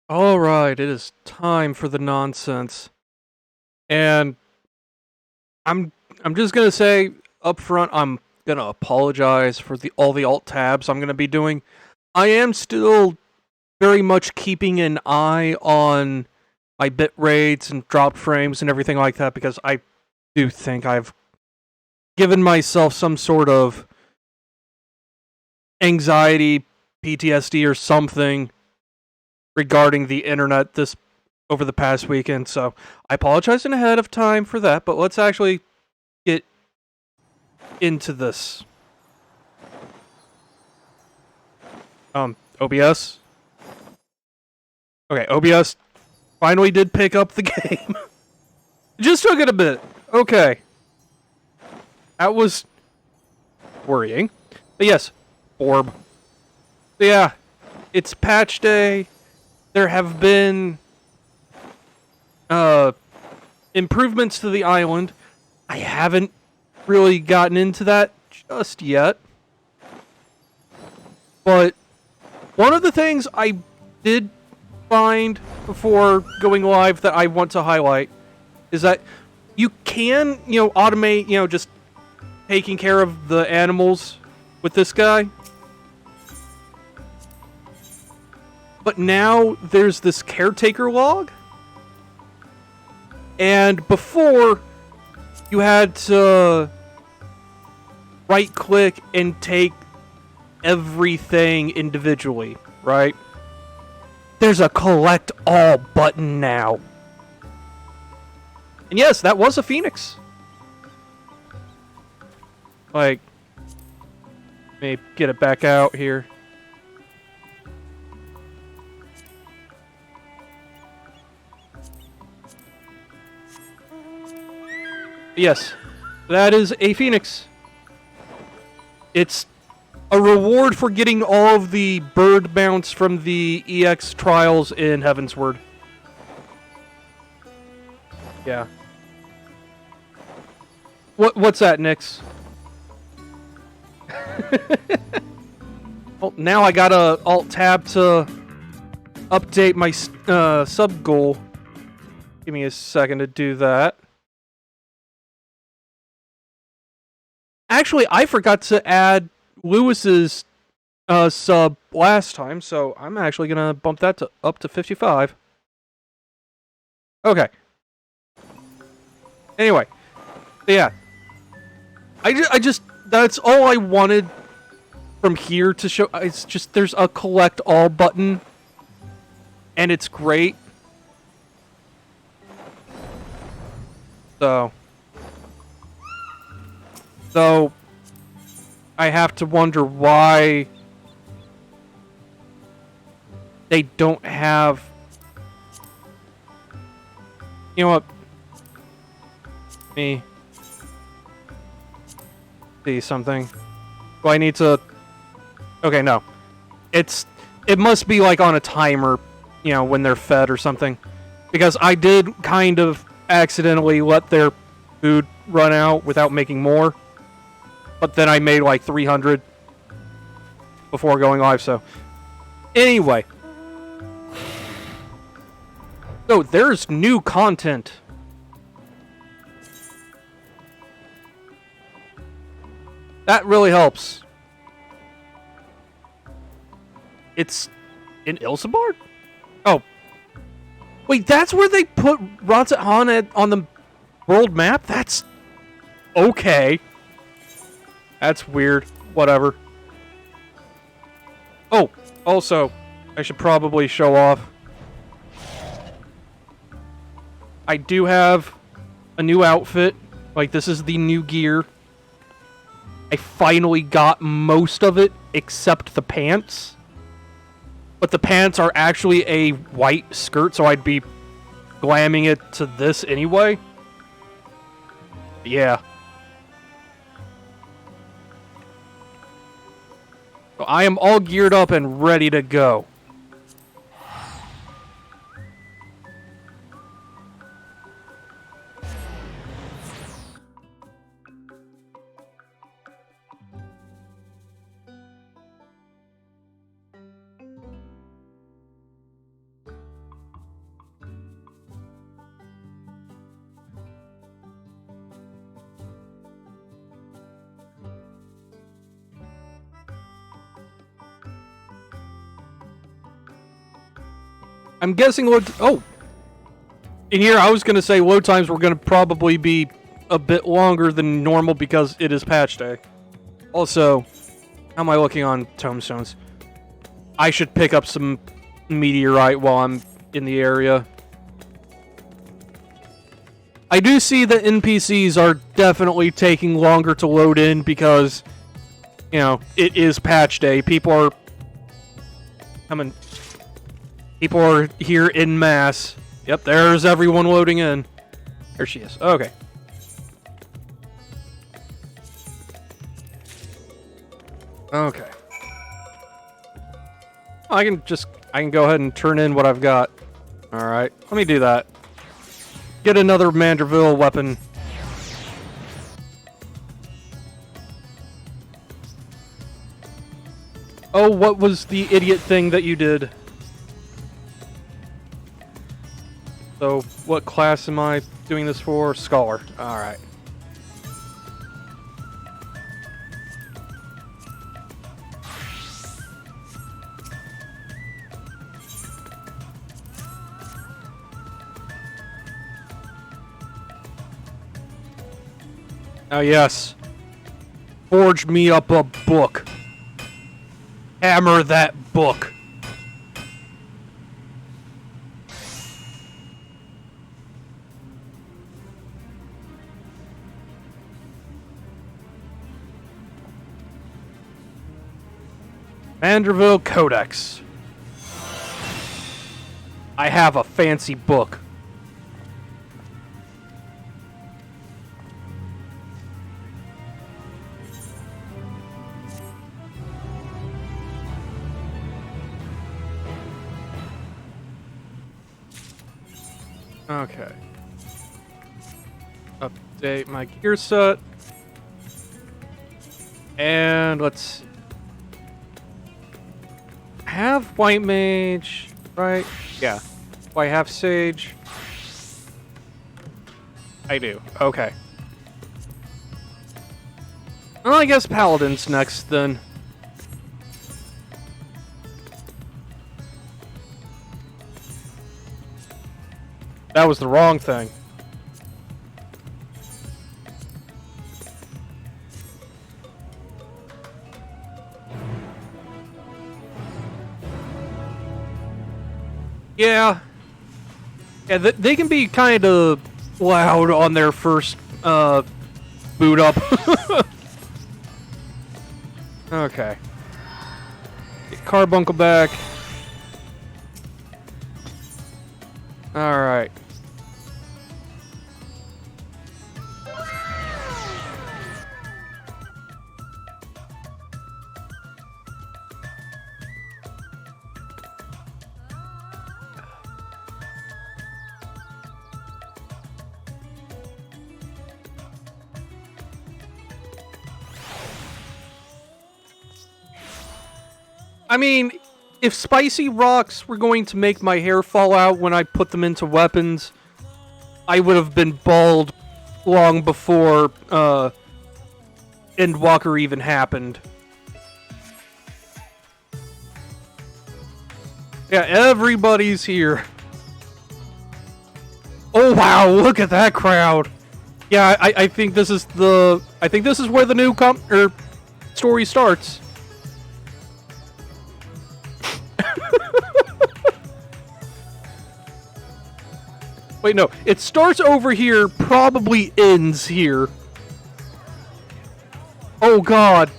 Alright, it is time for the nonsense. And I'm I'm just gonna say up front, I'm gonna apologize for all the alt tabs I'm gonna be doing. I am still very much keeping an eye on my bit rates and drop frames and everything like that because I do think I've given myself some sort of anxiety, PTSD or something regarding the internet this over the past weekend, so I apologize in ahead of time for that, but let's actually get into this. OBS? Okay, OBS finally did pick up the game. It just took it a bit. Okay. That was worrying. But yes, Orb. So yeah, it's patch day. There have been improvements to the island. I haven't really gotten into that just yet. But one of the things I did find before going live that I want to highlight is that you can, automate, just taking care of the animals with this guy. But now there's this caretaker log. And before, you had to right click and take everything individually, right? There's a collect all button now. And yes, that was a phoenix. Like, let me get it back out here. Yes, that is a phoenix. It's a reward for getting all of the bird mounts from the EX trials in Heavensward. Yeah. What's that, Nix? Well, now I gotta alt tab to update my sub goal. Give me a second to do that. Actually, I forgot to add Lewis's sub last time, so I'm actually gonna bump that to up to 55. Okay. Anyway, yeah. I just that's all I wanted from here to show. It's just there's a collect all button, and it's great. So I have to wonder why they don't have. You know what? Me see something. Do I need to? Okay, no. It must be like on a timer, when they're fed or something. Because I did kind of accidentally let their food run out without making more. But then I made like 300 before going live, so. Anyway. So, there's new content. That really helps. It's in Ilsabard? Oh. Wait, that's where they put Ranzat on the world map? That's okay. That's weird. Whatever. Oh, also, I should probably show off. I do have a new outfit. Like, this is the new gear. I finally got most of it, except the pants. But the pants are actually a white skirt, so I'd be glamming it to this anyway. Yeah. So I am all geared up and ready to go. I'm guessing load... Oh! In here, I was going to say load times were going to probably be a bit longer than normal because it is patch day. Also, how am I looking on tombstones? I should pick up some meteorite while I'm in the area. I do see that NPCs are definitely taking longer to load in because, you know, it is patch day. People are coming. People are here in mass. Yep, there's everyone loading in. There she is. Okay. Okay. I can go ahead and turn in what I've got. Alright, let me do that. Get another Manderville weapon. Oh, what was the idiot thing that you did? So, what class am I doing this for? Scholar. Alright. Oh, yes. Forge me up a book. Hammer that book. Manderville Codex. I have a fancy book. Okay. Update my gear set. And let's see. Have White Mage, right? Yeah. Do I have Sage? I do. Okay. Well, I guess Paladin's next then. That was the wrong thing. Yeah. Yeah, they can be kind of loud on their first boot up. Okay. Get Carbuncle back. Alright. I mean, if spicy rocks were going to make my hair fall out when I put them into weapons, I would have been bald long before Endwalker even happened. Yeah, everybody's here. Oh wow, look at that crowd. Yeah, I think this is the where the new story starts. Wait, no. It starts over here, probably ends here. Oh, God.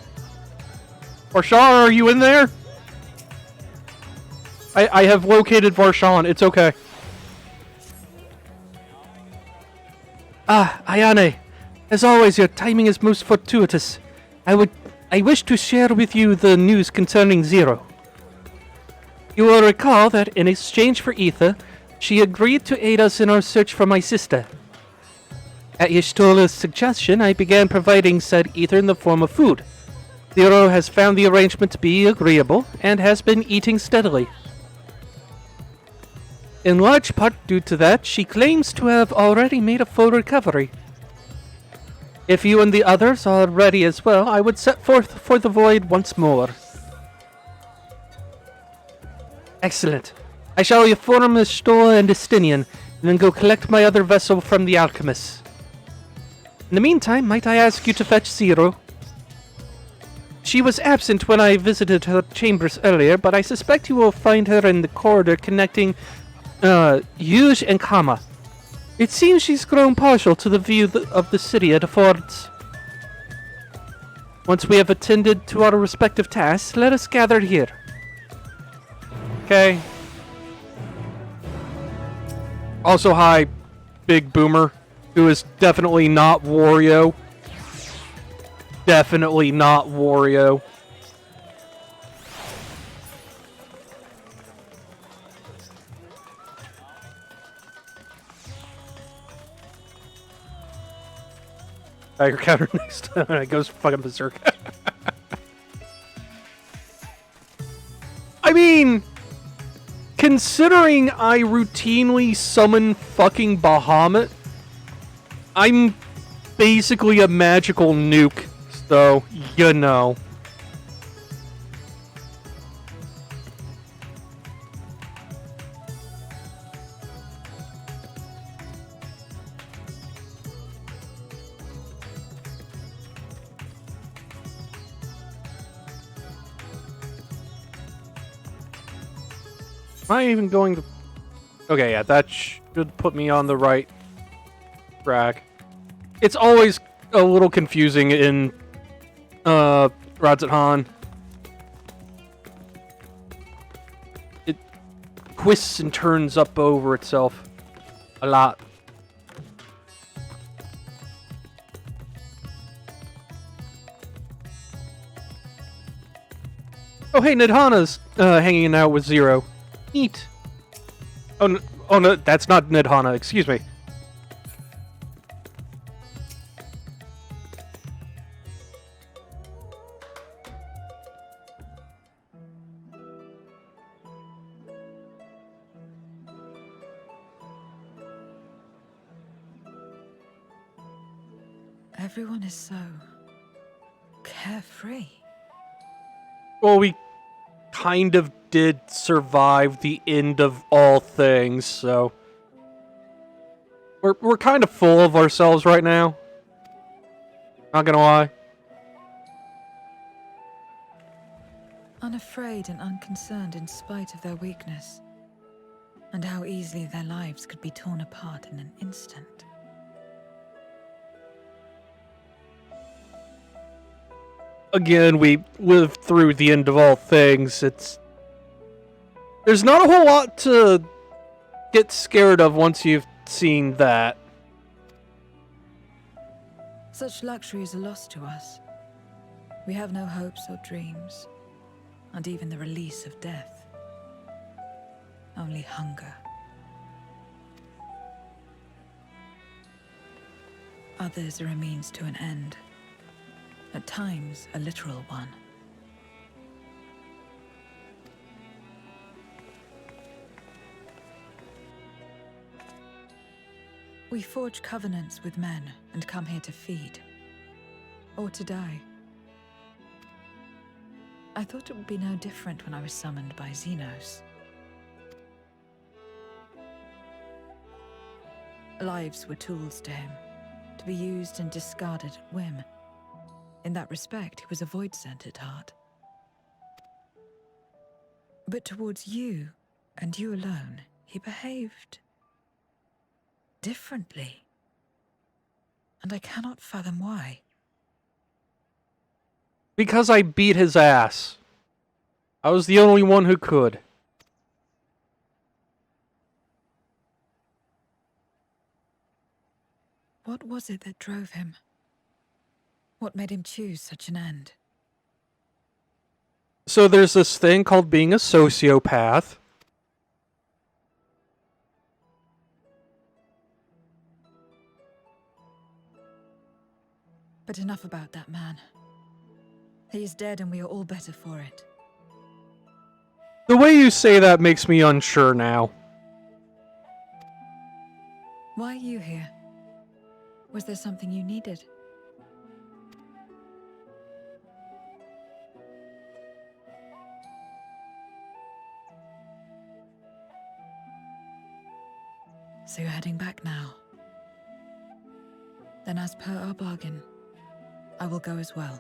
Varshan, are you in there? I have located Varshan. It's okay. Ah, Ayane. As always, your timing is most fortuitous. I wish to share with you the news concerning Zero. You will recall that in exchange for Ether, she agreed to aid us in our search for my sister. At Y'shtola's suggestion, I began providing said ether in the form of food. Zero has found the arrangement to be agreeable, and has been eating steadily. In large part due to that, she claims to have already made a full recovery. If you and the others are ready as well, I would set forth for the void once more. Excellent. I shall inform the store and Estinian, and then go collect my other vessel from the alchemist. In the meantime, might I ask you to fetch Zero? She was absent when I visited her chambers earlier, but I suspect you will find her in the corridor connecting Yuge and Kama. It seems she's grown partial to the view of the city it affords. Once we have attended to our respective tasks, let us gather here. Okay. Also, hi, Big Boomer, who is definitely not Wario. Definitely not Wario. Tiger counter next time and it goes fucking berserk. I mean, considering I routinely summon fucking Bahamut, I'm basically a magical nuke, so you know. Am I even going to... Okay, yeah, that should put me on the right track. It's always a little confusing in Radz-at-Han. It twists and turns up over itself a lot. Oh, hey, Nidhana's hanging out with Zero. Neat. Oh, no, that's not Nidhana. Excuse me. Everyone is so carefree. Well, we kind of did survive the end of all things, so we're kind of full of ourselves right now. Not gonna lie. Unafraid and unconcerned in spite of their weakness, and how easily their lives could be torn apart in an instant. Again, we lived through the end of all things. There's not a whole lot to get scared of once you've seen that. Such luxuries are lost to us. We have no hopes or dreams, and even the release of death. Only hunger. Others are a means to an end. At times, a literal one. We forge covenants with men and come here to feed. Or to die. I thought it would be no different when I was summoned by Xenos. Lives were tools to him, to be used and discarded at whim. In that respect, he was a void-sent at heart. But towards you, and you alone, he behaved differently. And I cannot fathom why. Because I beat his ass. I was the only one who could. What was it that drove him? What made him choose such an end? So there's this thing called being a sociopath. But enough about that man. He is dead and we are all better for it. The way you say that makes me unsure now. Why are you here? Was there something you needed? So you're heading back now. Then as per our bargain, I will go as well.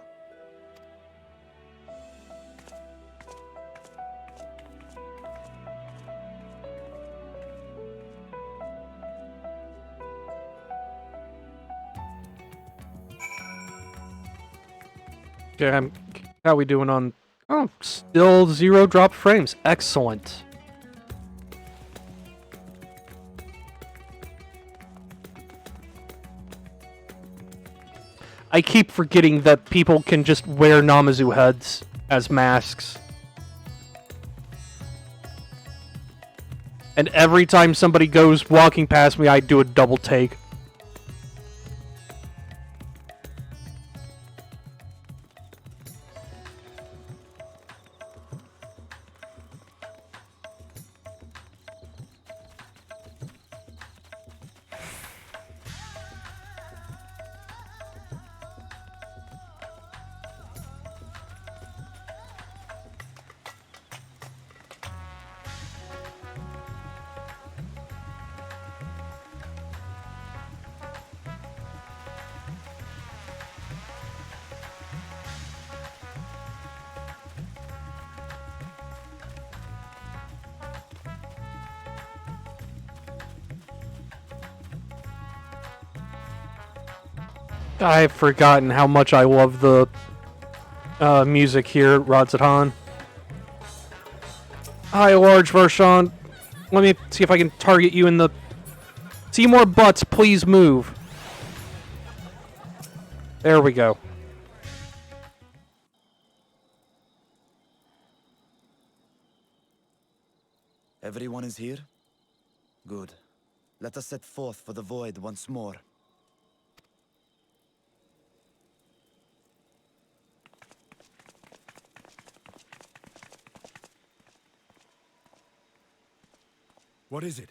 Okay, how we doing on... Oh, still 0 drop frames. Excellent. I keep forgetting that people can just wear Namazu heads as masks. And every time somebody goes walking past me, I do a double take. I've forgotten how much I love the music here at Radzatan. Hi, Large Varshan. Let me see if I can target you in the... See more butts, please move. There we go. Everyone is here? Good. Let us set forth for the void once more. What is it?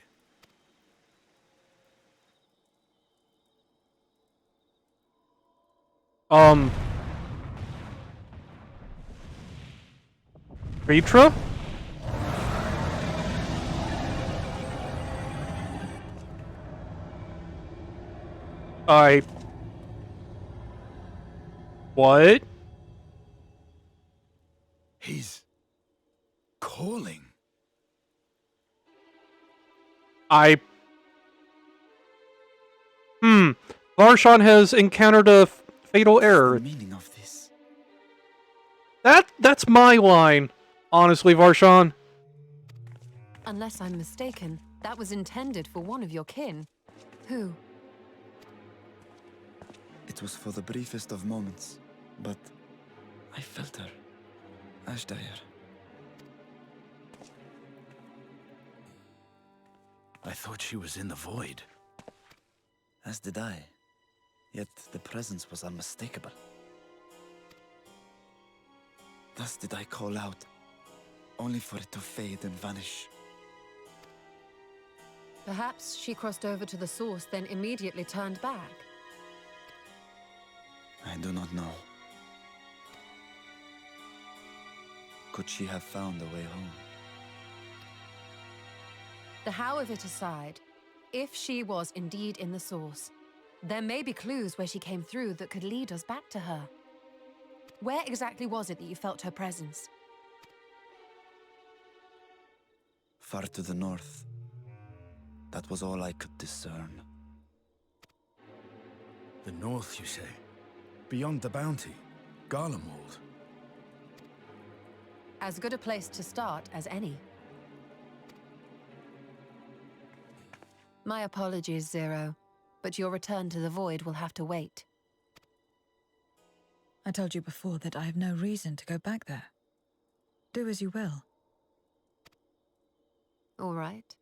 Ritra? What? He's... calling. Varshan has encountered a fatal error. The meaning of this? That's my line, honestly, Varshan. Unless I'm mistaken, that was intended for one of your kin. Who? It was for the briefest of moments, but I felt her. Ashdire. I thought she was in the void. As did I. Yet the presence was unmistakable. Thus did I call out, only for it to fade and vanish. Perhaps she crossed over to the source, then immediately turned back. I do not know. Could she have found a way home? The how of it aside, if she was indeed in the source, there may be clues where she came through that could lead us back to her. Where exactly was it that you felt her presence? Far to the north. That was all I could discern. The north, you say? Beyond the bounty? Garlemald? As good a place to start as any. My apologies, Zero, but your return to the void will have to wait. I told you before that I have no reason to go back there. Do as you will. All right.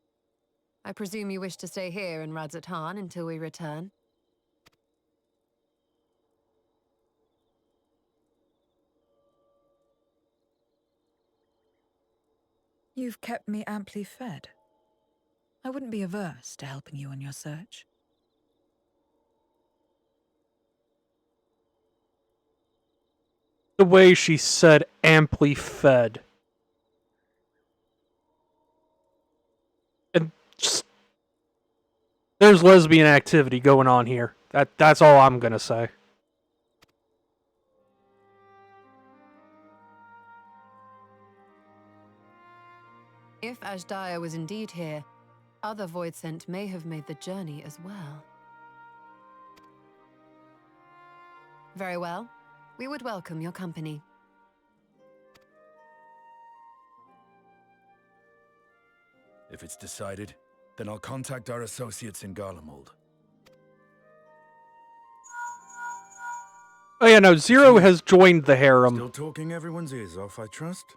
I presume you wish to stay here in Radzatan until we return. You've kept me amply fed. I wouldn't be averse to helping you on your search. The way she said amply fed. And just... There's lesbian activity going on here. That's all I'm gonna say. If Ashdaya was indeed here, other Voidsent may have made the journey as well. Very well. We would welcome your company. If it's decided, then I'll contact our associates in Garlemald. Oh yeah, no, Zero has joined the harem. Still talking everyone's ears off, I trust?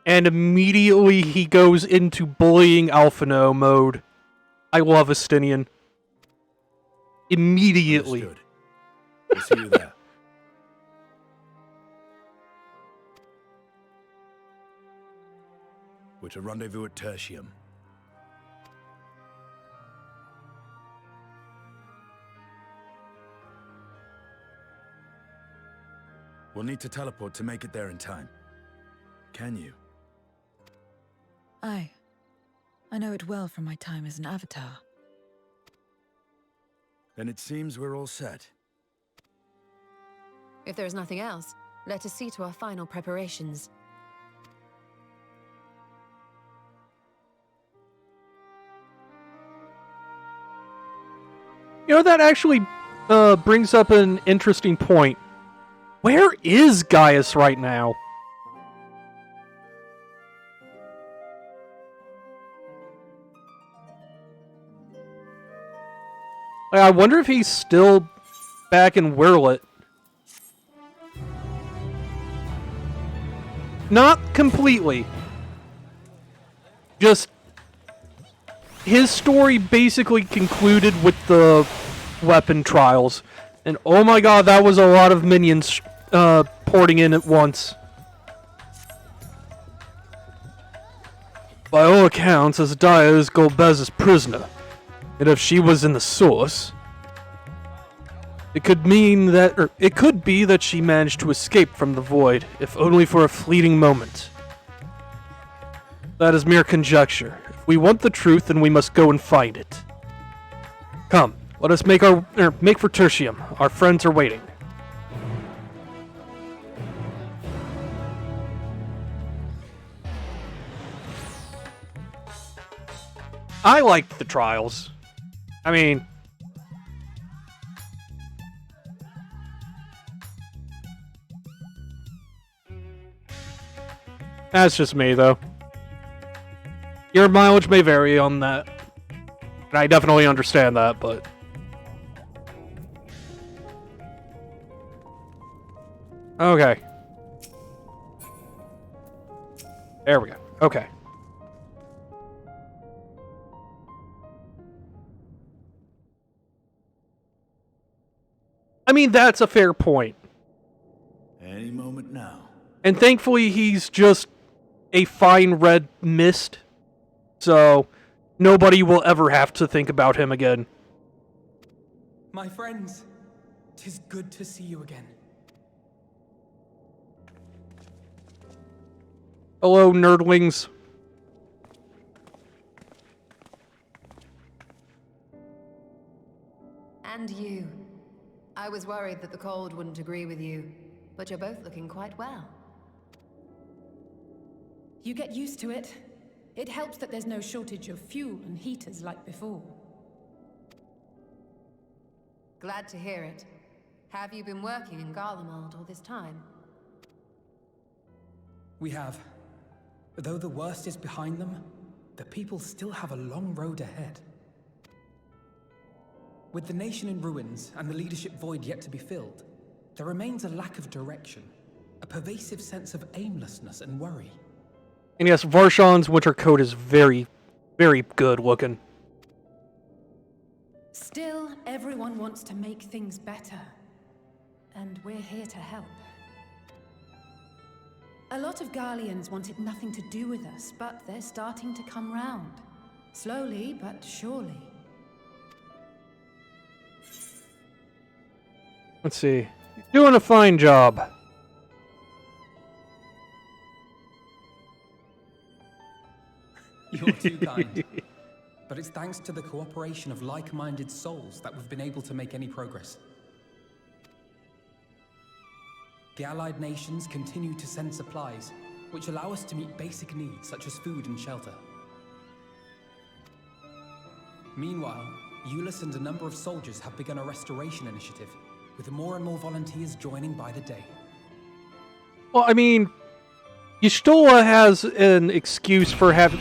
And immediately he goes into bullying Alphino mode. I love Estinian. Immediately. Understood. We'll see you there. We're to rendezvous at Tertium. We'll need to teleport to make it there in time. Can you? Aye. I know it well from my time as an avatar. Then it seems we're all set. If there is nothing else, let us see to our final preparations. You know, that actually brings up an interesting point. Where is Gaius right now? Like, I wonder if he's still back in Wirlet. Not completely. Just his story basically concluded with the weapon trials. And oh my god, that was a lot of minions porting in at once. By all accounts, Ashdaya is Golbez's prisoner. And if she was in the source, it could mean that, or it could be that she managed to escape from the void, if only for a fleeting moment. That is mere conjecture. If we want the truth, then we must go and find it. Come, let us make for Tertium. Our friends are waiting. I liked the trials. I mean, that's just me, though. Your mileage may vary on that. And I definitely understand that, but... Okay. There we go. Okay. I mean, that's a fair point. Any moment now. And thankfully, he's just a fine red mist. So, nobody will ever have to think about him again. My friends, 'tis good to see you again. Hello, nerdlings. And you. I was worried that the cold wouldn't agree with you, but you're both looking quite well. You get used to it. It helps that there's no shortage of fuel and heaters like before. Glad to hear it. Have you been working in Garlemald all this time? We have. Though the worst is behind them, the people still have a long road ahead. With the nation in ruins and the leadership void yet to be filled, there remains a lack of direction, a pervasive sense of aimlessness and worry. And yes, Varshan's winter coat is very, very good looking. Still, everyone wants to make things better. And we're here to help. A lot of Garleans wanted nothing to do with us, but they're starting to come round. Slowly, but surely. Let's see. You're doing a fine job. You're too kind. but it's thanks to the cooperation of like-minded souls that we've been able to make any progress. The allied nations continue to send supplies, which allow us to meet basic needs such as food and shelter. Meanwhile, Euless and a number of soldiers have begun a restoration initiative, with more and more volunteers joining by the day. Well, I mean, Y'shtola has an excuse for having...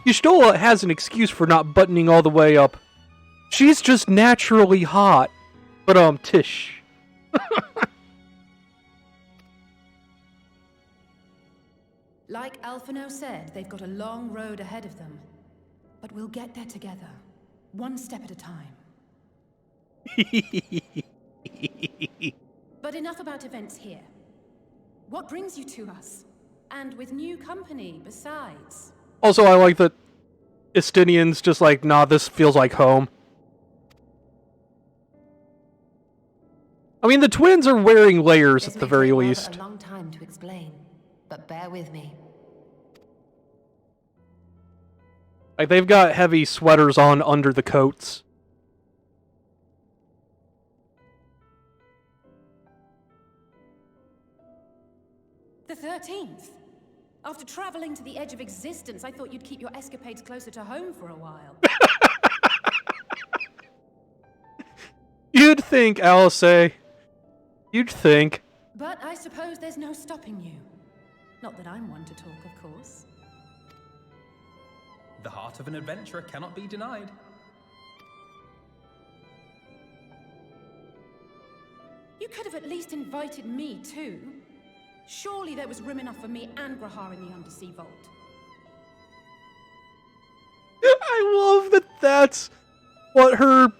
Y'shtola has an excuse for not buttoning all the way up. She's just naturally hot. But, Tish. Like Alphino said, they've got a long road ahead of them. But we'll get there together, one step at a time. But enough about events here. What brings you to us? And with new company, besides. Also, I like that Estinian's just like, nah, this feels like home. I mean, the twins are wearing layers This at the may very take rather least. a long time to explain, but bear with me. Like, they've got heavy sweaters on under the coats. The 13th. After traveling to the edge of existence, I thought you'd keep your escapades closer to home for a while. You'd think, Alice. You'd think. But I suppose there's no stopping you. Not that I'm one to talk, of course. The heart of an adventurer cannot be denied. You could have at least invited me, too. Surely there was room enough for me and Grahar in the Undersea Vault. I love that that's what her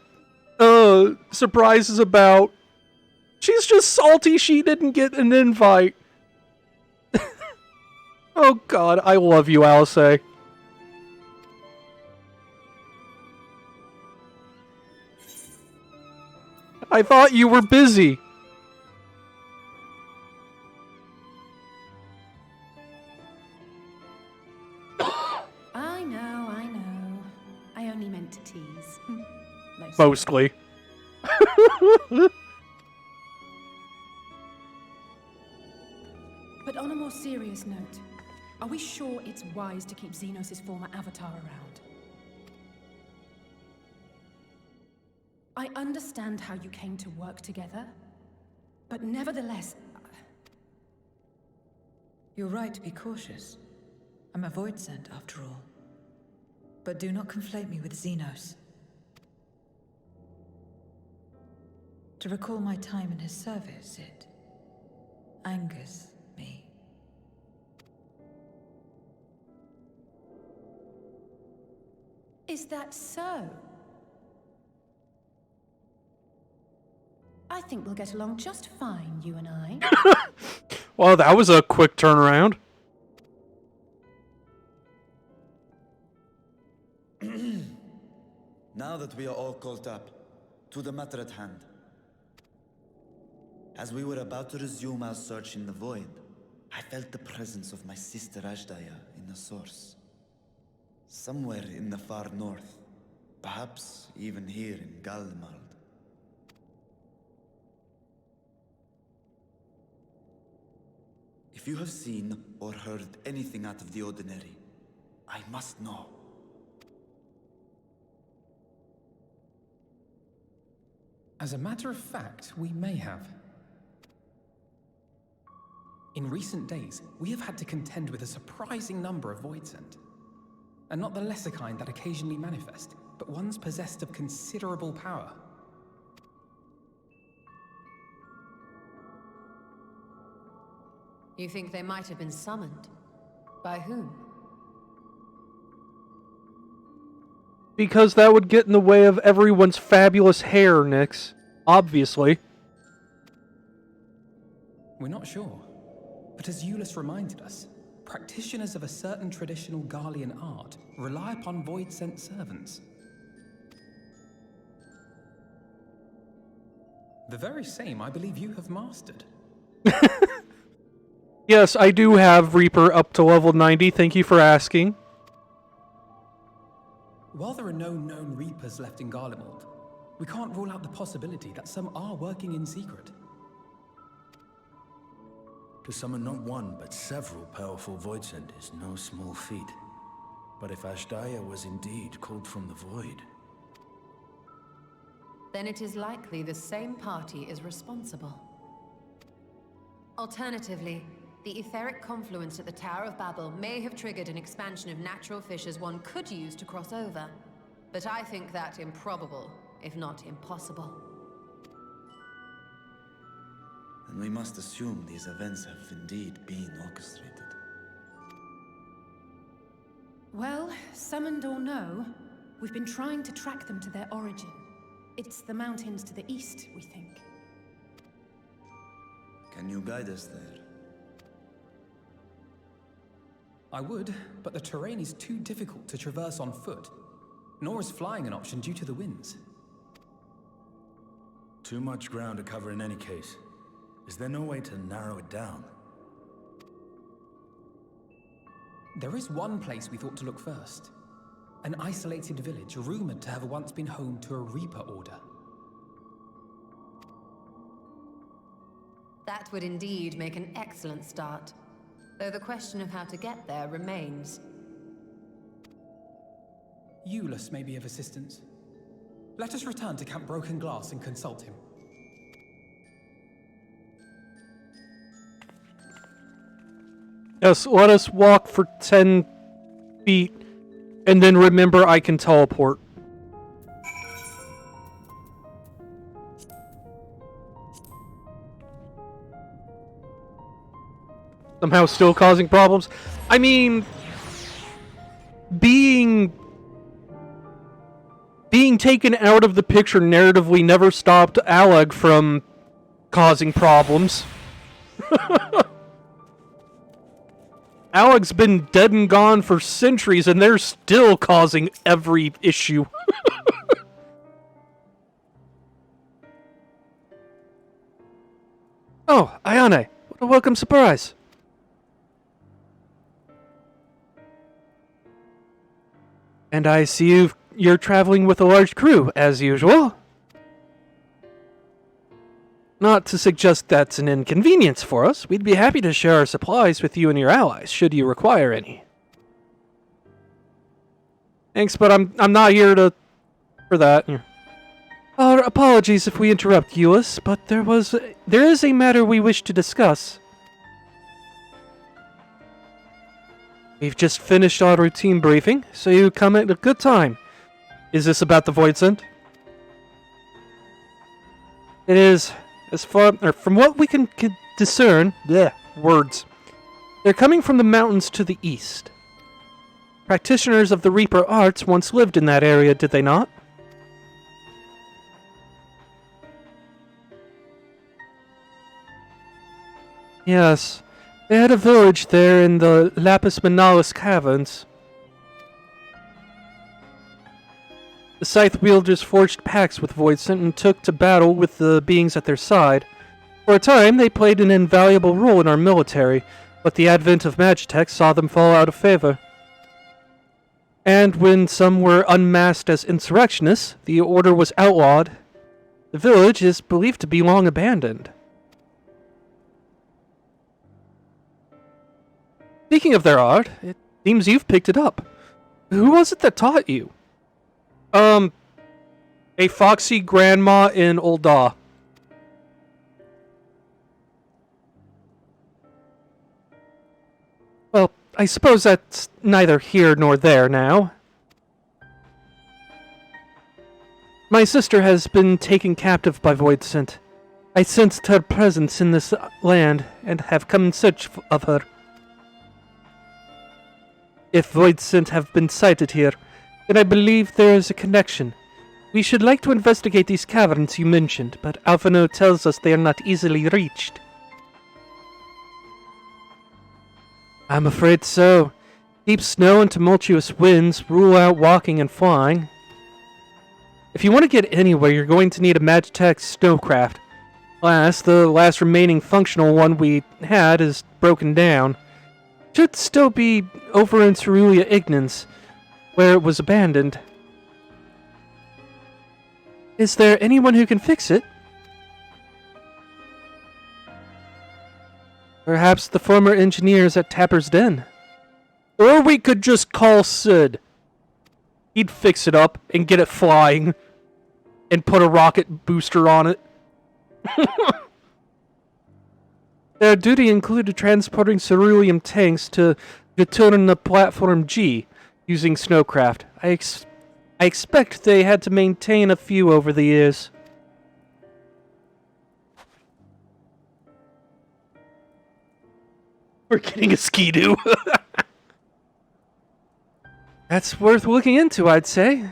surprise is about. She's just salty she didn't get an invite. Oh god, I love you, Alice. I thought you were busy. I know. I only meant to tease. Mostly. But on a more serious note, are we sure it's wise to keep Xenos' former avatar around? I understand how you came to work together, but nevertheless... You're right to be cautious. I'm a Void Sent, after all. But do not conflate me with Xenos. To recall my time in his service, it angers me. Is that so? I think we'll get along just fine, you and I. Well, that was a quick turnaround. Now that we are all caught up, to the matter at hand. As we were about to resume our search in the void, I felt the presence of my sister Ajdaya in the source. Somewhere in the far north, perhaps even here in Galmald. If you have seen or heard anything out of the ordinary, I must know. As a matter of fact, we may have. In recent days, we have had to contend with a surprising number of Void Sent. And not the lesser kind that occasionally manifest, but ones possessed of considerable power. You think they might have been summoned? By whom? Because that would get in the way of everyone's fabulous hair, Nyx. Obviously. We're not sure. But as Euless reminded us, practitioners of a certain traditional Garlean art rely upon Void-sent servants. The very same I believe you have mastered. Yes, I do have Reaper up to level 90. Thank you for asking. While there are no known Reapers left in Garlemald, we can't rule out the possibility that some are working in secret. To summon not one, but several powerful Voidsent is no small feat. But if Ashdaya was indeed called from the void... Then it is likely the same party is responsible. Alternatively, the etheric confluence at the Tower of Babel may have triggered an expansion of natural fissures one could use to cross over. But I think that improbable, if not impossible. And we must assume these events have indeed been orchestrated. Well, summoned or no, we've been trying to track them to their origin. It's the mountains to the east, we think. Can you guide us there? I would, but the terrain is too difficult to traverse on foot. Nor is flying an option due to the winds. Too much ground to cover in any case. Is there no way to narrow it down? There is one place we thought to look first. An isolated village rumored to have once been home to a Reaper order. That would indeed make an excellent start. Though the question of how to get there remains. Eulus may be of assistance. Let us return to Camp Broken Glass and consult him. Yes, let us walk for 10 feet, and then remember I can teleport. Somehow still causing problems. I mean, being taken out of the picture narratively never stopped Alec from causing problems. Alec's been dead and gone for centuries, and they're still causing every issue. Oh, Ayane, what a welcome surprise. And I see you're traveling with a large crew, as usual. Not to suggest that's an inconvenience for us. We'd be happy to share our supplies with you and your allies, should you require any. Thanks, but I'm not here for that. Apologies if we interrupt, Eulus, but there is a matter we wish to discuss. We've just finished our routine briefing, so you come at a good time. Is this about the Voidsent? It is, from what we can discern, words. They're coming from the mountains to the east. Practitioners of the Reaper arts once lived in that area, did they not? Yes. They had a village there in the Lapis Manalis caverns. The Scythe wielders forged pacts with Voidsent and took to battle with the beings at their side. For a time, they played an invaluable role in our military, but the advent of Magitech saw them fall out of favor. And when some were unmasked as insurrectionists, the order was outlawed. The village is believed to be long abandoned. Speaking of their art, it seems you've picked it up. Who was it that taught you? A foxy grandma in Ul'dah. Well, I suppose that's neither here nor there now. My sister has been taken captive by Voidsent. I sensed her presence in this land and have come in search of her. If Voidsent have been sighted here, then I believe there is a connection. We should like to investigate these caverns you mentioned, but Alphino tells us they are not easily reached. I'm afraid so. Deep snow and tumultuous winds rule out walking and flying. If you want to get anywhere, you're going to need a Magitech snowcraft. The last remaining functional one we had is broken down. Should still be over in Cerulia Ignance, where it was abandoned. Is there anyone who can fix it? Perhaps the former engineers at Tapper's Den. Or we could just call Sid. He'd fix it up and get it flying. And put a rocket booster on it. Their duty included transporting ceruleum tanks to return the Platform G using snowcraft. I expect they had to maintain a few over the years. We're getting a skidoo. That's worth looking into, I'd say.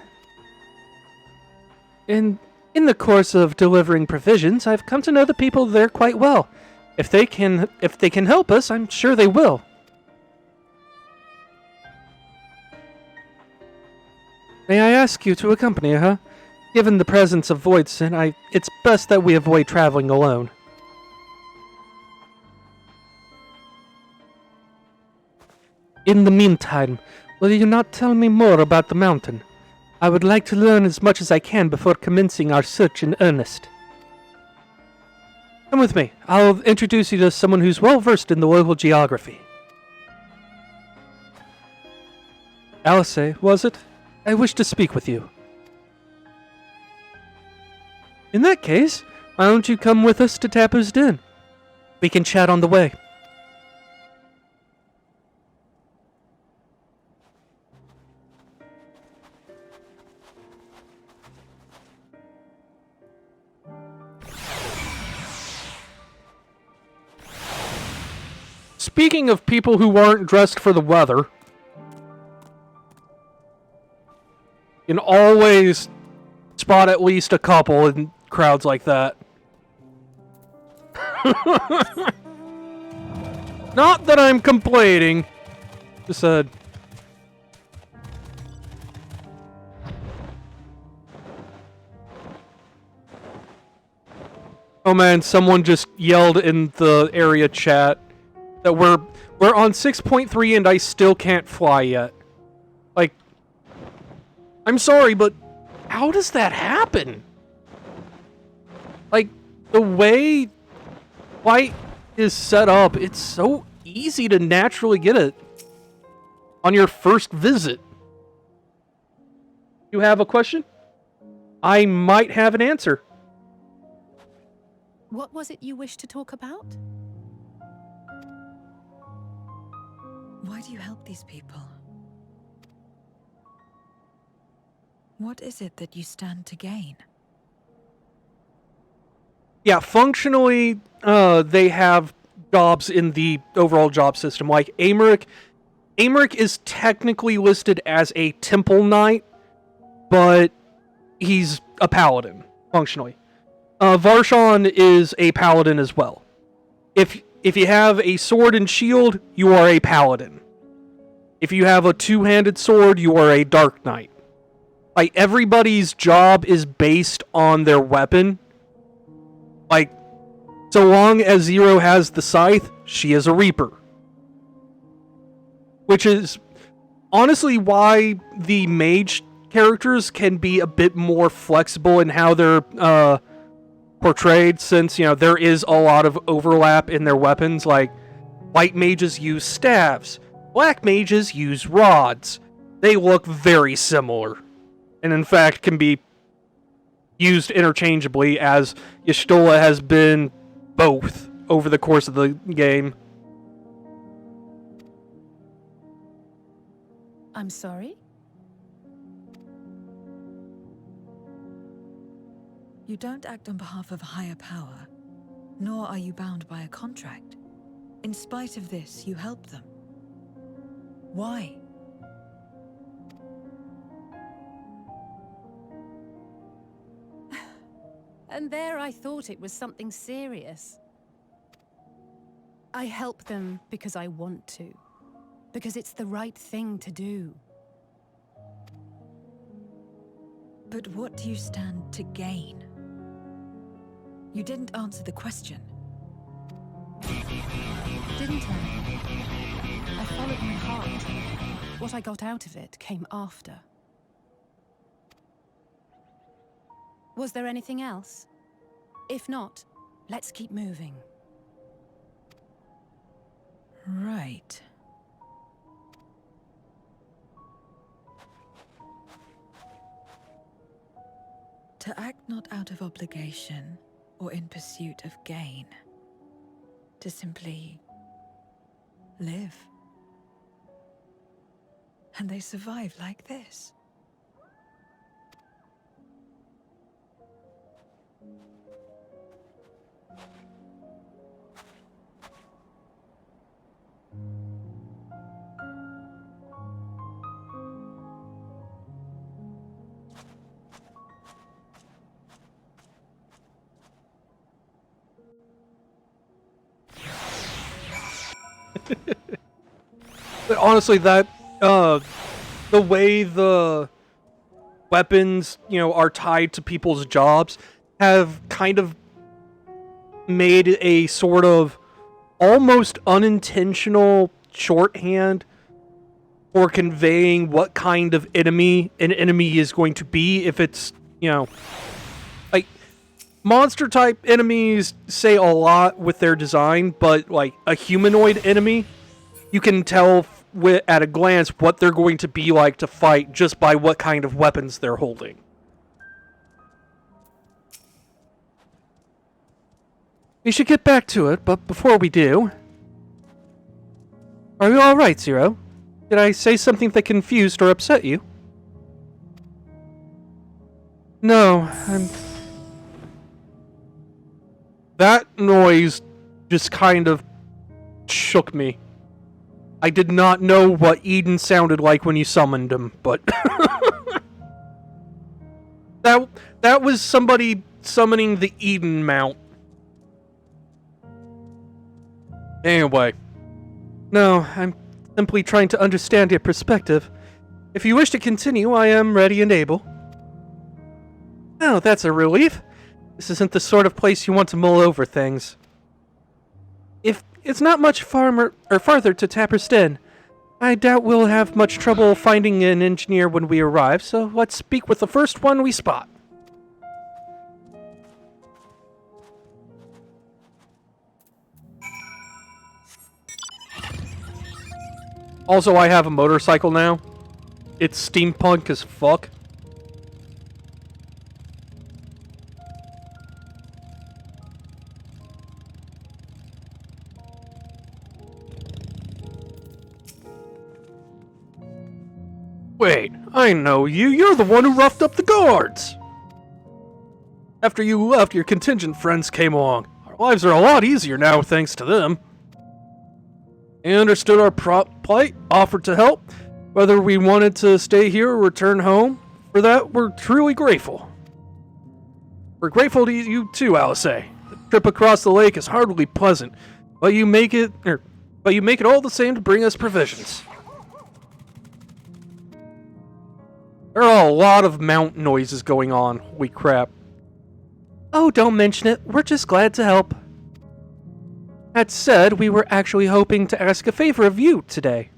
In the course of delivering provisions, I've come to know the people there quite well. If they can help us, I'm sure they will. May I ask you to accompany her? Given the presence of Voidson, it's best that we avoid traveling alone. In the meantime, will you not tell me more about the mountain? I would like to learn as much as I can before commencing our search in earnest. Come with me. I'll introduce you to someone who's well versed in the local geography. Alice, was it? I wish to speak with you. In that case, why don't you come with us to Tapper's Den? We can chat on the way. Speaking of people who aren't dressed for the weather, you can always spot at least a couple in crowds like that. Not that I'm complaining. Just said. Oh man, someone just yelled in the area chat that we're on 6.3 and I still can't fly yet. Like, I'm sorry, but how does that happen? Like, the way flight is set up, it's so easy to naturally get it on your first visit. You have a question? I might have an answer. What was it you wished to talk about? Why do you help these people? What is it that you stand to gain? Yeah, functionally, they have jobs in the overall job system. Like Amaric is technically listed as a temple knight, but he's a paladin, functionally. Varshan is a paladin as well. If you have a sword and shield, you are a paladin. If you have a two-handed sword, you are a dark knight. Like, everybody's job is based on their weapon. Like, so long as Zero has the scythe, she is a reaper. Which is honestly why the mage characters can be a bit more flexible in how they're portrayed, since, you know, there is a lot of overlap in their weapons. Like, white mages use staves, black mages use rods. They look very similar, and in fact can be used interchangeably, as Y'shtola has been both over the course of the game. I'm sorry? You don't act on behalf of a higher power, nor are you bound by a contract. In spite of this, you help them. Why? And there I thought it was something serious. I help them because I want to. Because it's the right thing to do. But what do you stand to gain? You didn't answer the question. Didn't I? I followed my heart. What I got out of it came after. Was there anything else? If not, let's keep moving. Right. To act not out of obligation or in pursuit of gain. To simply live. And they survive like this. But honestly, that the way the weapons, are tied to people's jobs have kind of made a sort of almost unintentional shorthand for conveying what kind of enemy an enemy is going to be if it's, like monster type enemies say a lot with their design, but like a humanoid enemy, you can tell at a glance what they're going to be like to fight just by what kind of weapons they're holding. We should get back to it, but before we do... Are you alright, Zero? Did I say something that confused or upset you? No, That noise just kind of shook me. I did not know what Eden sounded like when you summoned him, but... that was somebody summoning the Eden mount. Anyway. No, I'm simply trying to understand your perspective. If you wish to continue, I am ready and able. Oh, that's a relief. This isn't the sort of place you want to mull over things. If it's not much farther to Tapper's Den, I doubt we'll have much trouble finding an engineer when we arrive, so let's speak with the first one we spot. Also, I have a motorcycle now. It's steampunk as fuck. Wait, I know you. You're the one who roughed up the guards. After you left, your contingent friends came along. Our lives are a lot easier now thanks to them. They understood our plight, offered to help, whether we wanted to stay here or return home. For that, we're truly grateful. We're grateful to you too, Alisei. The trip across the lake is hardly pleasant, but you make it all the same to bring us provisions. There are a lot of mount noises going on. Holy crap. Oh, don't mention it. We're just glad to help. That said, we were actually hoping to ask a favor of you today.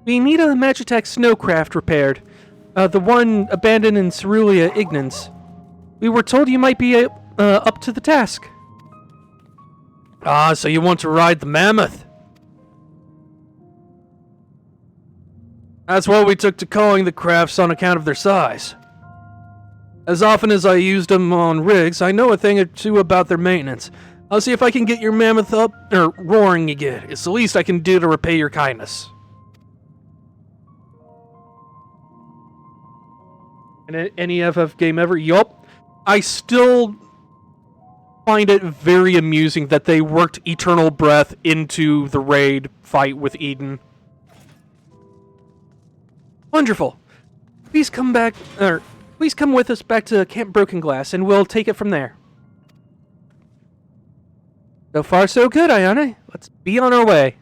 We need a Magitech snowcraft repaired. The one abandoned in Cerulean Ignance. We were told you might be up to the task. Ah, so you want to ride the mammoth? That's what we took to calling the crafts on account of their size. As often as I used them on rigs, I know a thing or two about their maintenance. I'll see if I can get your mammoth up, or roaring again. It's the least I can do to repay your kindness. And any FF game ever? Yup. I still find it very amusing that they worked Eternal Breath into the raid fight with Eden. Wonderful. Please come with us back to Camp Broken Glass, and we'll take it from there. So far, so good, Ayane. Let's be on our way.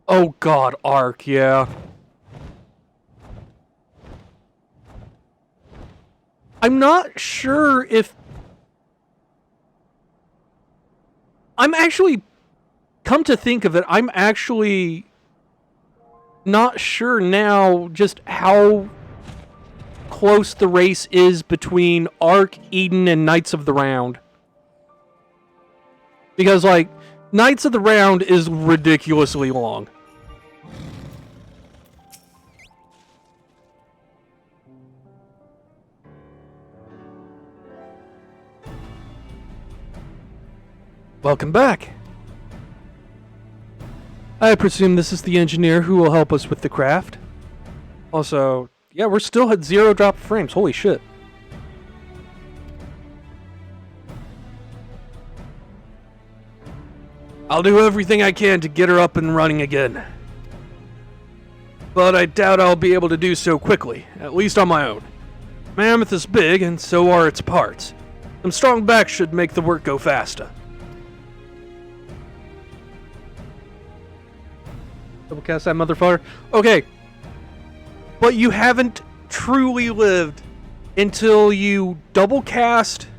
Oh god, Ark, yeah. I'm not sure if... I'm actually... Come to think of it, I'm actually not sure now just how close the race is between Ark, Eden, and Knights of the Round. Because, like, Knights of the Round is ridiculously long. Welcome back. I presume this is the engineer who will help us with the craft. Also, yeah, we're still at 0 drop frames. Holy shit. I'll do everything I can to get her up and running again. But I doubt I'll be able to do so quickly, at least on my own. Mammoth is big, and so are its parts. Some strong backs should make the work go faster. Double cast that motherfucker. Okay. But you haven't truly lived until you double cast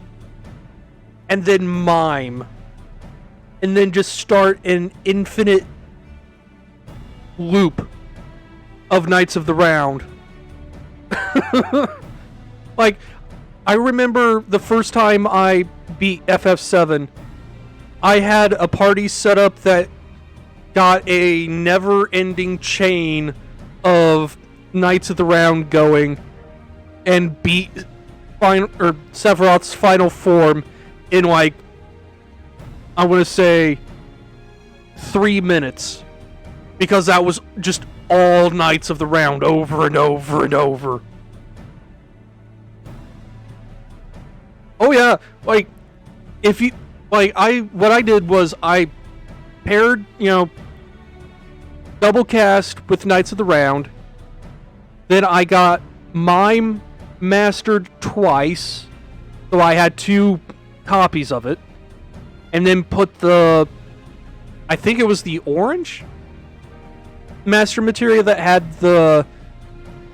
and then mime. And then just start an infinite loop of Knights of the Round. Like, I remember the first time I beat FF7, I had a party set up that got a never-ending chain of Knights of the Round going and beat Sephiroth's final form in, like, I want to say 3 minutes. Because that was just all Knights of the Round over and over and over. Oh yeah, like, if you, like, what I did was I paired, double cast with Knights of the Round. Then I got Mime mastered twice, so I had 2 copies of it. And then put I think it was the orange master materia that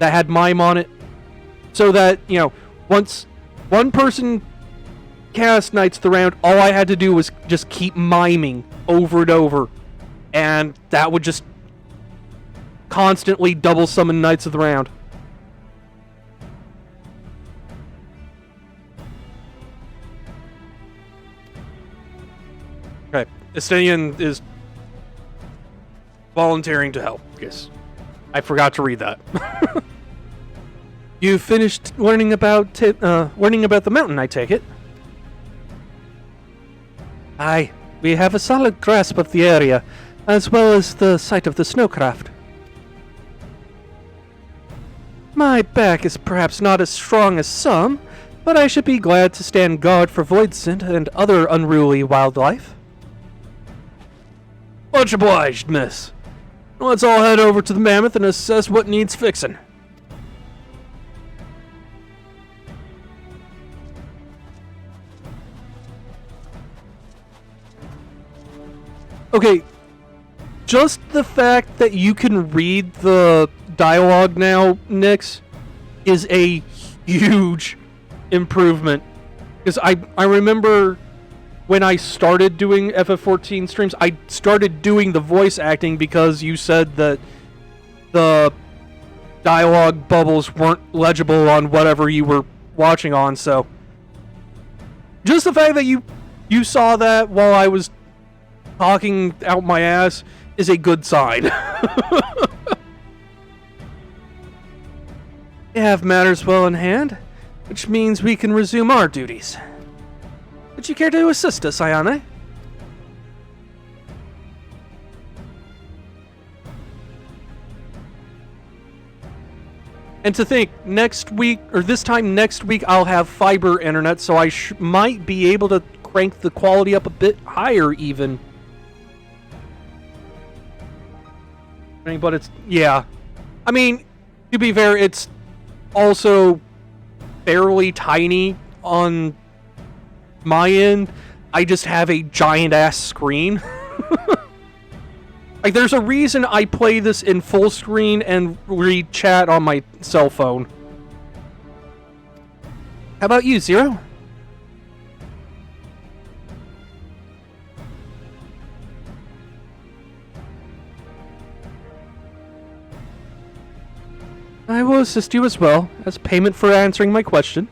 had Mime on it. So that, once one person cast Knights of the Round, all I had to do was just keep miming over and over. And that would just constantly double summon Knights of the Round. Okay, Estinian is volunteering to help. Yes, I forgot to read that. You finished learning about the mountain, I take it? Aye, we have a solid grasp of the area, as well as the site of the snowcraft. My back is perhaps not as strong as some, but I should be glad to stand guard for Voidsent and other unruly wildlife. Much obliged, miss. Let's all head over to the Mammoth and assess what needs fixing. Okay, just the fact that you can read the dialogue now, Nyx, is a huge improvement. Because I remember when I started doing FF14 streams, I started doing the voice acting because you said that the dialogue bubbles weren't legible on whatever you were watching on, so just the fact that you saw that while I was talking out my ass is a good sign. We have matters well in hand, which means we can resume our duties. Would you care to assist us, Ayane? And to think, next week, or this time next week, I'll have fiber internet, so I might be able to crank the quality up a bit higher, even. But it's, yeah. I mean, to be fair, it's also fairly tiny on my end. I just have a giant-ass screen. Like, there's a reason I play this in full screen and read chat on my cell phone. How about you, Zero? I will assist you as well, as payment for answering my question.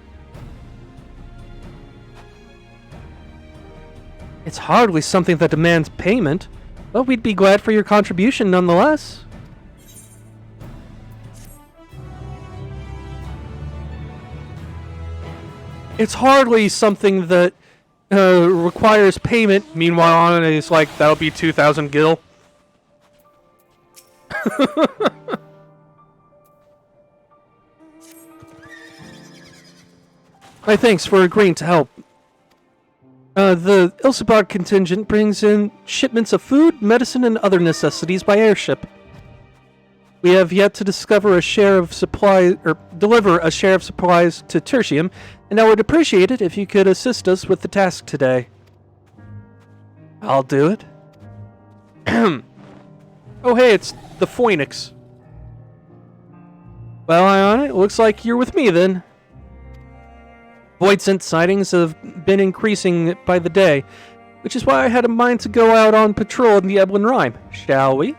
It's hardly something that demands payment, but we'd be glad for your contribution nonetheless. It's hardly something that requires payment. Meanwhile, on it's like, that'll be 2,000 gil. My thanks for agreeing to help. The Ilsebod contingent brings in shipments of food, medicine, and other necessities by airship. We have yet to deliver a share of supplies to Tertium, and I would appreciate it if you could assist us with the task today. I'll do it. Oh, hey, it's the Phoenix. Well, Iona, it looks like you're with me then. Voidsent sightings have been increasing by the day, which is why I had in mind to go out on patrol in the Eblin Rime. Shall we?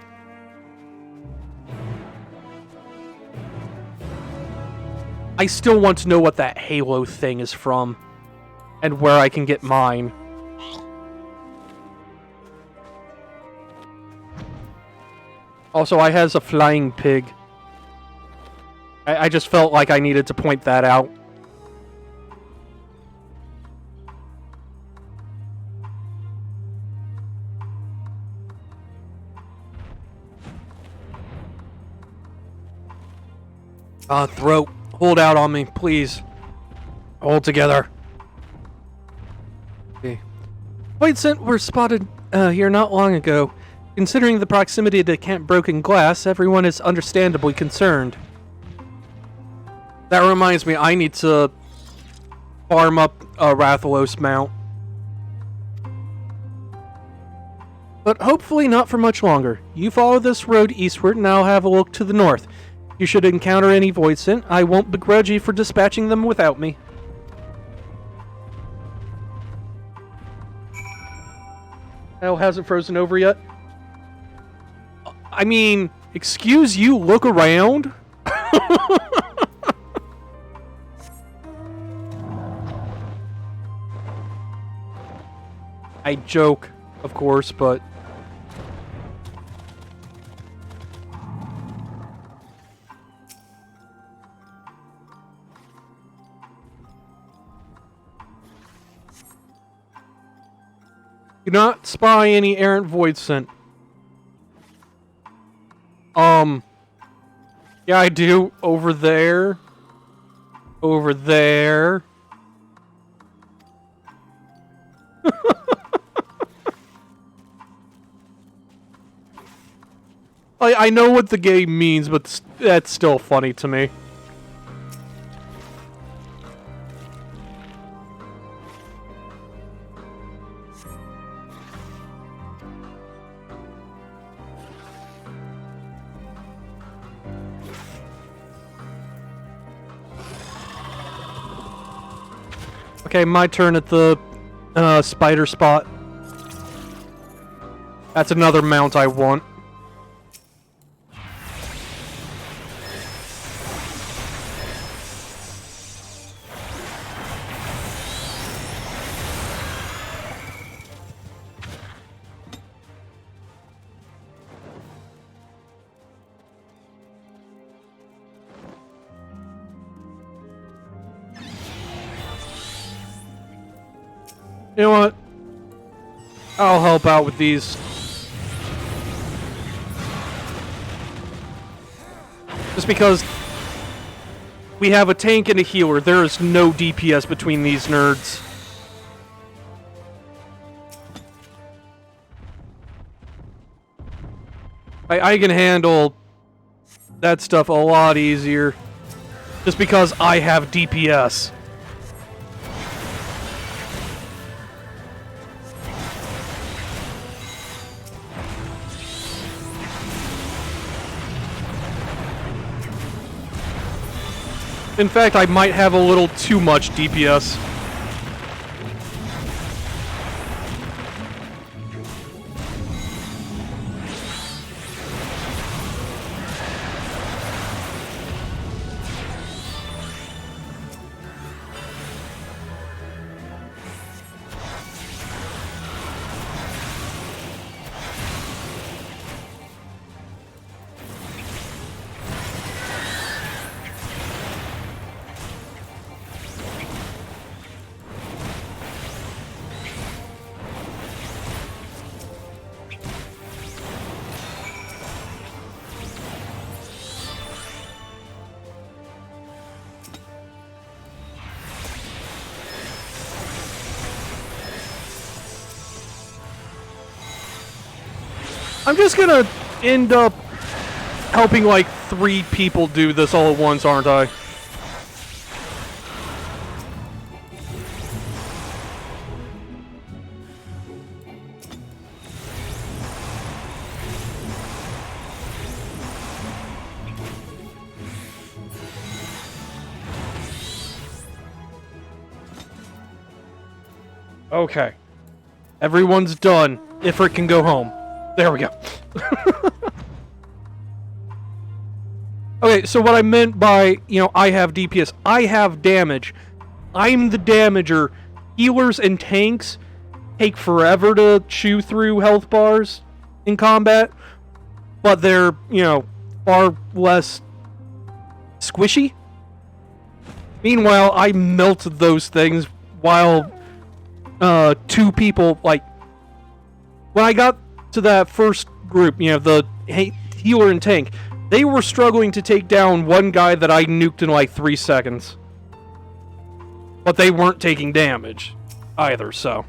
I still want to know what that Halo thing is from, and where I can get mine. Also, I has a flying pig. I just felt like I needed to point that out. Throat. Hold out on me, please. Hold together. Okay. Voidsent were spotted here not long ago. Considering the proximity to Camp Broken Glass, everyone is understandably concerned. That reminds me, I need to farm up a Rathalos mount. But hopefully not for much longer. You follow this road eastward and I'll have a look to the north. If you should encounter any Voidsent, I won't begrudge you for dispatching them without me. Hell, hasn't frozen over yet? I mean, excuse you, look around. I joke, of course, but... Do not spy any errant Voidsent. Yeah, I do. Over there. Over there. I know what the game means, but that's still funny to me. Okay, my turn at the spider spot. That's another mount I want. You know what? I'll help out with these. Just because we have a tank and a healer, there is no DPS between these nerds. I can handle that stuff a lot easier. Just because I have DPS. In fact, I might have a little too much DPS. I'm just gonna end up helping like 3 people do this all at once, aren't I? Okay. Everyone's done. Ifrit can go home. There we go. Okay, so what I meant by, I have DPS, I have damage. I'm the damager. Healers and tanks take forever to chew through health bars in combat, but they're, far less squishy. Meanwhile, I melt those things while 2 people, like, when I got to that first group, the healer and tank, they were struggling to take down one guy that I nuked in like 3 seconds. But they weren't taking damage either, so.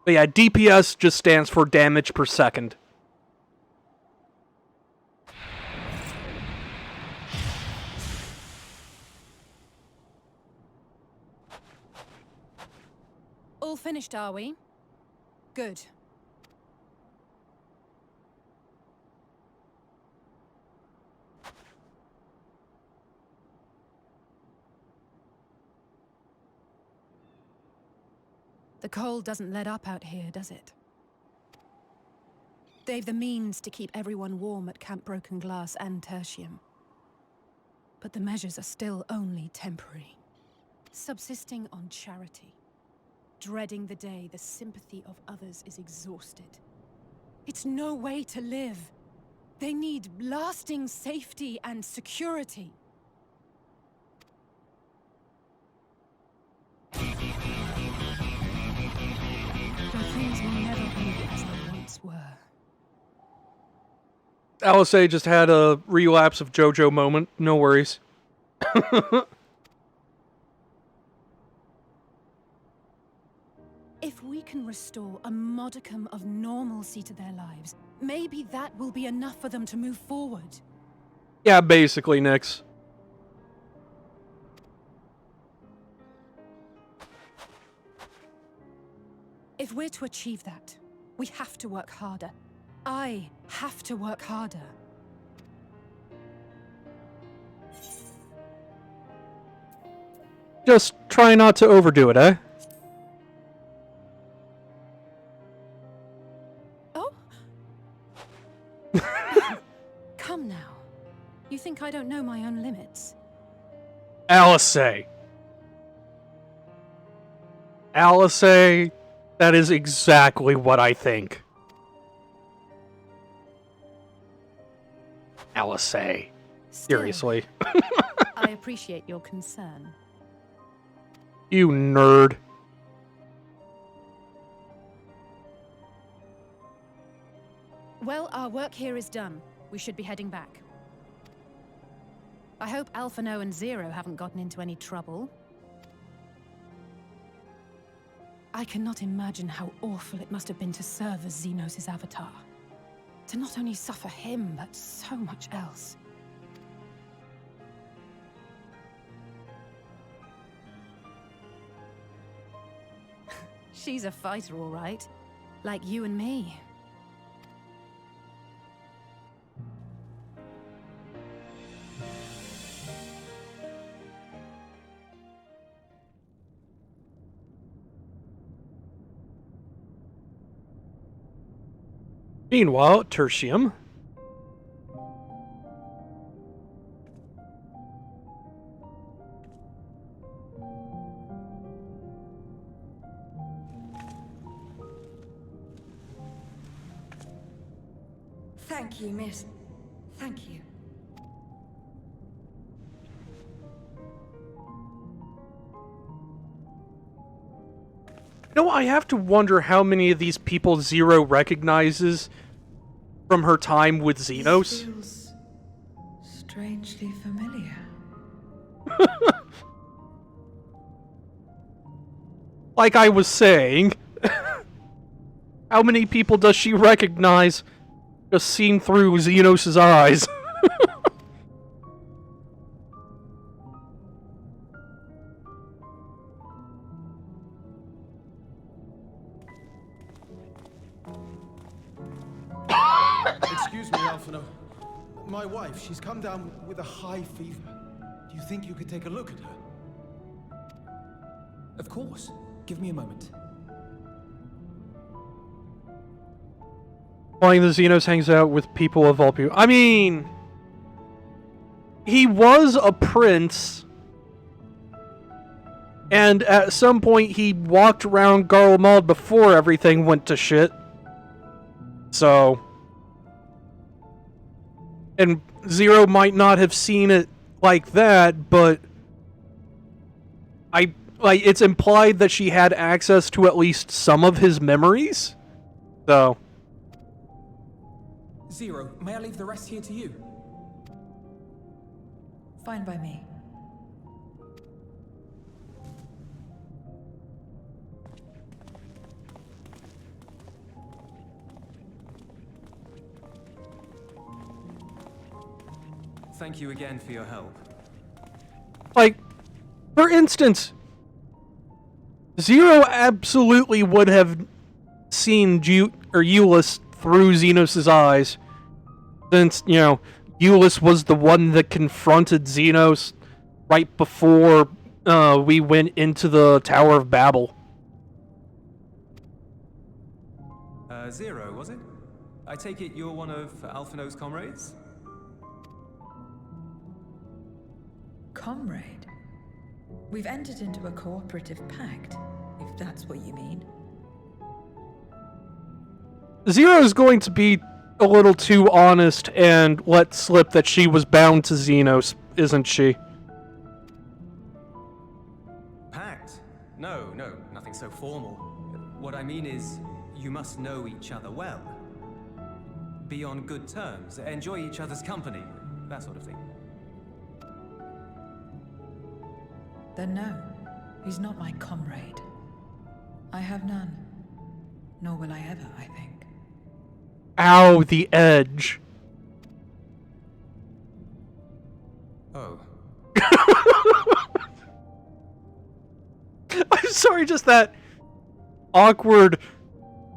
But yeah, DPS just stands for damage per second. All finished, are we? Good. The cold doesn't let up out here, does it? They've the means to keep everyone warm at Camp Broken Glass and Tertium. But the measures are still only temporary. Subsisting on charity. Dreading the day the sympathy of others is exhausted. It's no way to live. They need lasting safety and security. But things will never be as they once were. Alisei just had a relapse of JoJo moment. No worries. If we can restore a modicum of normalcy to their lives, maybe that will be enough for them to move forward. Yeah, basically, Nyx. If we're to achieve that, we have to work harder. I have to work harder. Just try not to overdo it, eh? Oh? Come now. You think I don't know my own limits? Alisei. Alisei, that is exactly what I think. Alisei. Seriously. I appreciate your concern. You nerd. Well, our work here is done. We should be heading back. I hope Alphino and Zero haven't gotten into any trouble. I cannot imagine how awful it must have been to serve as Xenos' avatar. To not only suffer him, but so much else. She's a fighter, all right. Like you and me. Meanwhile, at Tertium. Thank you, miss. Thank you. You know, I have to wonder how many of these people Zero recognizes from her time with Xenos. This feels strangely familiar. Like I was saying, how many people does she recognize just seen through Xenos' eyes? Excuse me, Alphino. My wife, she's come down with a high fever. Do you think you could take a look at her? Of course. Give me a moment. Flying the Xenos hangs out with people of all people. I mean, he was a prince, and at some point he walked around Garlemald before everything went to shit. So, and Zero might not have seen it like that, but it's implied that she had access to at least some of his memories. So, Zero, may I leave the rest here to you? Fine by me. Thank you again for your help. like, for instance, Zero absolutely would have seen Euless through Xenos' eyes, since, you know, Euless was the one that confronted Xenos right before we went into the Tower of Babel. Zero, was it? I take it you're one of Alphino's comrades? Comrade? We've entered into a cooperative pact, if that's what you mean. Zero's going to be a little too honest and let slip that she was bound to Xenos, isn't she? Pact? No, nothing so formal. What I mean is, you must know each other well. Be on good terms, enjoy each other's company, that sort of thing. Then no, he's not my comrade. I have none. Nor will I ever, I think. Ow, the edge. Oh. I'm sorry, just that awkward,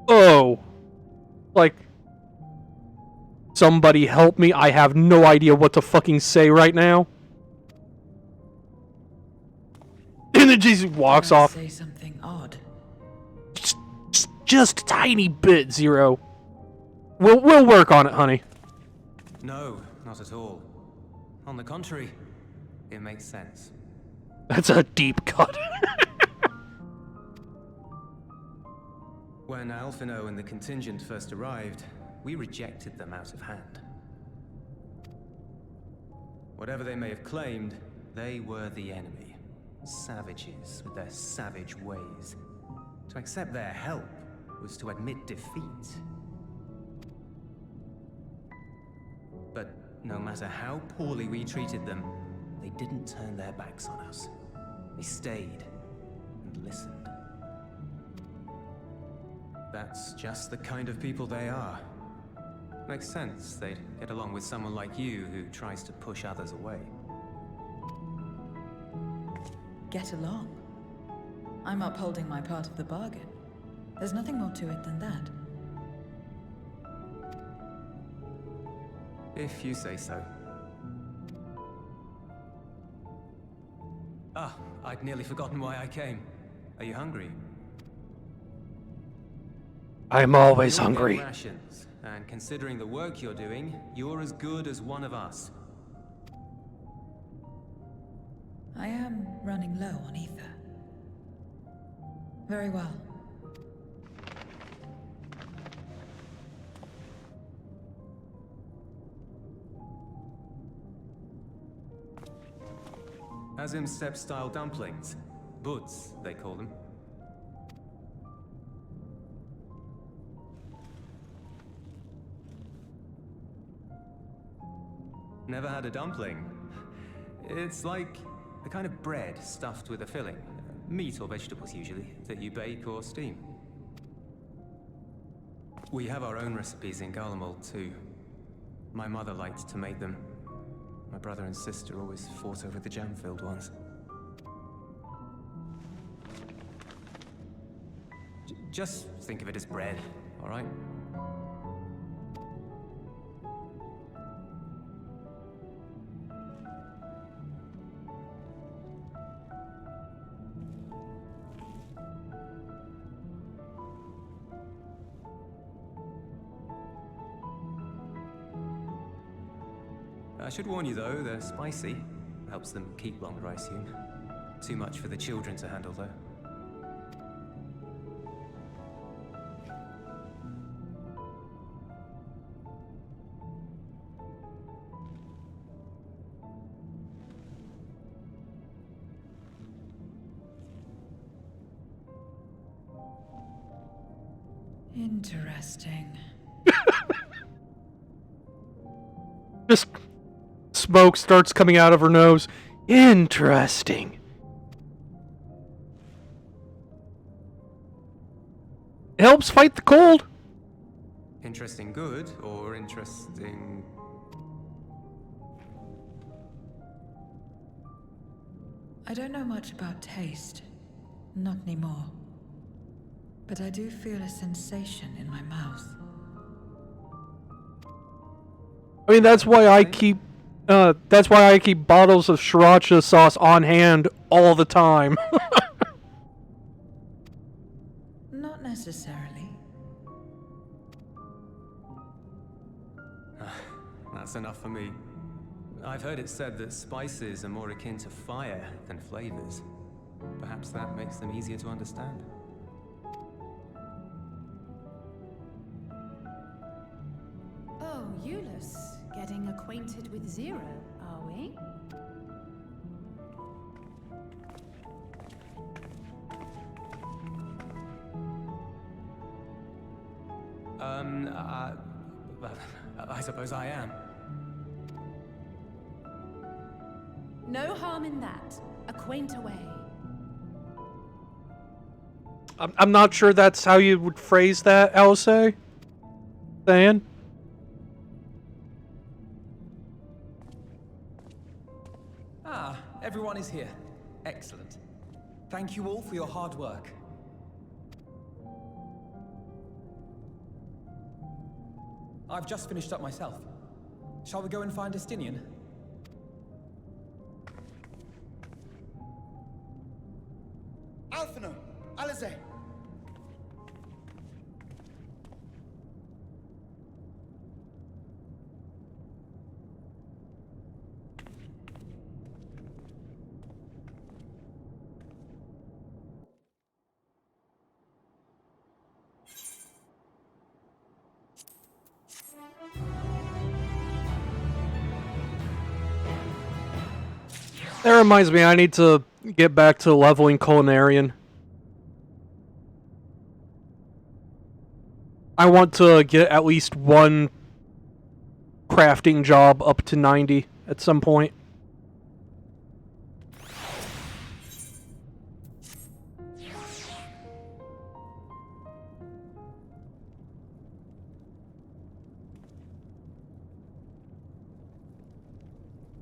oh. Like, somebody help me, I have no idea what to fucking say right now. And then Jesus walks Can I off. say something odd? Just a tiny bit, Zero. We'll work on it, honey. No, not at all. On the contrary, it makes sense. That's a deep cut. When Alphino and the contingent first arrived, we rejected them out of hand. Whatever they may have claimed, they were the enemy. Savages with their savage ways. To accept their help was to admit defeat. But no matter how poorly we treated them, they didn't turn their backs on us. They stayed and listened. That's just the kind of people they are. Makes sense they'd get along with someone like you who tries to push others away. Get along. I'm upholding my part of the bargain. There's nothing more to it than that. If you say so. Ah, I'd nearly forgotten why I came. Are you hungry? I'm always You'll get hungry. rations, and considering the work you're doing, you're as good as one of us. I am running low on ether. Very well. Azim Steppe-style dumplings. Buds, they call them. Never had a dumpling? It's like a kind of bread stuffed with a filling. Meat or vegetables, usually, that you bake or steam. We have our own recipes in Garlemald, too. My mother liked to make them. My brother and sister always fought over the jam-filled ones. Just think of it as bread, all right? I should warn you though, they're spicy. Helps them keep longer, I assume. Too much for the children to handle though. Interesting. Just smoke starts coming out of her nose. Interesting. It helps fight the cold. Interesting good, or interesting... I don't know much about taste. Not anymore. But I do feel a sensation in my mouth. I mean, that's why I keep bottles of sriracha sauce on hand all the time. Not necessarily. That's enough for me. I've heard it said that spices are more akin to fire than flavors. Perhaps that makes them easier to understand. Oh, Euless. Getting acquainted with Zero, are we? I suppose I am. No harm in that. Acquaint away. I'm not sure that's how you would phrase that, Alcé. Dan? Ah, everyone is here. Excellent. Thank you all for your hard work. I've just finished up myself. Shall we go and find Estinian? Alphino! Alize! That reminds me, I need to get back to leveling Culinarian. I want to get at least one crafting job up to 90 at some point.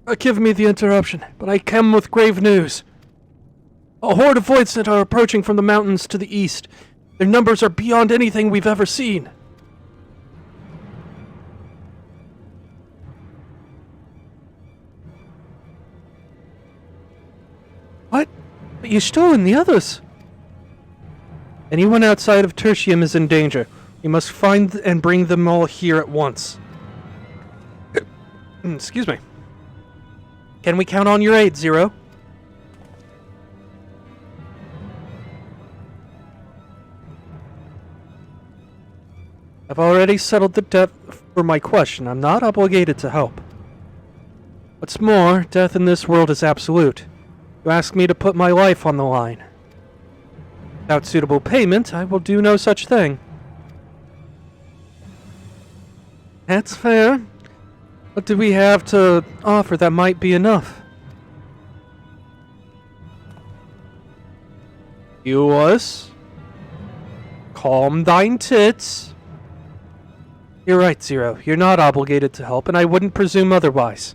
Forgive me the interruption, but I come with grave news. A horde of Voidsent are approaching from the mountains to the east. Their numbers are beyond anything we've ever seen. What? But you stolen the others. Anyone outside of Tertium is in danger. You must find and bring them all here at once. Excuse me. Can we count on your aid, Zero? I've already settled the debt for my question. I'm not obligated to help. What's more, death in this world is absolute. You ask me to put my life on the line. Without suitable payment, I will do no such thing. That's fair. What do we have to offer that might be enough? Euless? Calm thine tits. You're right, Zero. You're not obligated to help, and I wouldn't presume otherwise.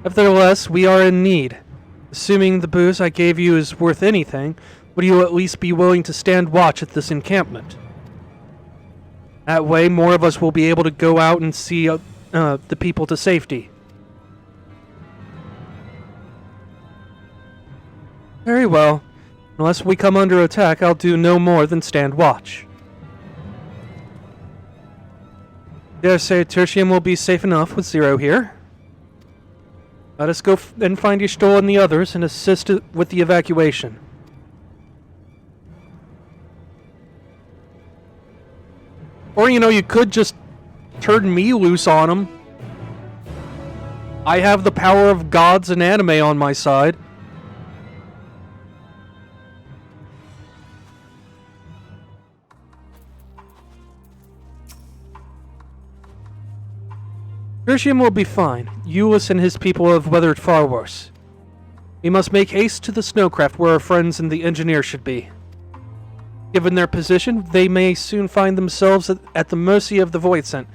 Nevertheless, we are in need. Assuming the booze I gave you is worth anything, would you at least be willing to stand watch at this encampment? That way, more of us will be able to go out and see the people to safety. Very well. Unless we come under attack, I'll do no more than stand watch. Dare say Tertium will be safe enough with Zero here. Let us go and find Y'shtola and the others and assist with the evacuation. Or, you could just turn me loose on them. I have the power of gods and anime on my side. Tertium will be fine. Euless and his people have weathered far worse. We must make haste to the snowcraft where our friends and the engineer should be. Given their position, they may soon find themselves at the mercy of the Voidsent.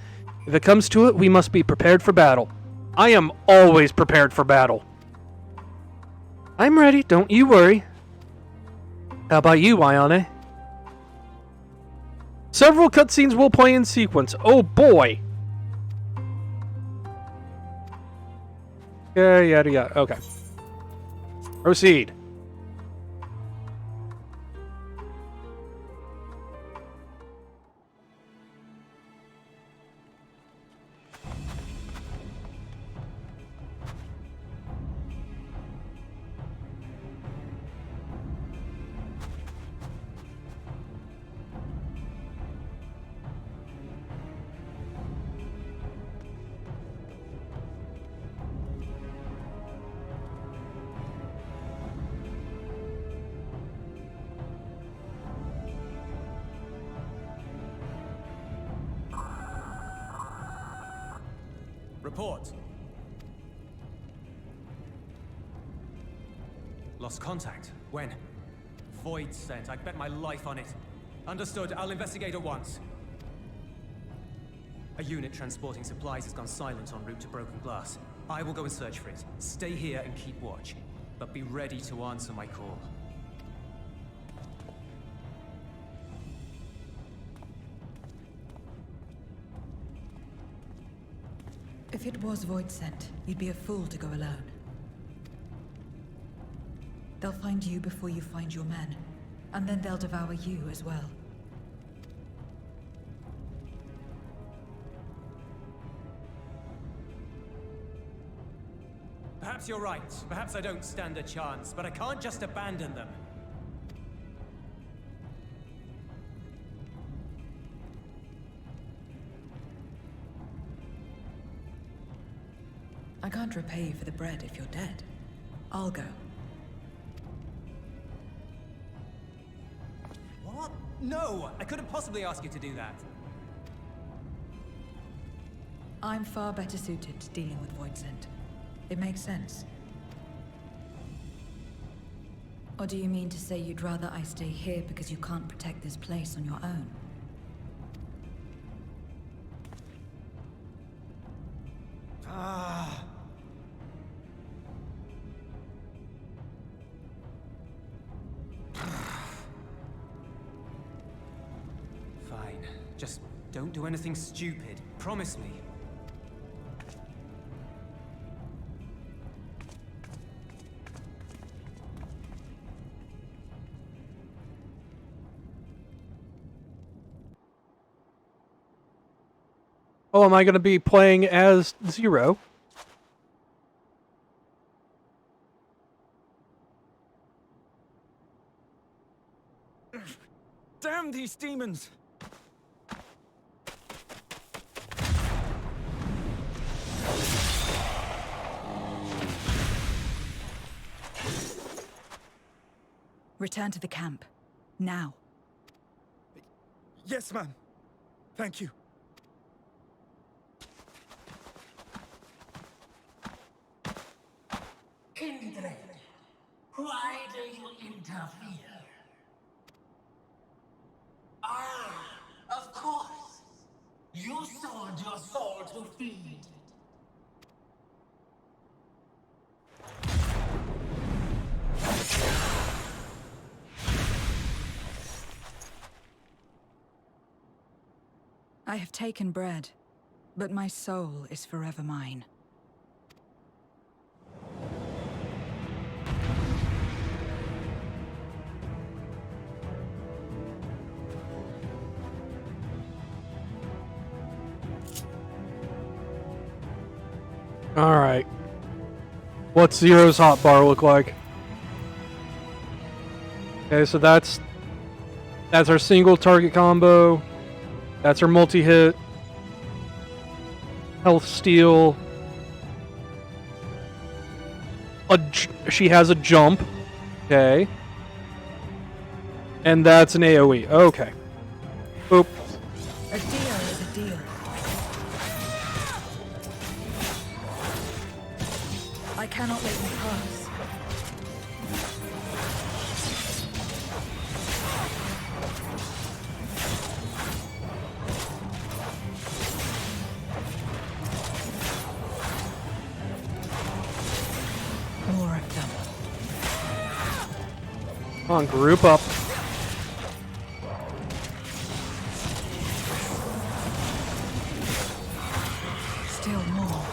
If it comes to it, we must be prepared for battle. I am always prepared for battle. I'm ready, don't you worry. How about you, Ayane? Several cutscenes will play in sequence. Oh boy! Yada. Okay. Proceed. Report. Lost contact. When? Voidsent. I'd bet my life on it. Understood. I'll investigate at once. A unit transporting supplies has gone silent en route to Broken Glass. I will go and search for it. Stay here and keep watch. But be ready to answer my call. If it was Voidsent, you'd be a fool to go alone. They'll find you before you find your men, and then they'll devour you as well. Perhaps you're right. Perhaps I don't stand a chance, but I can't just abandon them. I can't repay you for the bread if you're dead. I'll go. What? No! I couldn't possibly ask you to do that. I'm far better suited to dealing with Voidsent. It makes sense. Or do you mean to say you'd rather I stay here because you can't protect this place on your own? Fine. Just don't do anything stupid. Promise me. Oh, am I going to be playing as Zero? Damn these demons! Return to the camp. Now. Yes, ma'am. Thank you. Kindred, why do you interfere? Ah, of course. You sold your soul to feed. I have taken bread, but my soul is forever mine. Alright. What's Zero's hotbar look like? Okay, so that's our single target combo. That's her multi-hit. Health steal. She has a jump. Okay. And that's an AoE. Okay. Boop. A deal is a deal. I cannot let you pass. More of them. Come on, group up. Still more.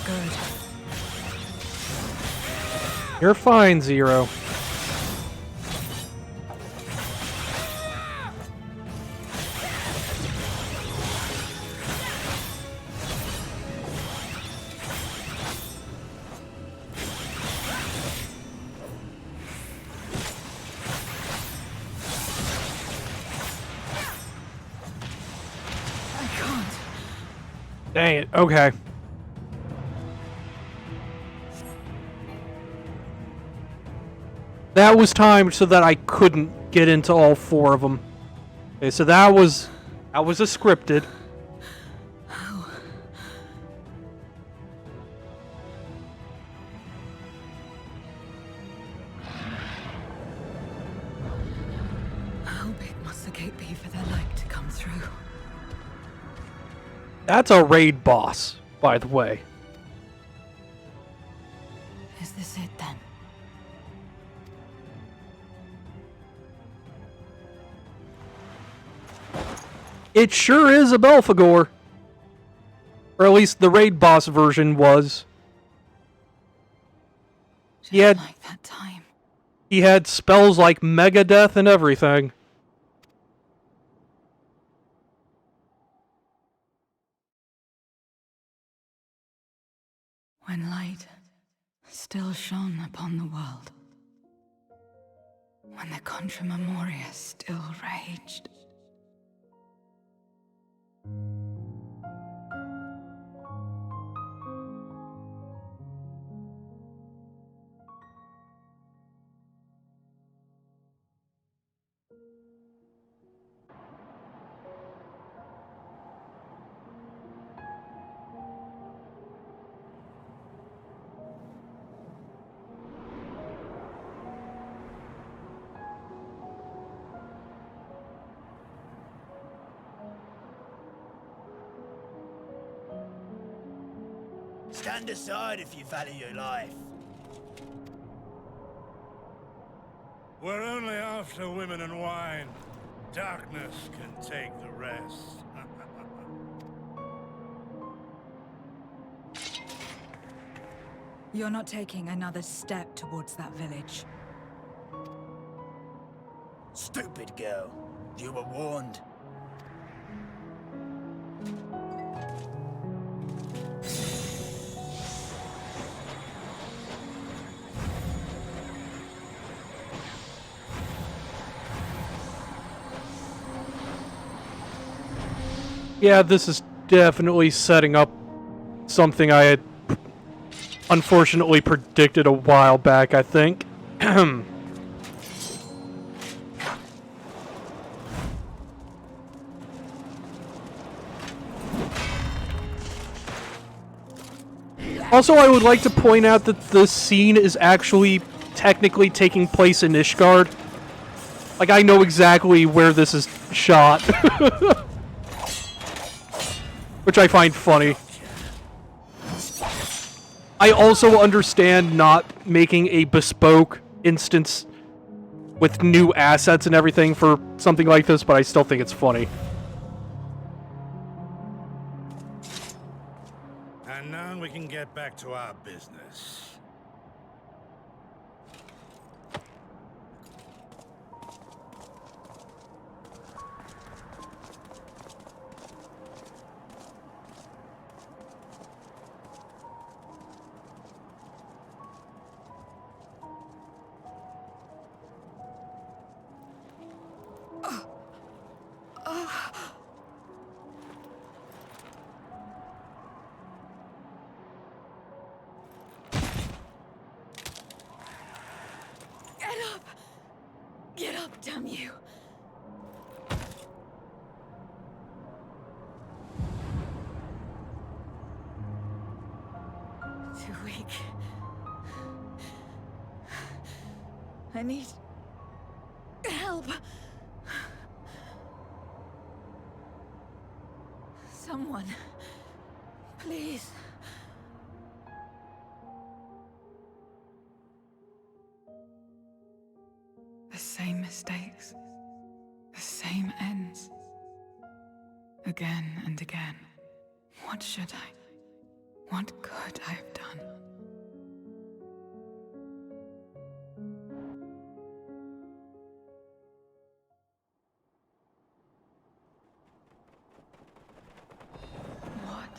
Good. You're fine, Zero. I can't. Dang it. Okay. That was timed so that I couldn't get into all four of them. Okay, so that was a scripted. Fate be for their light to come through. That's a raid boss, by the way. Is this it then? It sure is a Belphegor. Or at least the raid boss version was. Just like that time. He had spells like Mega Death and everything. When light still shone upon the world. When the Contra Memoria still raged. Stand aside if you value your life. We're only after women and wine. Darkness can take the rest. You're not taking another step towards that village. Stupid girl. You were warned. Yeah, this is definitely setting up something I had unfortunately predicted a while back, I think. Also, I would like to point out that the scene is actually technically taking place in Ishgard. Like, I know exactly where this is shot. Which I find funny. I also understand not making a bespoke instance with new assets and everything for something like this, but I still think it's funny. And now we can get back to our business. Get up, damn you! Too weak. I need help. Someone, please. The same mistakes, the same ends. Again and again. What should I? What could I have done? What?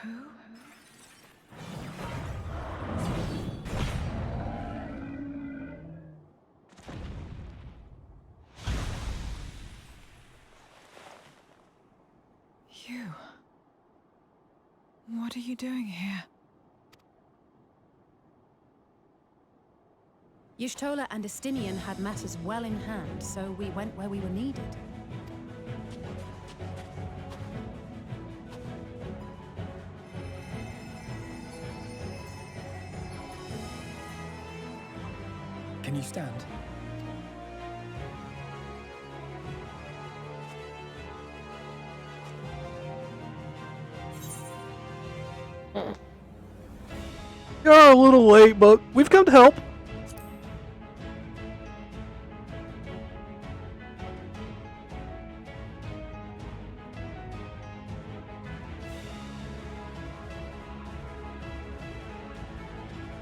Who? You. What are you doing here? Y'shtola and Estinian had matters well in hand, so we went where we were needed. Can you stand? You're a little late, but we've come to help.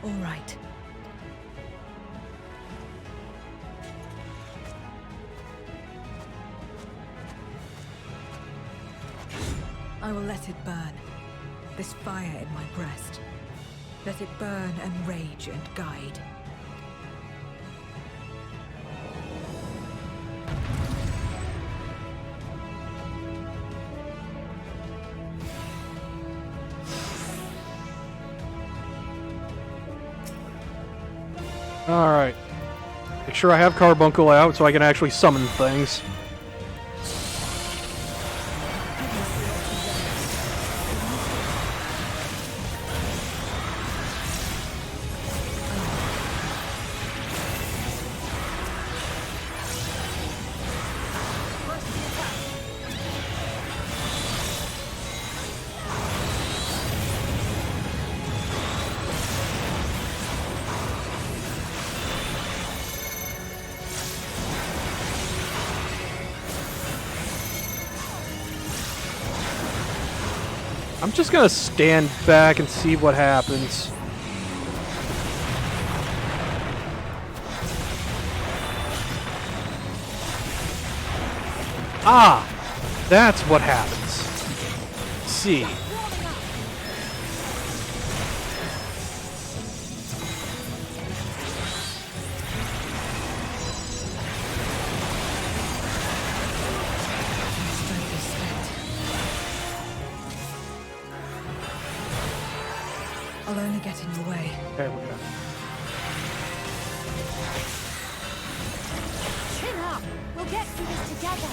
All right. I will let it burn. This fire in my breast. Let it burn and rage and guide. Alright. Make sure I have Carbuncle out so I can actually summon things. I'm just gonna stand back and see what happens. Ah! That's what happens. See. I'll only get in your way. There we go. Chin up! We'll get through this together!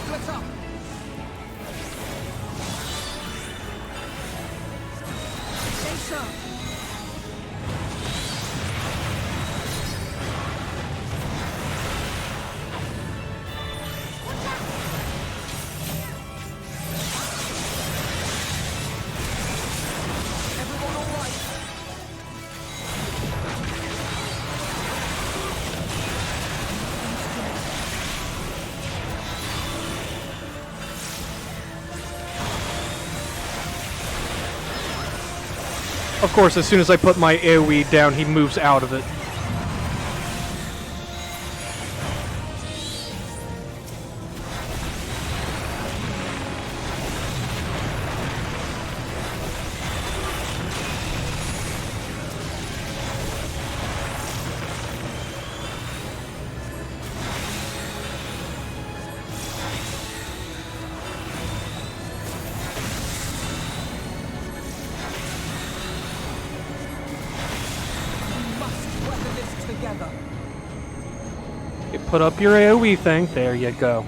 Split up! Stay sharp. Of course, as soon as I put my AoE down, he moves out of it. You put up your AoE thing, there you go.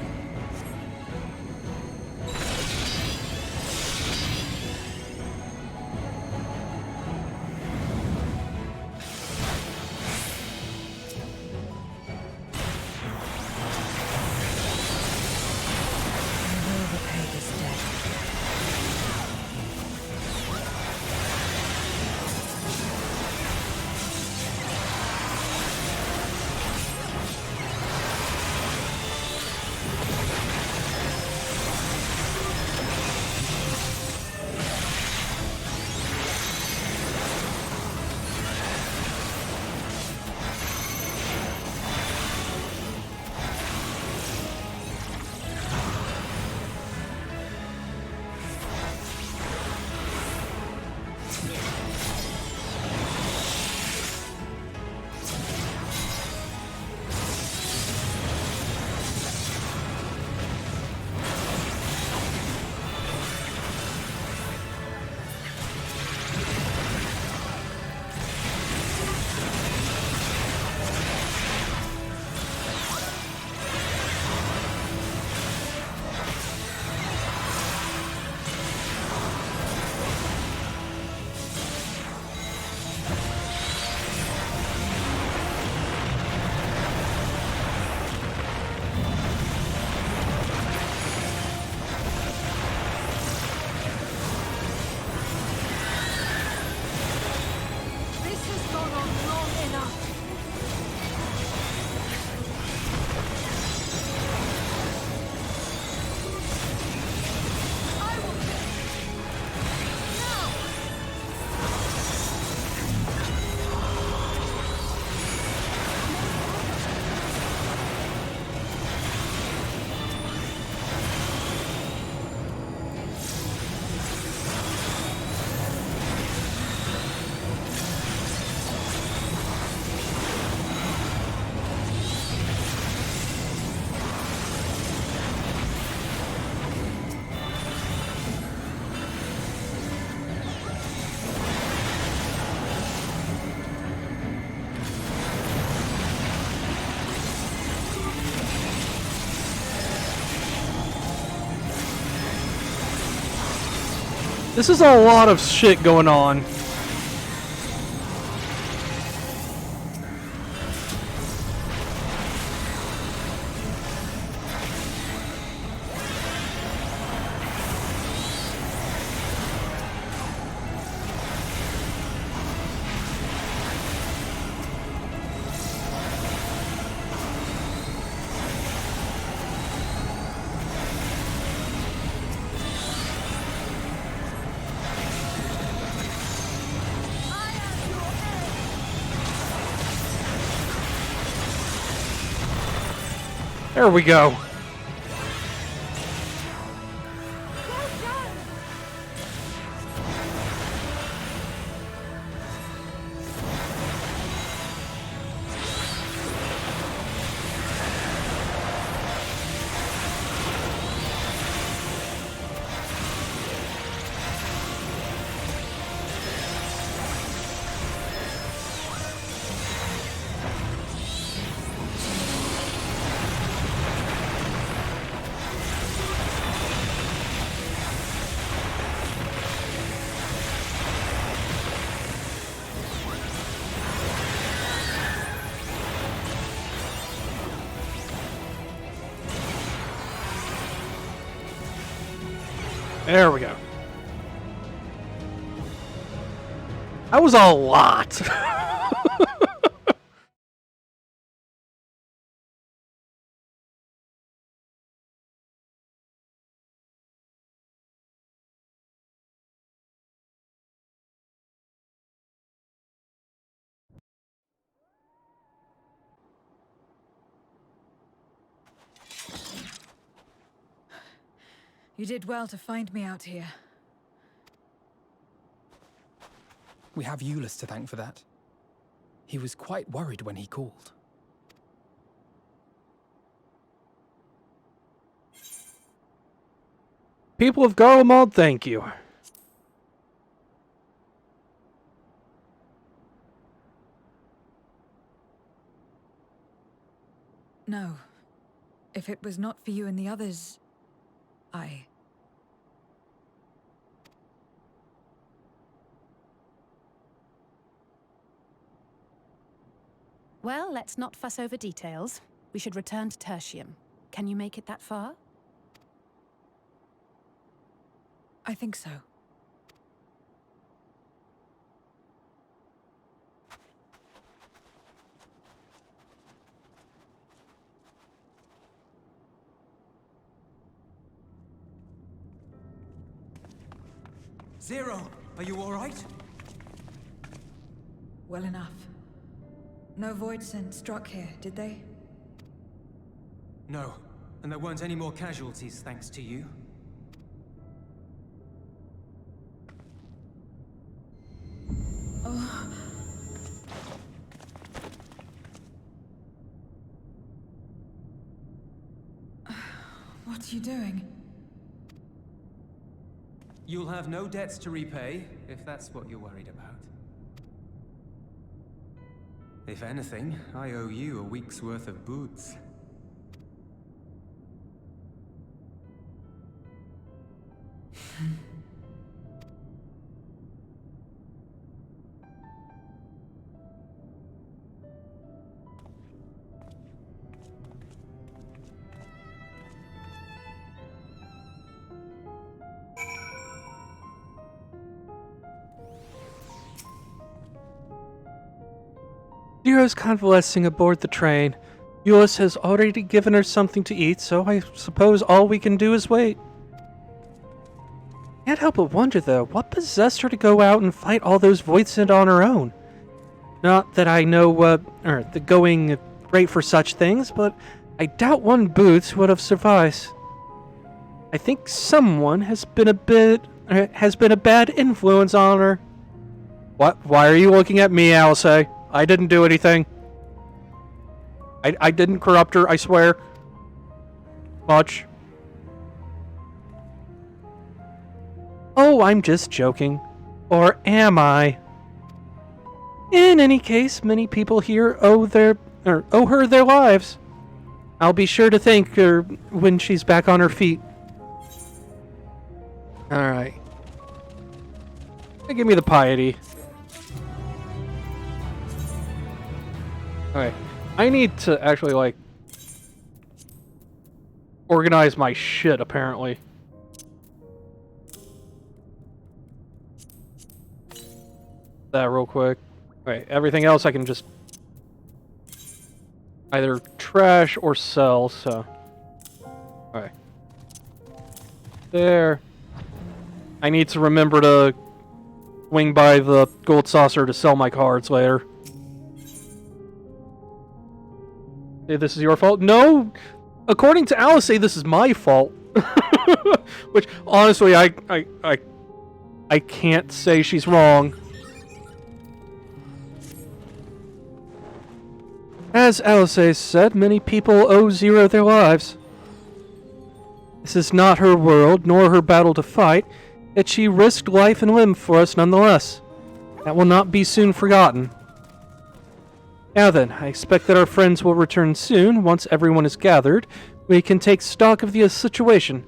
This is a lot of shit going on. There we go. There we go. That was a lot. You did well to find me out here. We have Euless to thank for that. He was quite worried when he called. People of Garlemald, thank you. No. If it was not for you and the others, Well, let's not fuss over details. We should return to Tertium. Can you make it that far? I think so. Zero, are you all right? Well enough. No void scent struck here, did they? No, and there weren't any more casualties thanks to you. Oh. What are you doing? You'll have no debts to repay, if that's what you're worried about. If anything, I owe you a week's worth of boots. Zero's convalescing aboard the train. Euless has already given her something to eat, so I suppose all we can do is wait. Can't help but wonder, though, what possessed her to go out and fight all those Voidsent on her own? Not that I know, the going great for such things, but I doubt one Boots would have sufficed. I think someone has been a bad influence on her. What? Why are you looking at me, Alcé? I didn't do anything. I didn't corrupt her, I swear. Much. Oh, I'm just joking. Or am I? In any case, many people here owe her their lives. I'll be sure to thank her when she's back on her feet. Alright. Give me the piety. Okay. I need to actually, like, organize my shit, apparently. That real quick. Okay, everything else I can just either trash or sell, so. Okay. There. I need to remember to swing by the gold saucer to sell my cards later. Hey, this is your fault? No! According to Alice, this is my fault. Which, honestly, I can't say she's wrong. As Alice said, many people owe Zero their lives. This is not her world, nor her battle to fight, yet she risked life and limb for us nonetheless. That will not be soon forgotten. Now then, I expect that our friends will return soon. Once everyone is gathered, we can take stock of the situation.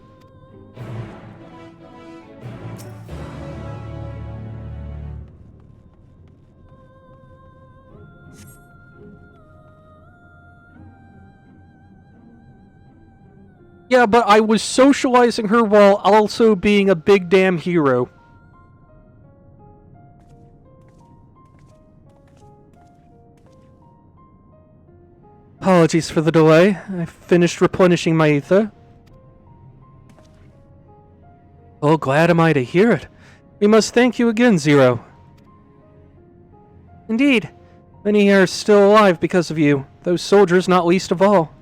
Yeah, but I was socializing her while also being a big damn hero. Apologies for the delay. I finished replenishing my ether. Oh, glad am I to hear it. We must thank you again, Zero. Indeed. Many are still alive because of you, those soldiers not least of all.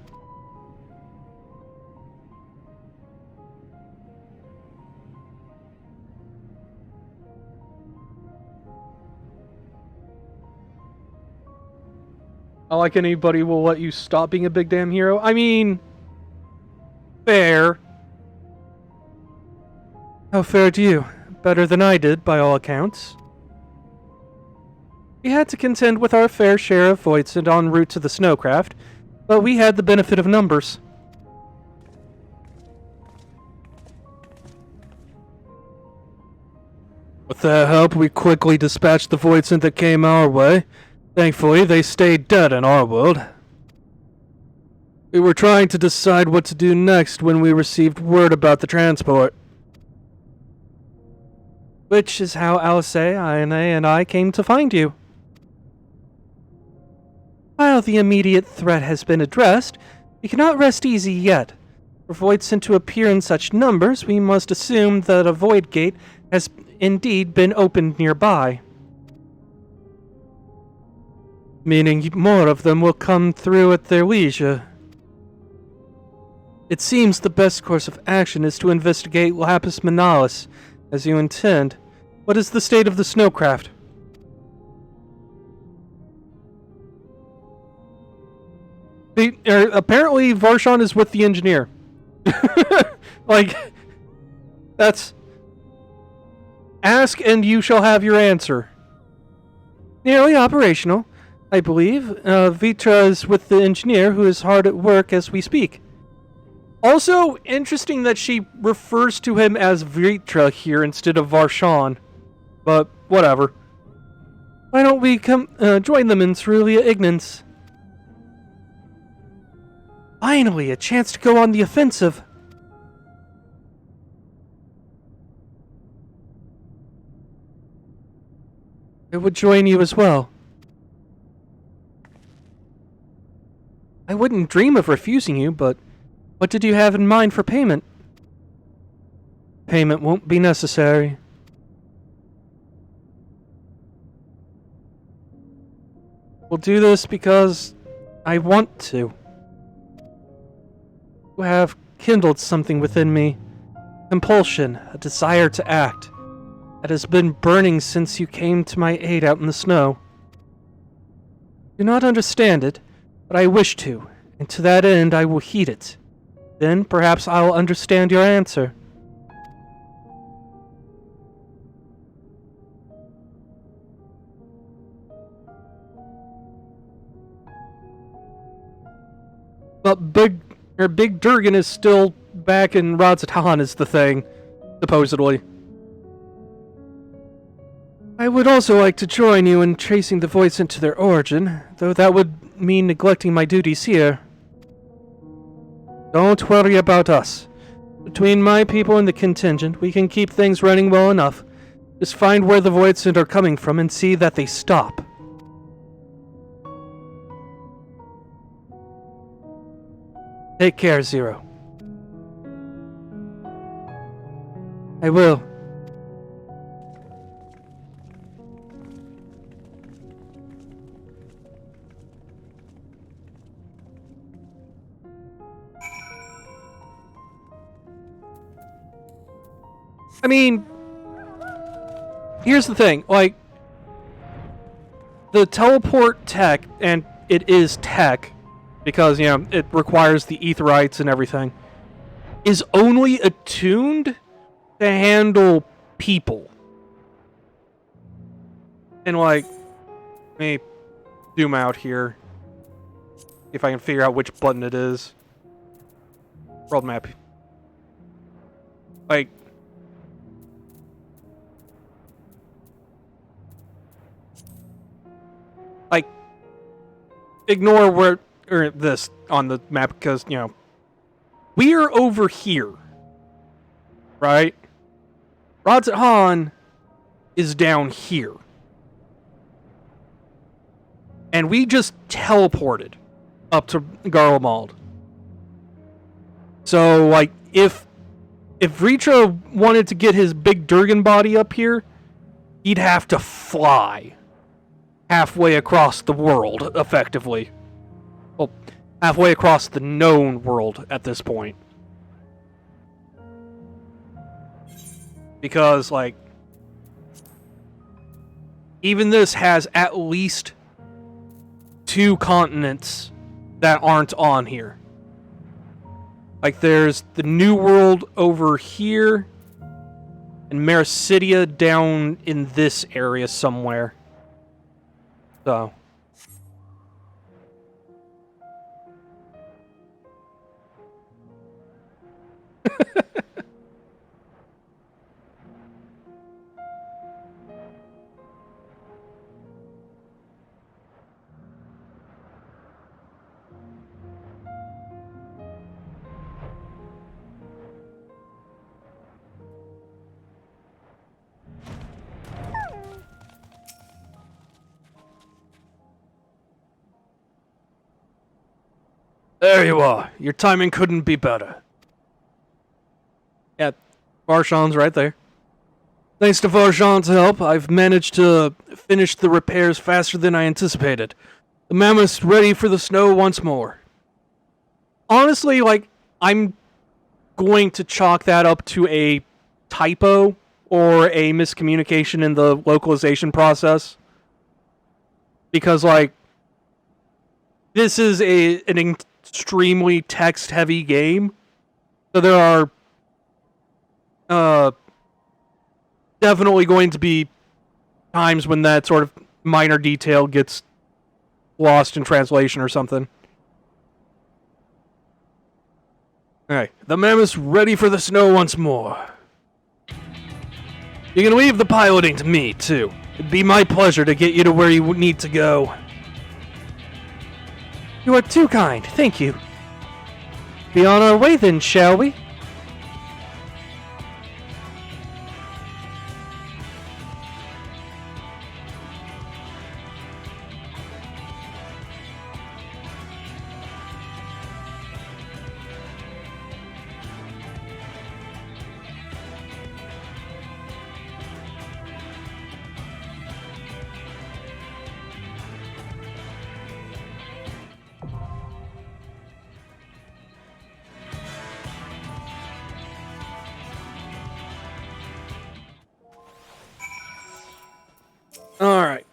Not like anybody will let you stop being a big damn hero. I mean, fair. How fared you? Better than I did, by all accounts. We had to contend with our fair share of Voidsent en route to the snowcraft, but we had the benefit of numbers. With their help, we quickly dispatched the Voidsent that came our way. Thankfully, they stayed dead in our world. We were trying to decide what to do next when we received word about the transport. Which is how Alice, Ione, and I came to find you. While the immediate threat has been addressed, we cannot rest easy yet. For Voidsent to appear in such numbers, we must assume that a void gate has indeed been opened nearby. Meaning more of them will come through at their leisure. It seems the best course of action is to investigate Lapis Manalis, as you intend. What is the state of the snowcraft? Apparently Varshan is with the engineer. Like, that's... Ask and you shall have your answer. Nearly operational, I believe. Vitra is with the engineer, who is hard at work as we speak. Also, interesting that she refers to him as Vitra here instead of Varshan. But, whatever. Why don't we come join them in Cerulean Ignance? Finally, a chance to go on the offensive. I would join you as well. I wouldn't dream of refusing you, but what did you have in mind for payment? Payment won't be necessary. We'll do this because I want to. You have kindled something within me. Compulsion, a desire to act, that has been burning since you came to my aid out in the snow. Do not understand it, but I wish to, and to that end I will heed it. Then perhaps I will understand your answer. But Big Durgan is still back in Radzatan is the thing, supposedly. I would also like to join you in tracing the voids into their origin, though that would mean neglecting my duties here. Don't worry about us. Between my people and the contingent, we can keep things running well enough. Just find where the voidsent are coming from and see that they stop. Take care, Zero. I will. I mean, here's the thing, like, the teleport tech, and it is tech, because, you know, it requires the aetherites and everything, is only attuned to handle people. And, like, let me zoom out here, if I can figure out which button it is. World map. Like, ignore where or this on the map because, you know, we're over here, right? Radz-at-Han is down here. And we just teleported up to Garlemald. So, like, if Reacher wanted to get his big Durgan body up here, he'd have to fly halfway across the world, effectively. Well, halfway across the known world at this point. Because, like, even this has at least 2 continents that aren't on here. Like, there's the New World over here, and Mericidia down in this area somewhere. So. There you are. Your timing couldn't be better. Yeah, Varshan's right there. Thanks to Varshan's help, I've managed to finish the repairs faster than I anticipated. The mammoth's ready for the snow once more. Honestly, like, I'm going to chalk that up to a typo or a miscommunication in the localization process. Because, like, this is an extremely text-heavy game. So there are definitely going to be times when that sort of minor detail gets lost in translation or something. Alright, the mammoth's ready for the snow once more. You can leave the piloting to me, too. It'd be my pleasure to get you to where you need to go. You are too kind, thank you. Be on our way then, shall we? Alright.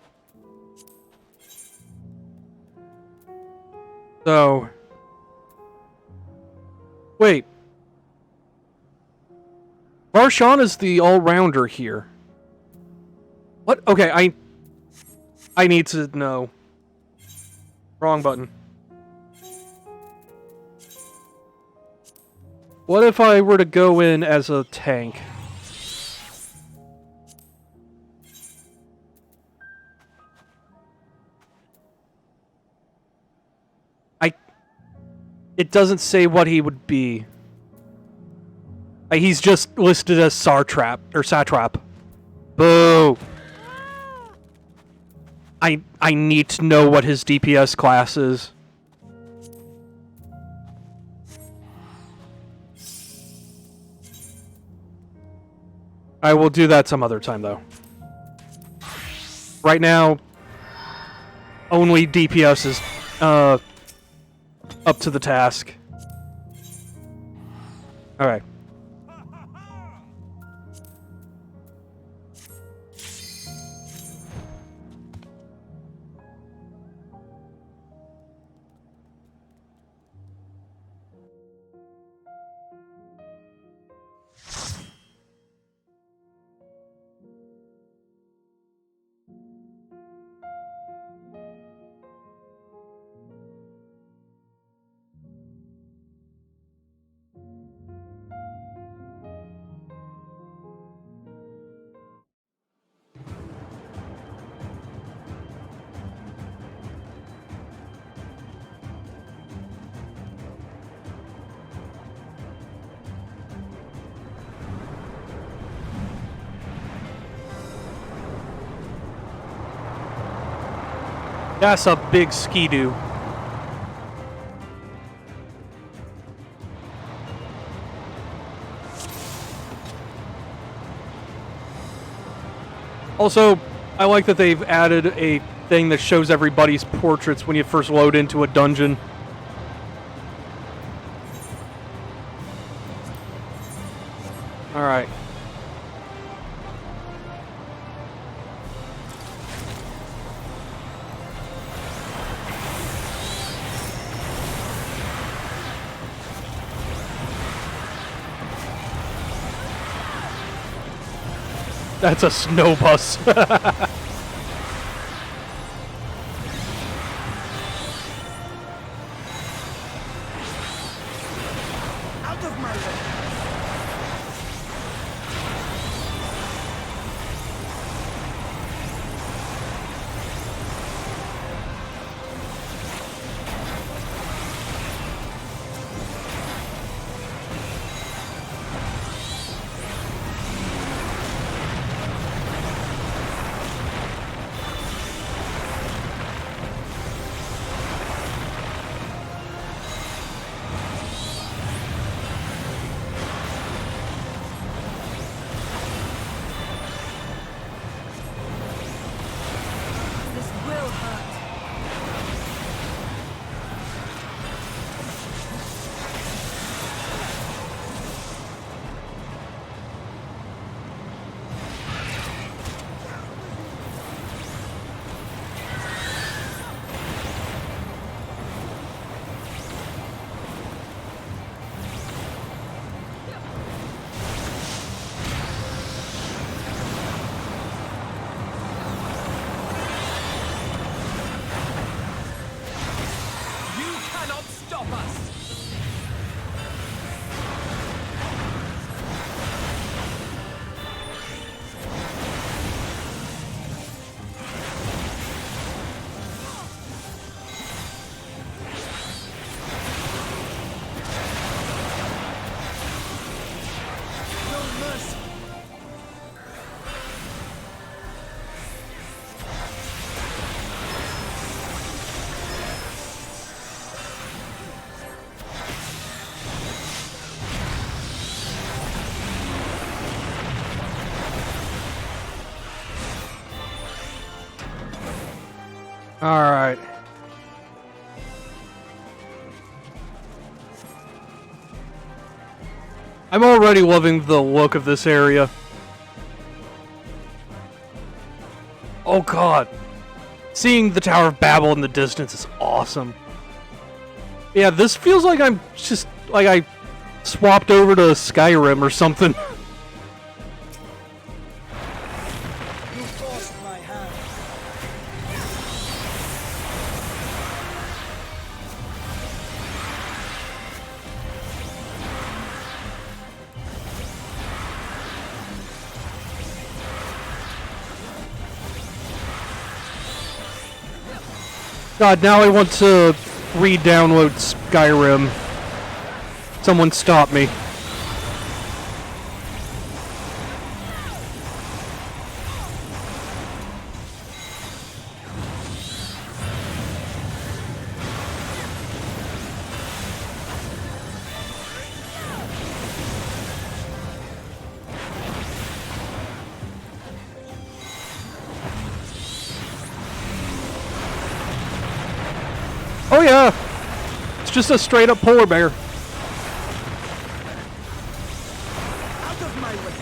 So. Wait. Varshan is the all-rounder here. What? Okay, I need to know. Wrong button. What if I were to go in as a tank? It doesn't say what he would be. He's just listed as Satrap. Boo! I need to know what his DPS class is. I will do that some other time, though. Right now, only DPS is up to the task. Alright. That's a big skidoo. Also, I like that they've added a thing that shows everybody's portraits when you first load into a dungeon. Alright. That's a snow bus. Out of my way! Alright. I'm already loving the look of this area. Oh god. Seeing the Tower of Babel in the distance is awesome. Yeah, this feels like I'm just like I swapped over to Skyrim or something. You forced my hand. God, now I want to re-download Skyrim. Someone stop me. Oh yeah! It's just a straight up polar bear. Out of my way!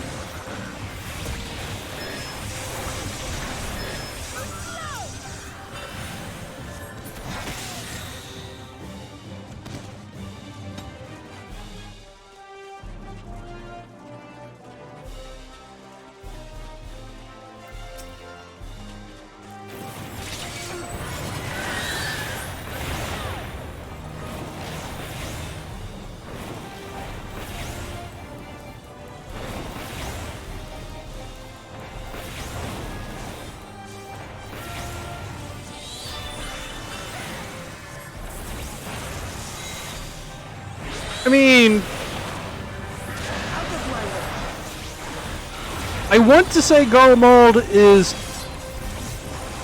I mean, I want to say Garlemald is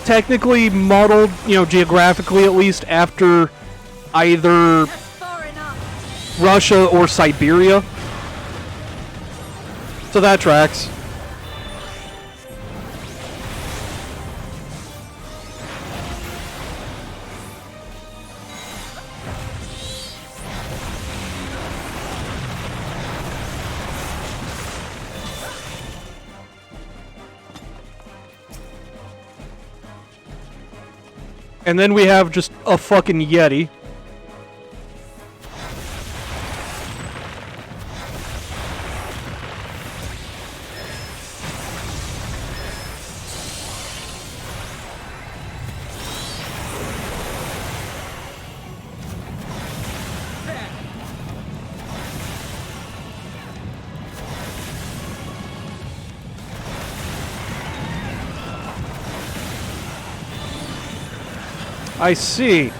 technically modeled, you know, geographically at least, after either Russia or Siberia. So that tracks. And then we have just a fucking Yeti. I see.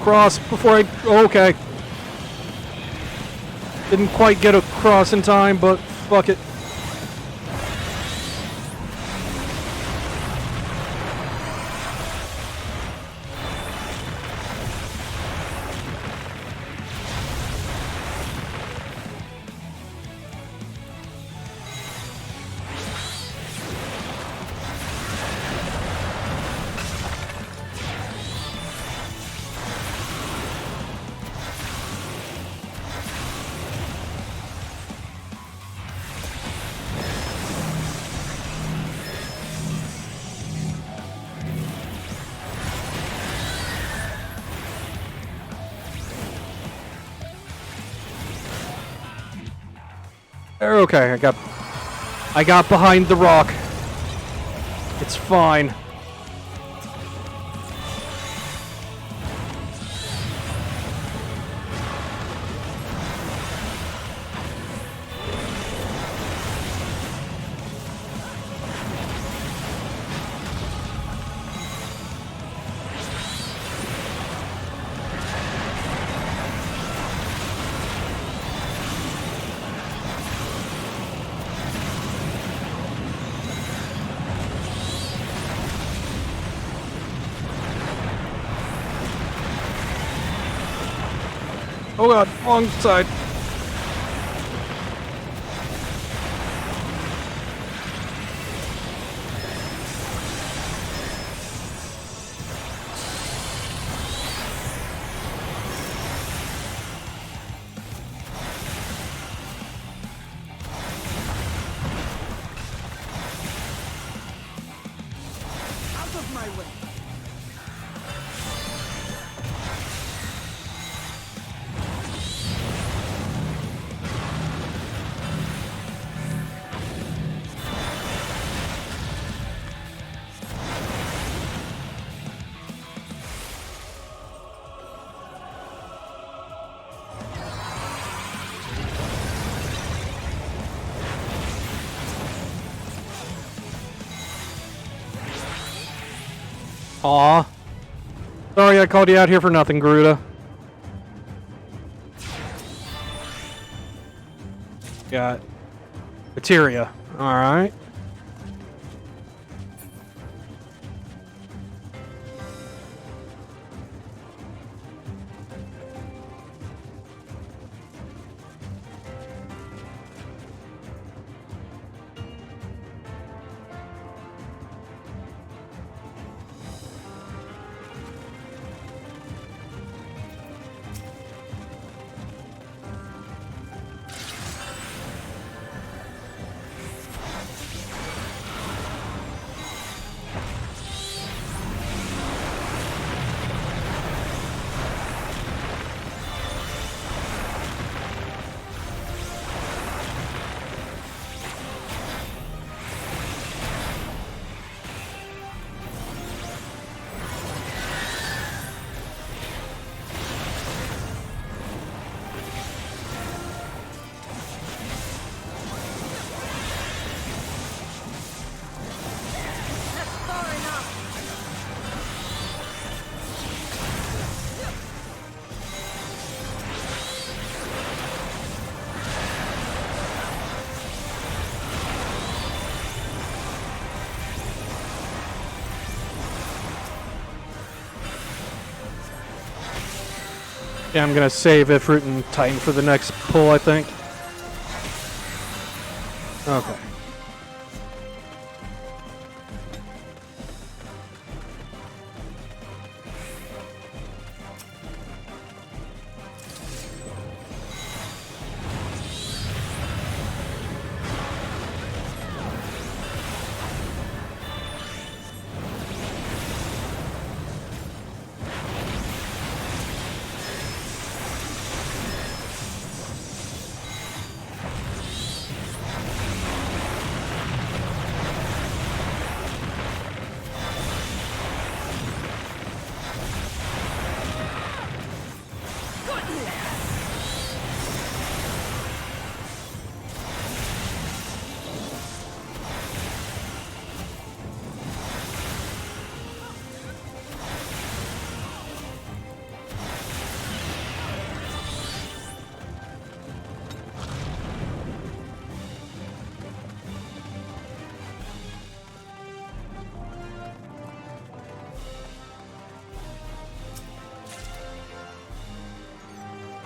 Cross before I... Okay. Didn't quite get across in time, but fuck it. Okay, I got behind the rock. It's fine. Oh god, wrong side. Out of my way! Aw. Sorry I called you out here for nothing, Garuda. Got materia. Alright. Yeah, I'm gonna save Ifrit and Titan for the next pull, I think. Okay.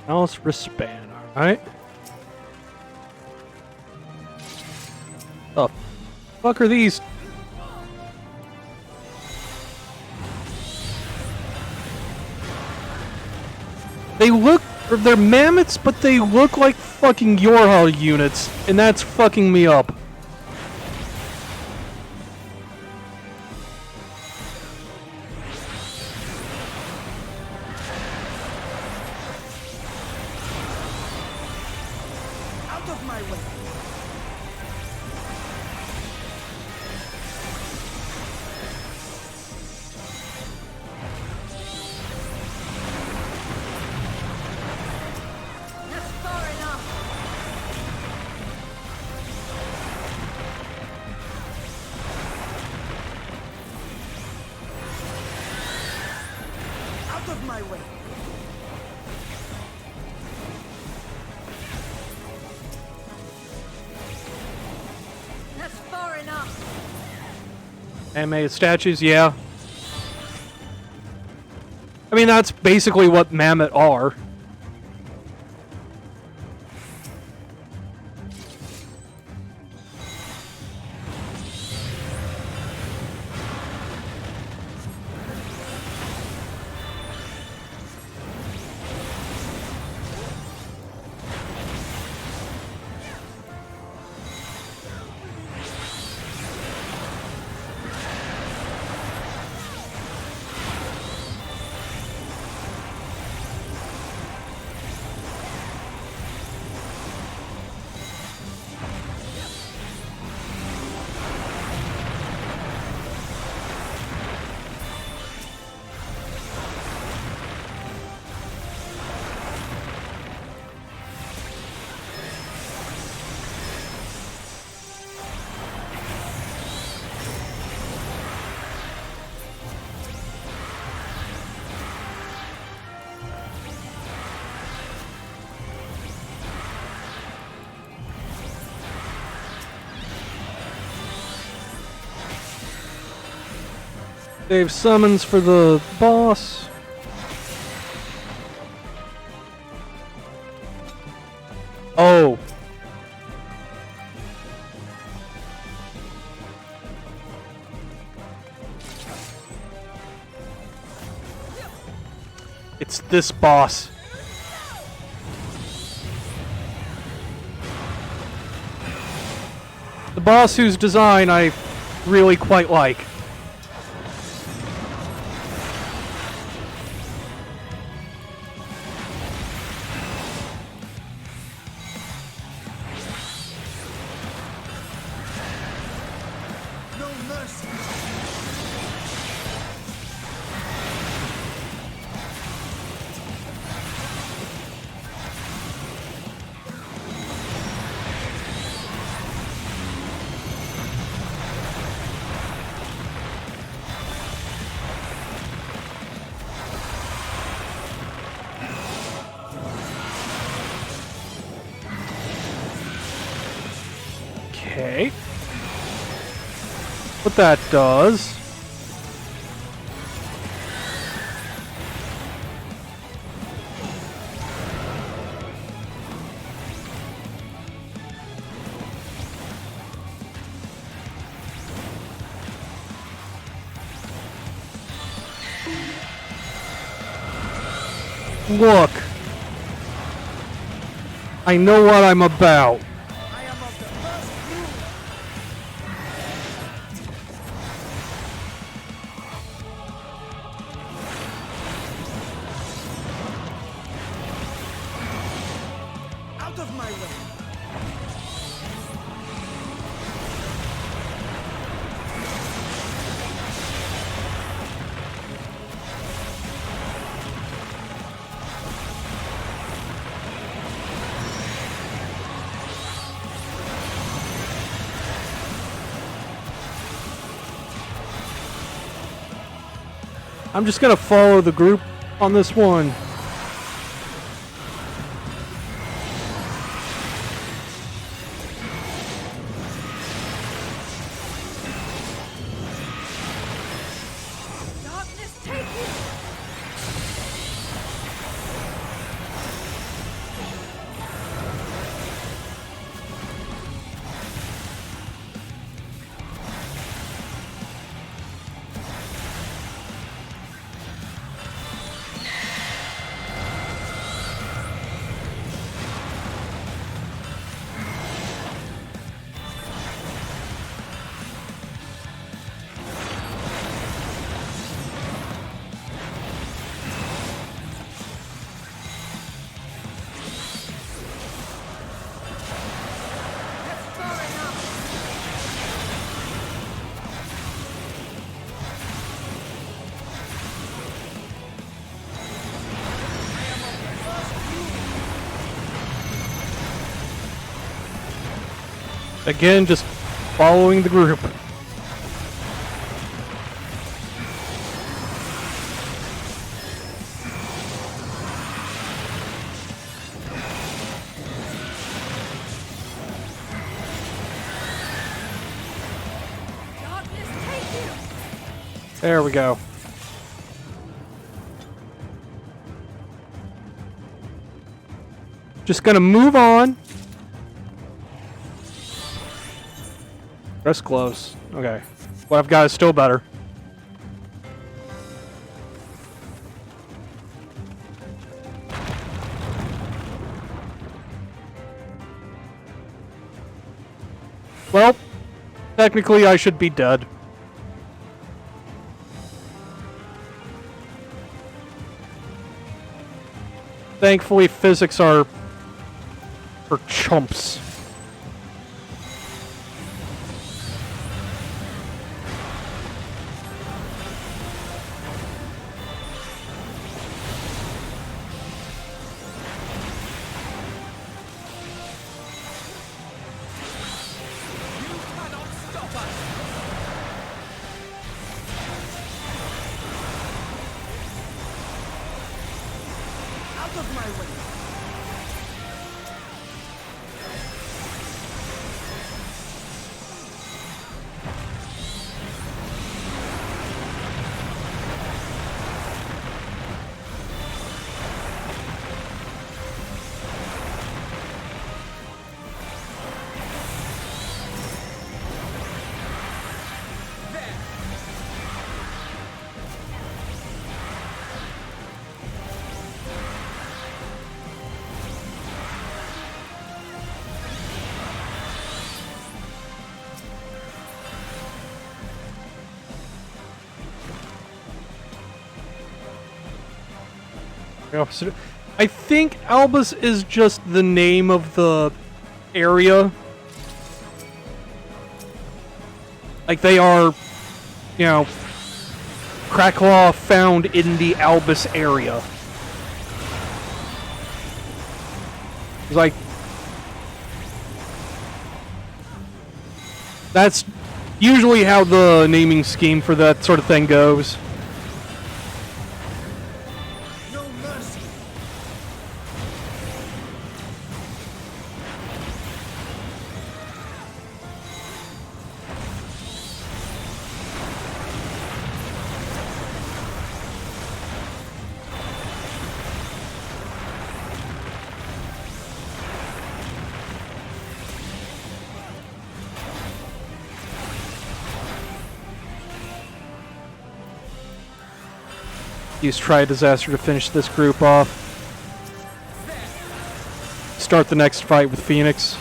Alice wristband, alright. The fuck are these? They look, they're mammoths, but they look like fucking Yorha units, and that's fucking me up. Out of my way! That's far enough. Out of my way! That's far enough. Animated statues, yeah. I mean, that's basically what mammoth are. Save summons for the boss. Oh. It's this boss. The boss whose design I really quite like. No mercy. Okay. What that does... Look. I know what I'm about. I am of the first brood. Out of my way. I'm just gonna follow the group on this one. Darkness, take you! Again, just following the group. Darkness, take you! There we go. Just gonna move on. That's close. Okay. What I've got is still better. Well, technically I should be dead. Thankfully, physics are for chumps. Out of my way. I think Albus is just the name of the area. Like they are, you know, Krakow found in the Albus area. It's like that's usually how the naming scheme for that sort of thing goes. No mercy. Use Try Disaster to finish this group off. Start the next fight with Phoenix.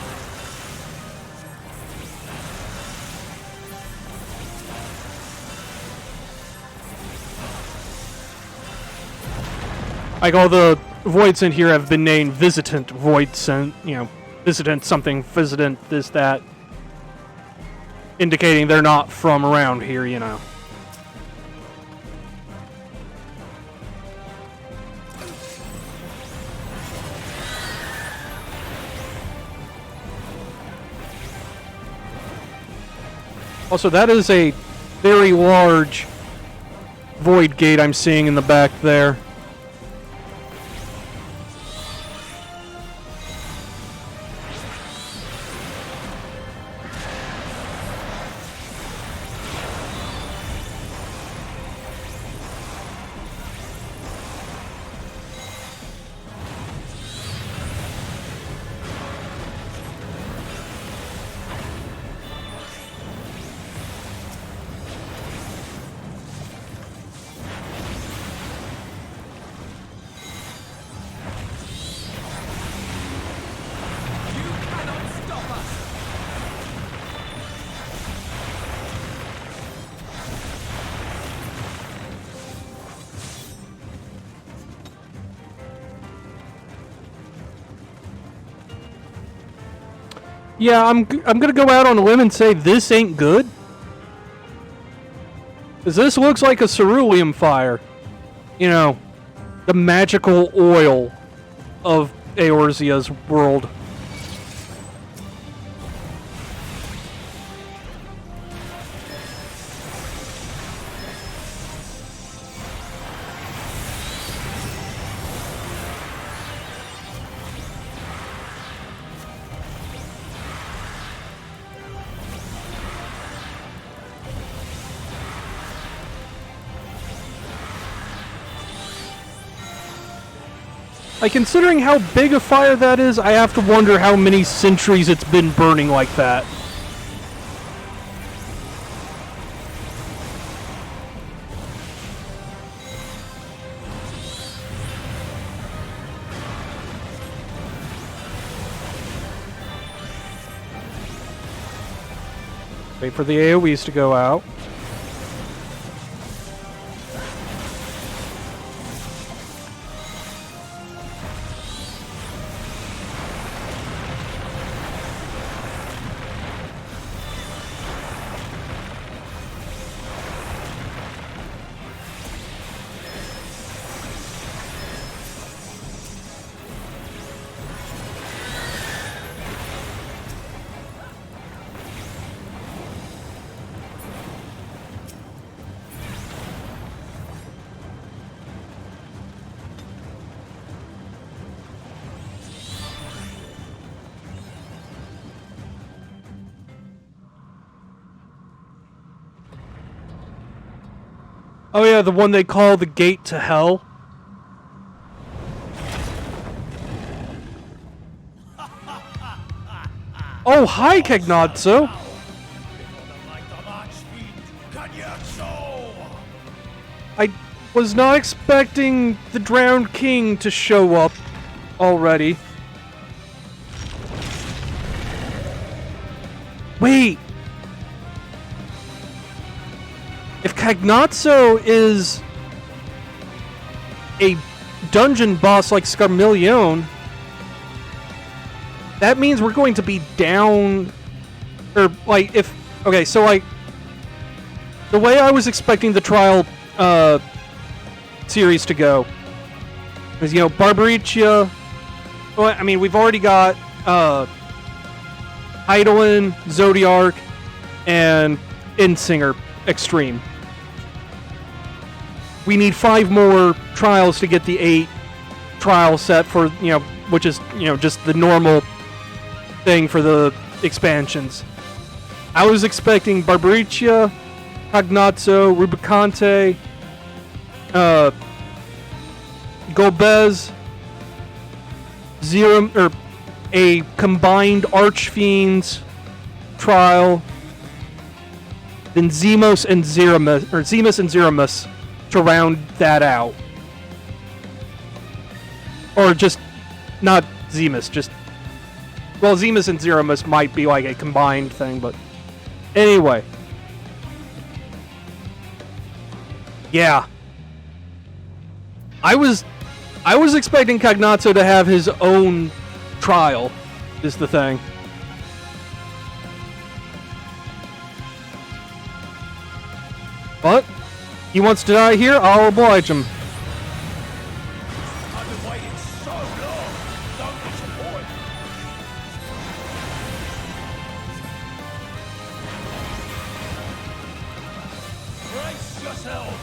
Like all the Voids in here have been named Visitant Voids, and Visitant something, Visitant this, that. Indicating they're not from around here, Also, that is a very large void gate I'm seeing in the back there. Yeah, I'm gonna go out on a limb and say this ain't good. 'Cause this looks like a cerulean fire. The magical oil of Eorzea's world. Like, considering how big a fire that is, I have to wonder how many centuries it's been burning like that. Wait for the AoEs to go out. Oh yeah, the one they call the Gate to Hell. Oh, hi, Cagnazzo! I was not expecting the Drowned King to show up already. Wait! If Cagnazzo is a dungeon boss like Scarmillion, that means we're going to be down, or like if okay, so like the way I was expecting the trial series to go is, you know, Barbaricia. Well, I mean, we've already got Eidolon, Zodiark, and Insinger Extreme. We need 5 more trials to get the 8 trial set for, you know, which is, you know, just the normal thing for the expansions. I was expecting Barbaricia, Cagnazzo, Rubicante, Golbez, Zero, or a combined Archfiends trial, then Zemos and Zemus to round that out. Or just not Zemus, just, well, Zemus and Zeromus might be like a combined thing, but anyway. Yeah. I was expecting Cagnazzo to have his own trial, is the thing. But he wants to die here, I'll oblige him. I've been waiting so long. Don't disappoint. Brace yourself.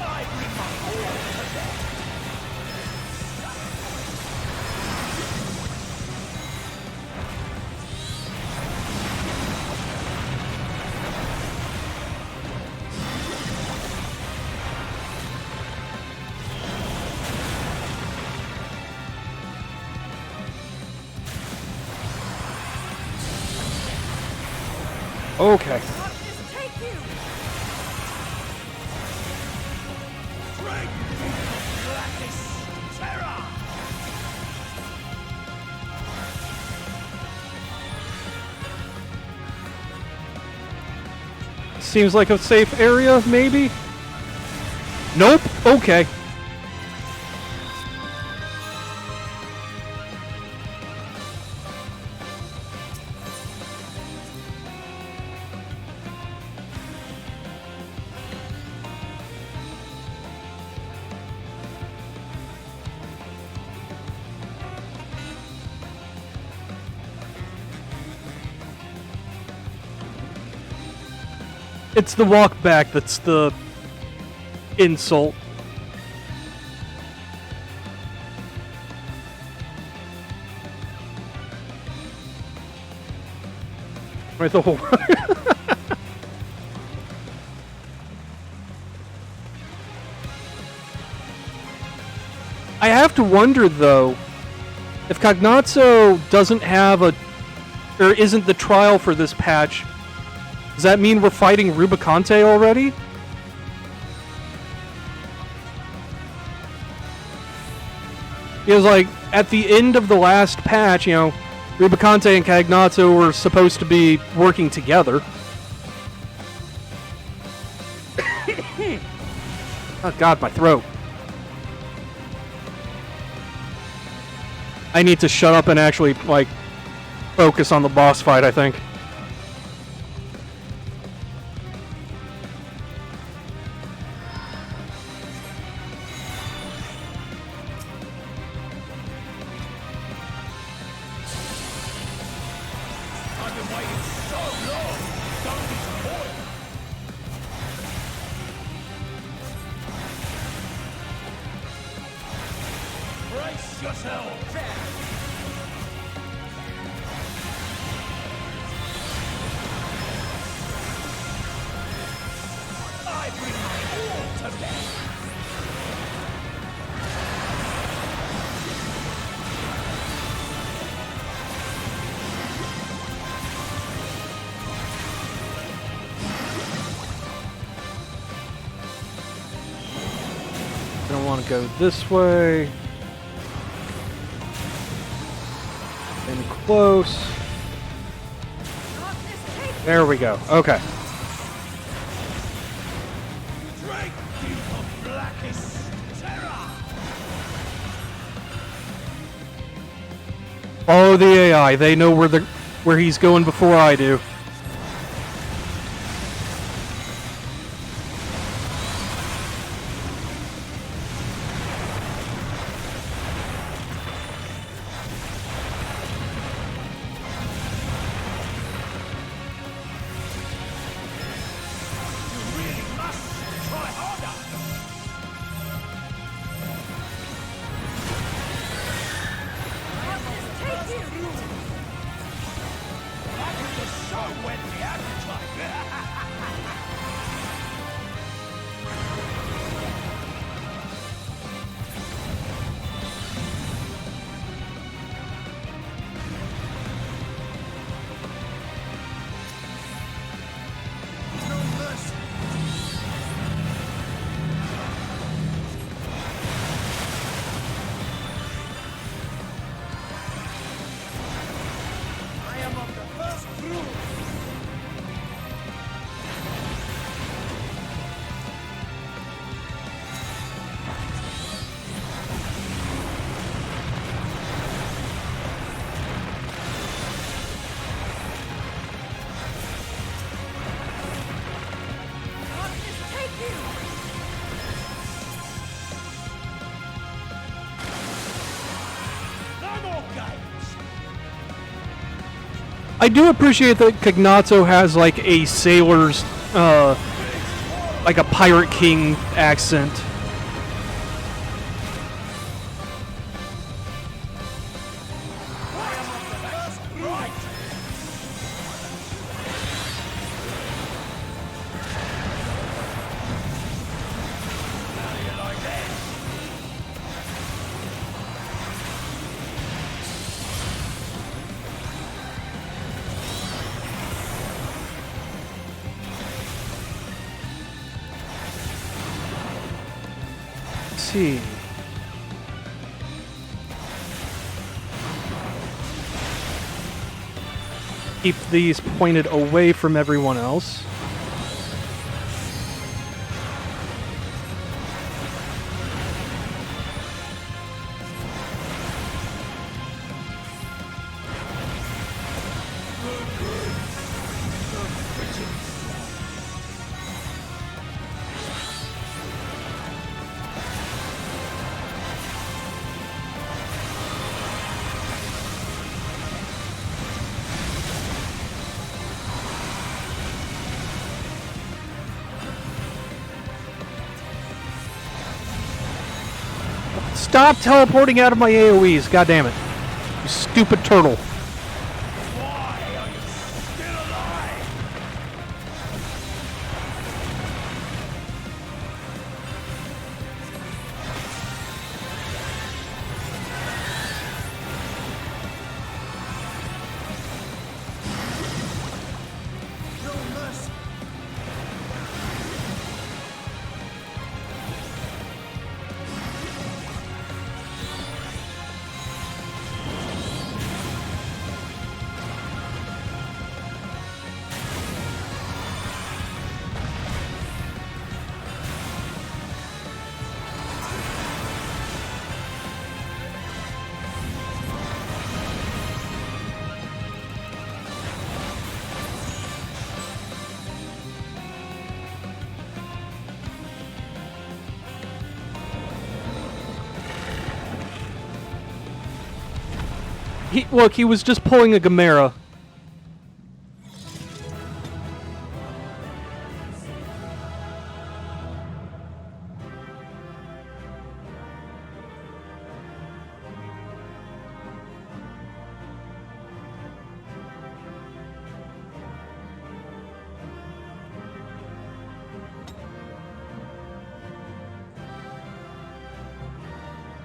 I bring my all to death. Okay. Seems like a safe area, maybe? Nope. Okay. It's the walk back that's the insult. Right, the whole. I have to wonder though, if Cagnazzo doesn't have a, or isn't the trial for this patch, does that mean we're fighting Rubicante already? Because, like, at the end of the last patch, you know, Rubicante and Cagnazzo were supposed to be working together. Oh god, my throat. I need to shut up and actually, like, focus on the boss fight, I think. Don't want to go this way. And close. Darkness, take There we go. Okay. Drink you of blackest terror! Follow the AI. They know where he's going before I do. I do appreciate that Cognazzo has like a sailor's, like a pirate king accent. See. Keep these pointed away from everyone else. Stop teleporting out of my AoEs, god damn it. You stupid turtle. Look, he was just pulling a Gamera.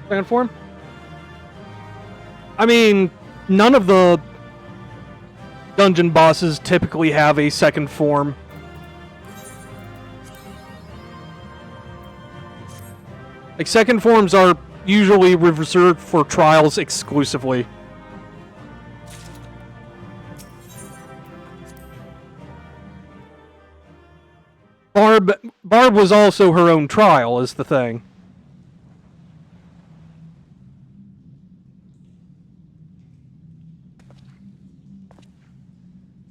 Second form? I mean, none of the dungeon bosses typically have a second form. Like, second forms are usually reserved for trials exclusively. Barb was also her own trial, is the thing.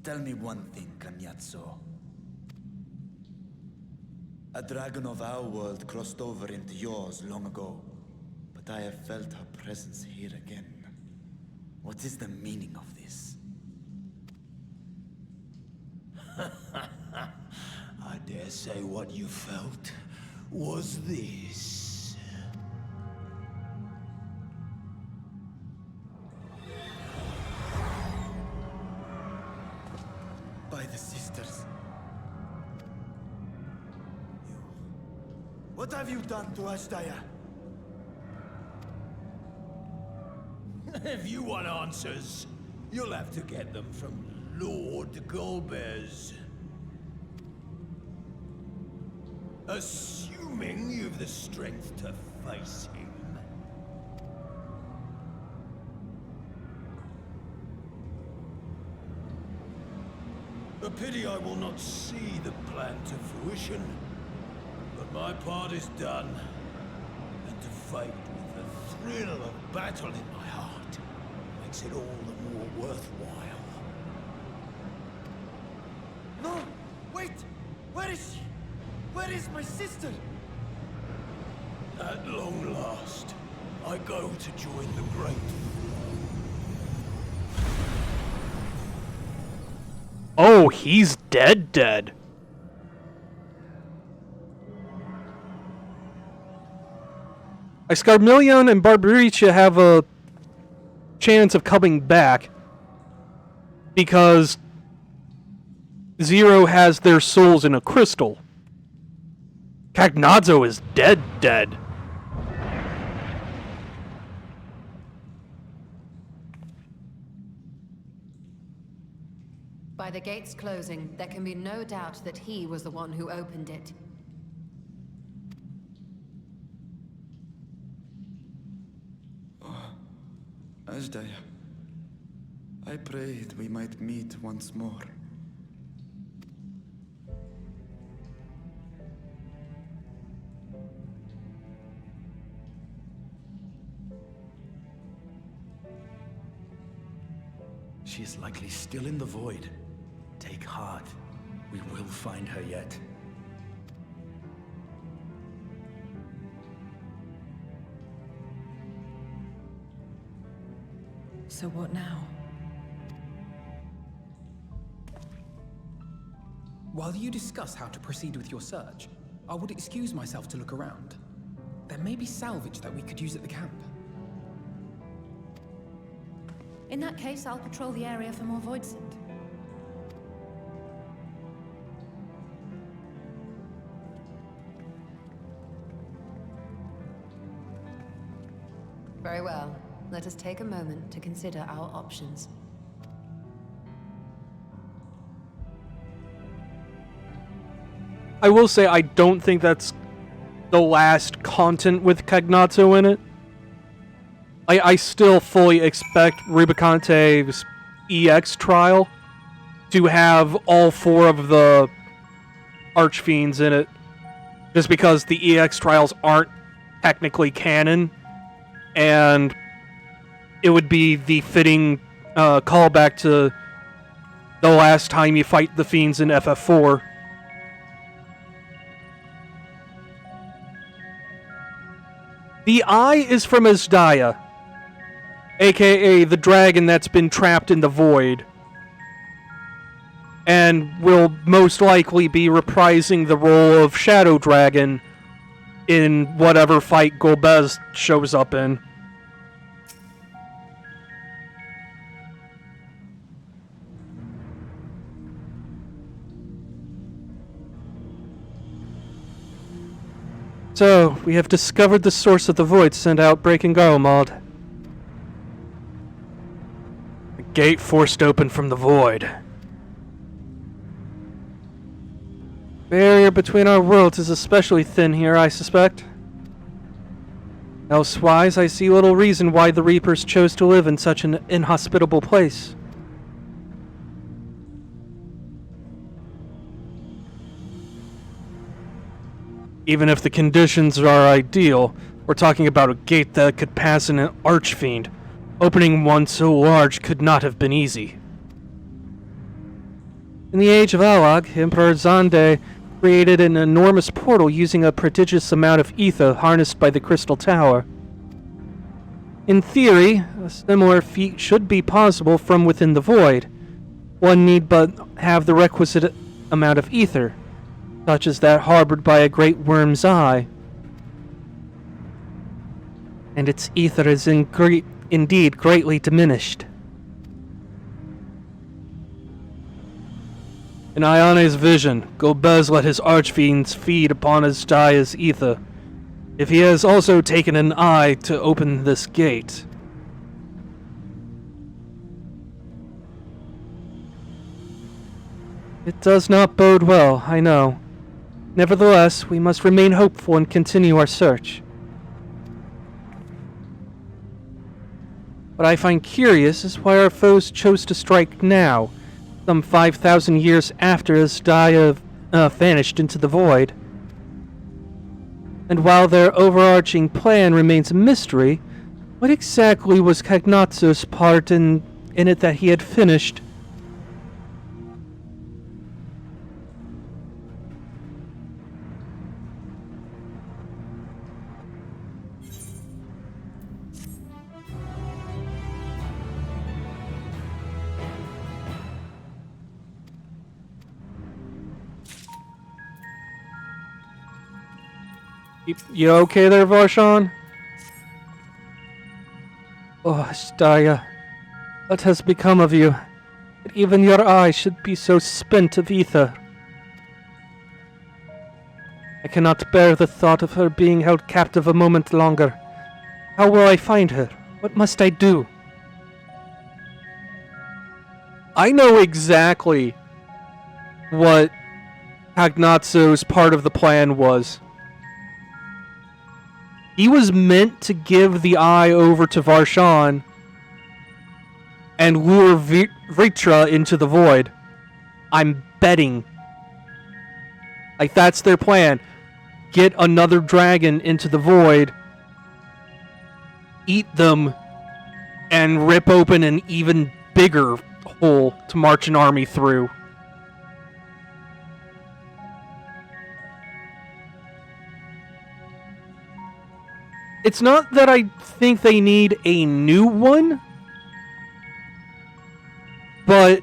Tell me one thing, Cagnazzo. A dragon of our world crossed over into yours long ago, but I have felt her presence here again. What is the meaning of this? I dare say what you felt was this. By the sisters. What have you done to Ashdaya? If you want answers, you'll have to get them from Lord Golbez. Assuming you've the strength to face him. A pity I will not see the plan to fruition. But my part is done. And to fight with the thrill of battle in my heart makes it all the more worthwhile. No! Wait! Where is she? Where is my sister? At long last, I go to join the great. Oh, he's dead. Escarmillion and Barbaricia have a chance of coming back because Zero has their souls in a crystal. Cagnazzo is dead. By the gates closing, there can be no doubt that he was the one who opened it. Ashdaya, I prayed we might meet once more. She is likely still in the void. Take heart. We will find her yet. So what now? While you discuss how to proceed with your search, I would excuse myself to look around. There may be salvage that we could use at the camp. In that case, I'll patrol the area for more Voidsent. Very well. Let us take a moment to consider our options. I will say I don't think that's the last content with Cagnazzo in it. I still fully expect Rubicante's EX trial to have all 4 of the Archfiends in it. Just because the EX trials aren't technically canon, and it would be the fitting callback to the last time you fight the Fiends in FF4. The eye is from Ashdaya, aka the dragon that's been trapped in the void, and will most likely be reprising the role of Shadow Dragon in whatever fight Golbez shows up in. So, we have discovered the source of the void sent out breaking Garlemald. The gate forced open from the void. Barrier between our worlds is especially thin here, I suspect. Elsewise, I see little reason why the Reapers chose to live in such an inhospitable place. Even if the conditions are ideal, we're talking about a gate that could pass an archfiend. Opening one so large could not have been easy. In the age of Alag, Emperor Zande created an enormous portal using a prodigious amount of ether harnessed by the Crystal Tower. In theory, a similar feat should be possible from within the void. One need but have the requisite amount of ether, such as that harbored by a great worm's eye. And its ether is indeed greatly diminished. In Ione's vision, Gobez let his archfiends feed upon Azdaya's ether. If he has also taken an eye to open this gate. It does not bode well, I know. Nevertheless, we must remain hopeful and continue our search. What I find curious is why our foes chose to strike now, some 5,000 years after Azdaya vanished into the void. And while their overarching plan remains a mystery, what exactly was Cagnazzo's part in it that he had finished? You okay there, Varshan? Oh, Azdaya, what has become of you? That even your eye should be so spent of ether. I cannot bear the thought of her being held captive a moment longer. How will I find her? What must I do? I know exactly what Cagnazzo's part of the plan was. He was meant to give the eye over to Varshan and lure Vritra into the void. I'm betting. Like, that's their plan. Get another dragon into the void, eat them, and rip open an even bigger hole to march an army through. It's not that I think they need a new one, but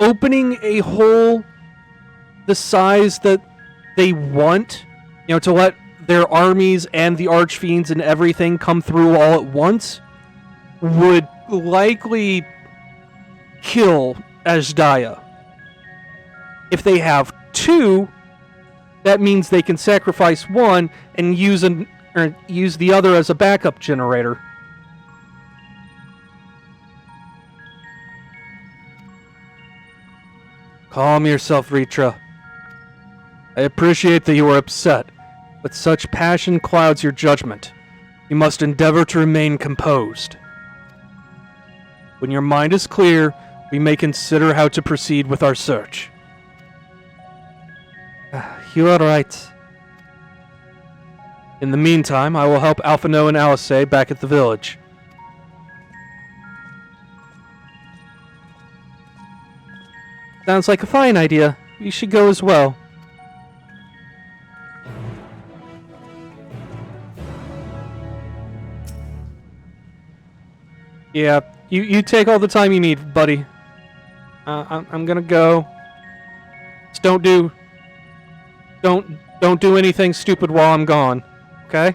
opening a hole the size that they want, to let their armies and the archfiends and everything come through all at once, would likely kill Azdaya. If they have two, that means they can sacrifice one and use the other as a backup generator. Calm yourself, Ritra. I appreciate that you are upset, but such passion clouds your judgment. You must endeavor to remain composed. When your mind is clear, we may consider how to proceed with our search. You are right. In the meantime, I will help Alphino and Alice back at the village. Sounds like a fine idea. You should go as well. Yeah, you take all the time you need, buddy. I'm gonna go. Just don't do anything stupid while I'm gone. Okay?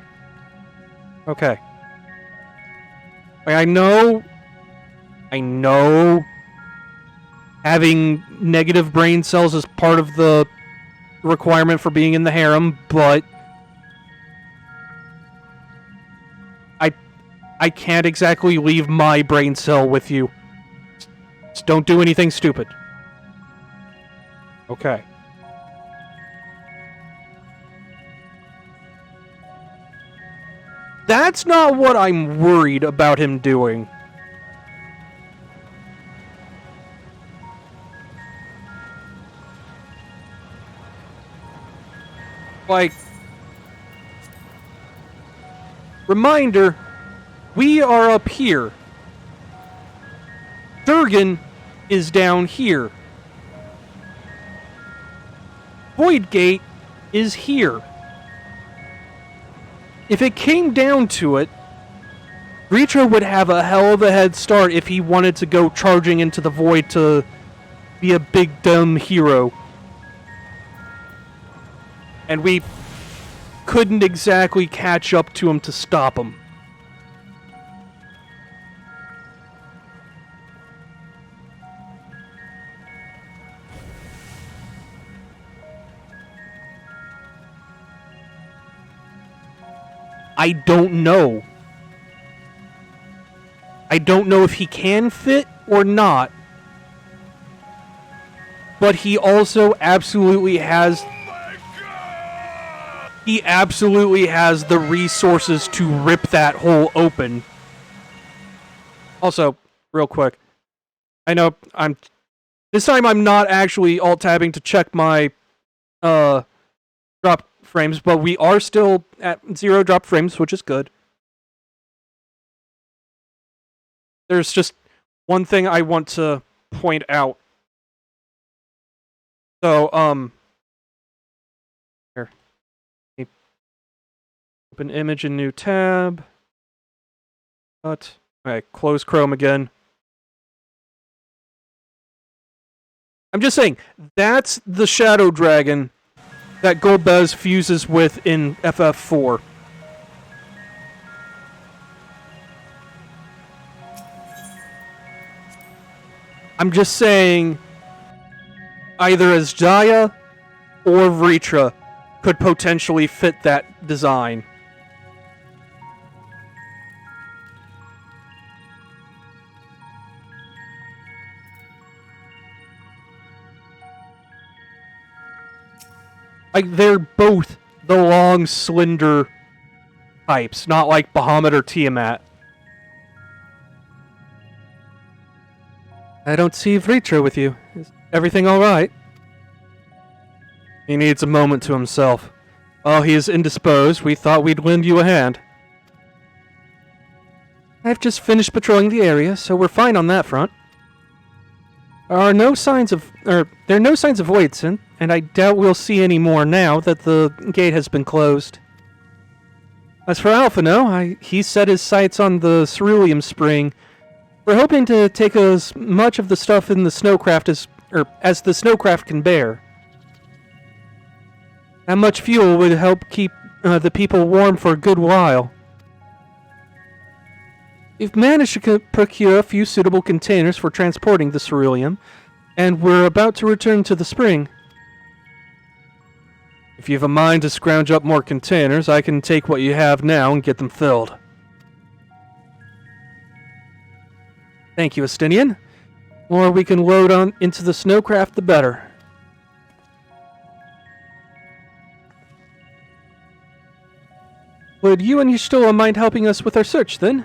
Okay. Like, I know having negative brain cells is part of the requirement for being in the harem, but I can't exactly leave my brain cell with you. Just don't do anything stupid. Okay. That's not what I'm worried about him doing. Like, reminder, we are up here. Durgan is down here. Voidgate is here. If it came down to it, Reacher would have a hell of a head start if he wanted to go charging into the void to be a big dumb hero. And we couldn't exactly catch up to him to stop him. I don't know. I don't know if he can fit or not. But he also absolutely has... He absolutely has the resources to rip that hole open. Also, real quick. I know this time I'm not actually alt-tabbing to check my drop frames, but we are still at 0 drop frames, which is good. There's just one thing I want to point out. So, here. Open image in new tab. Cut. Alright, close Chrome again. I'm just saying, that's the Shadow Dragon that Golbez fuses with in FF4. I'm just saying, either Asdaya or Vritra could potentially fit that design. Like, they're both the long, slender types, not like Bahamut or Tiamat. I don't see Vritra with you. Is everything alright? He needs a moment to himself. While he is indisposed, we thought we'd lend you a hand. I've just finished patrolling the area, so we're fine on that front. There are no signs of Voidson, and I doubt we'll see any more now that the gate has been closed. As for Alphino, he set his sights on the ceruleum spring. We're hoping to take as much of the stuff in the snowcraft as the snowcraft can bear. That much fuel would help keep the people warm for a good while. We've managed to procure a few suitable containers for transporting the ceruleum, and we're about to return to the spring. If you have a mind to scrounge up more containers, I can take what you have now and get them filled. Thank you, Estinian. The more we can load on into the snowcraft, the better. Would you and Y'shtola mind helping us with our search, then?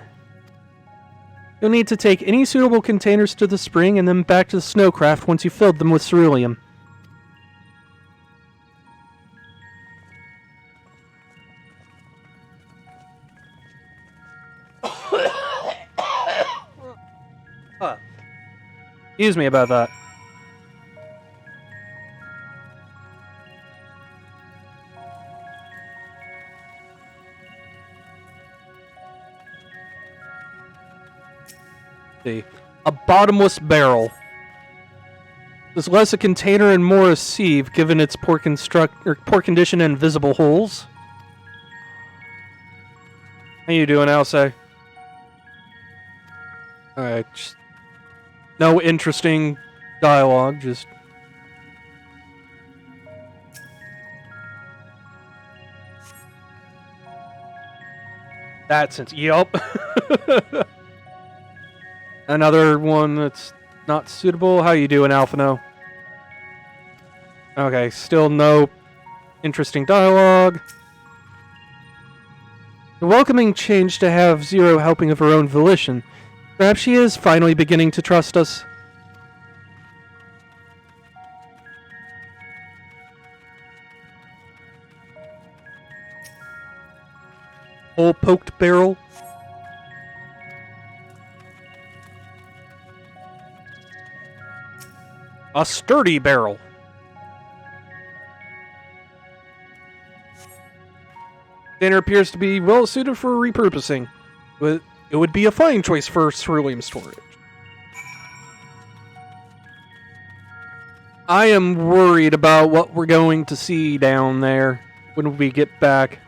You'll need to take any suitable containers to the spring and then back to the snowcraft once you've filled them with ceruleum. Excuse me about that. See. A bottomless barrel. There's less a container and more a sieve, given its poor condition and visible holes. How you doing, Alcé? Alright, no interesting dialogue, just... That sense, yup. Another one that's not suitable. How you doing, Alphino? Okay, still no interesting dialogue. A welcoming change to have Zero helping of her own volition. Perhaps she is finally beginning to trust us. hole-poked barrel. A sturdy barrel. Container appears to be well suited for repurposing, but it would be a fine choice for cerulean storage. I am worried about what we're going to see down there when we get back.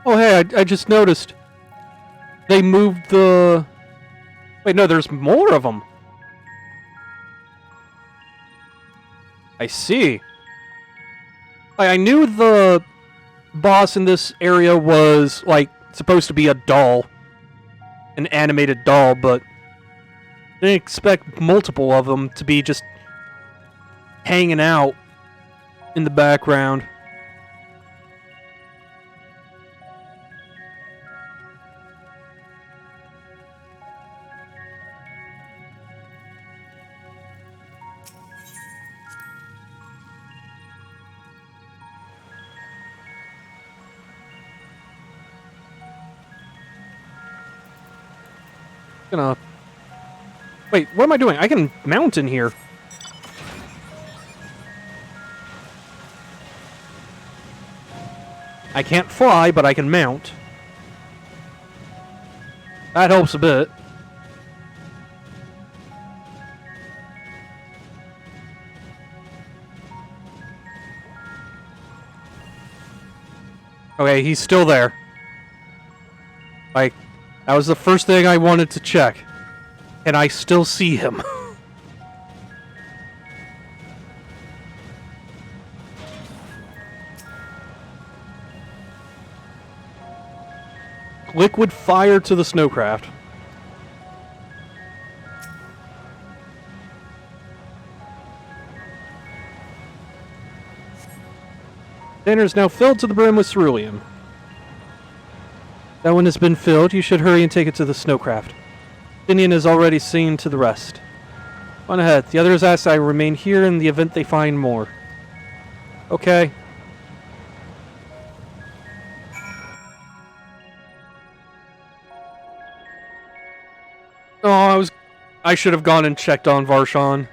Oh, hey, I just noticed. They moved the... Wait, no, there's more of them. I see. I knew the boss in this area was, like, supposed to be a doll. An animated doll, but I didn't expect multiple of them to be just hanging out in the background. Gonna... Wait, what am I doing? I can mount in here. I can't fly, but I can mount. That helps a bit. Okay, he's still there. Like, that was the first thing I wanted to check. And I still see him. Liquid fire to the snowcraft. Container is now filled to the brim with cerulean. That one has been filled. You should hurry and take it to the snowcraft. Indian is already seen to the rest. On ahead. The others ask I remain here in the event they find more. Okay. Oh, I should have gone and checked on Varshan.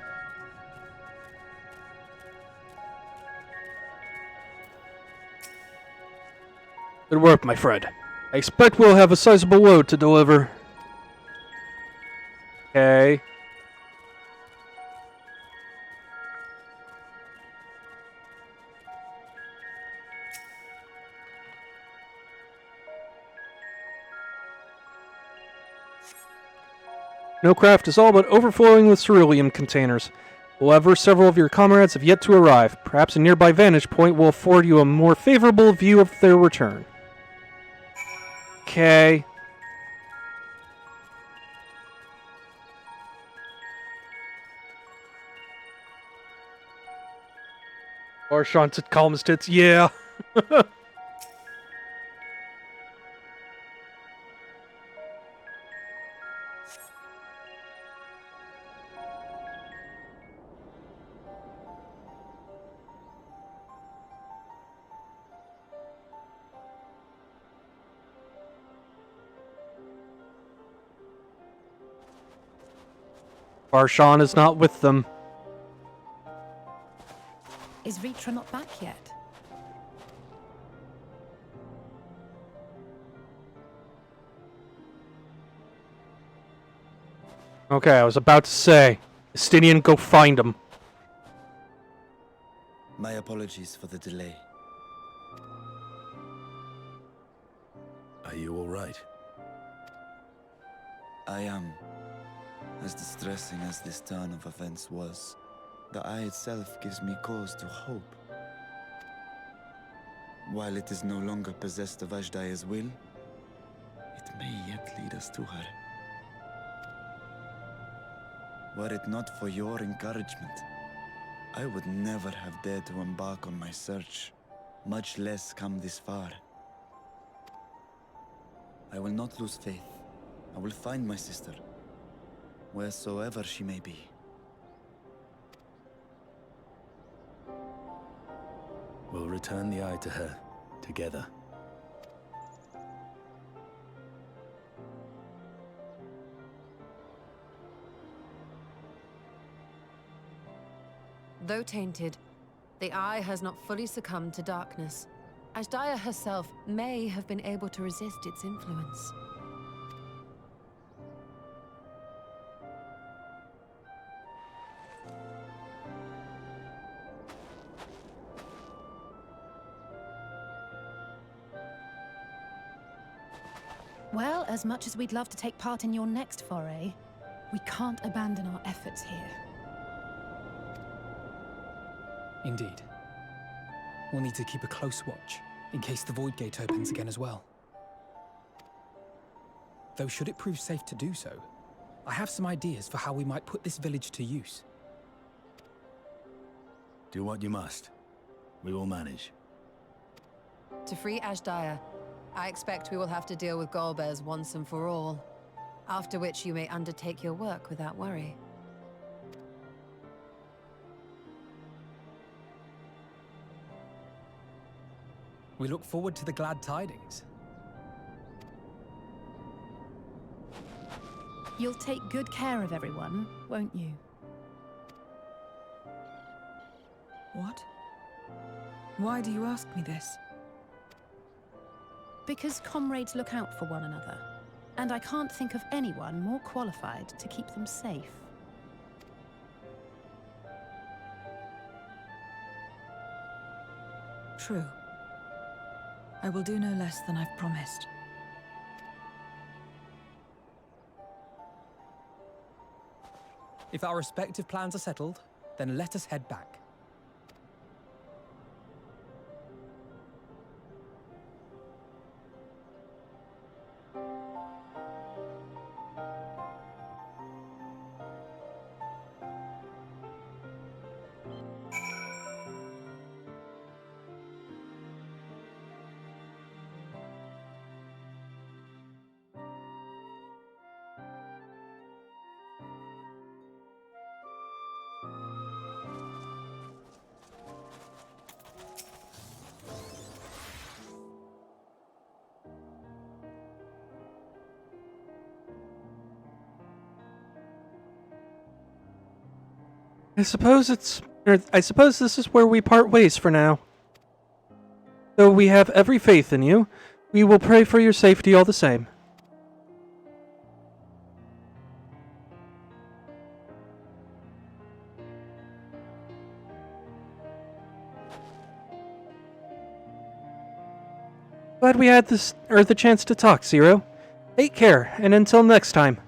Good work, my friend. I expect we'll have a sizable load to deliver. Okay. Snowcraft is all but overflowing with cerulean containers. However, several of your comrades have yet to arrive. Perhaps a nearby vantage point will afford you a more favorable view of their return. Okay. Varshan to calm his tits. Yeah. Varshan is not with them. Is Ritra not back yet? Okay, I was about to say, Estinian, go find him. My apologies for the delay. Are you all right? I am. As distressing as this turn of events was, the eye itself gives me cause to hope. While it is no longer possessed of Ajdaya's will, it may yet lead us to her. Were it not for your encouragement, I would never have dared to embark on my search, much less come this far. I will not lose faith. I will find my sister. wheresoever she may be. We'll return the eye to her, together. Though tainted, the Eye has not fully succumbed to darkness. Ashdaya herself may have been able to resist its influence. Well, as much as we'd love to take part in your next foray, we can't abandon our efforts here. Indeed. We'll need to keep a close watch, in case the Void Gate opens again as well. Though should it prove safe to do so, I have some ideas for how we might put this village to use. Do what you must. We will manage. To free Ashdaya, I expect we will have to deal with Golbez once and for all. After which you may undertake your work without worry. We look forward to the glad tidings. You'll take good care of everyone, won't you? What? Why do you ask me this? Because comrades look out for one another, and I can't think of anyone more qualified to keep them safe. True. I will do no less than I've promised. If our respective plans are settled, then let us head back. I suppose I suppose this is where we part ways for now. Though we have every faith in you, we will pray for your safety all the same. Glad we had the chance to talk, Zero. Take care, and until next time.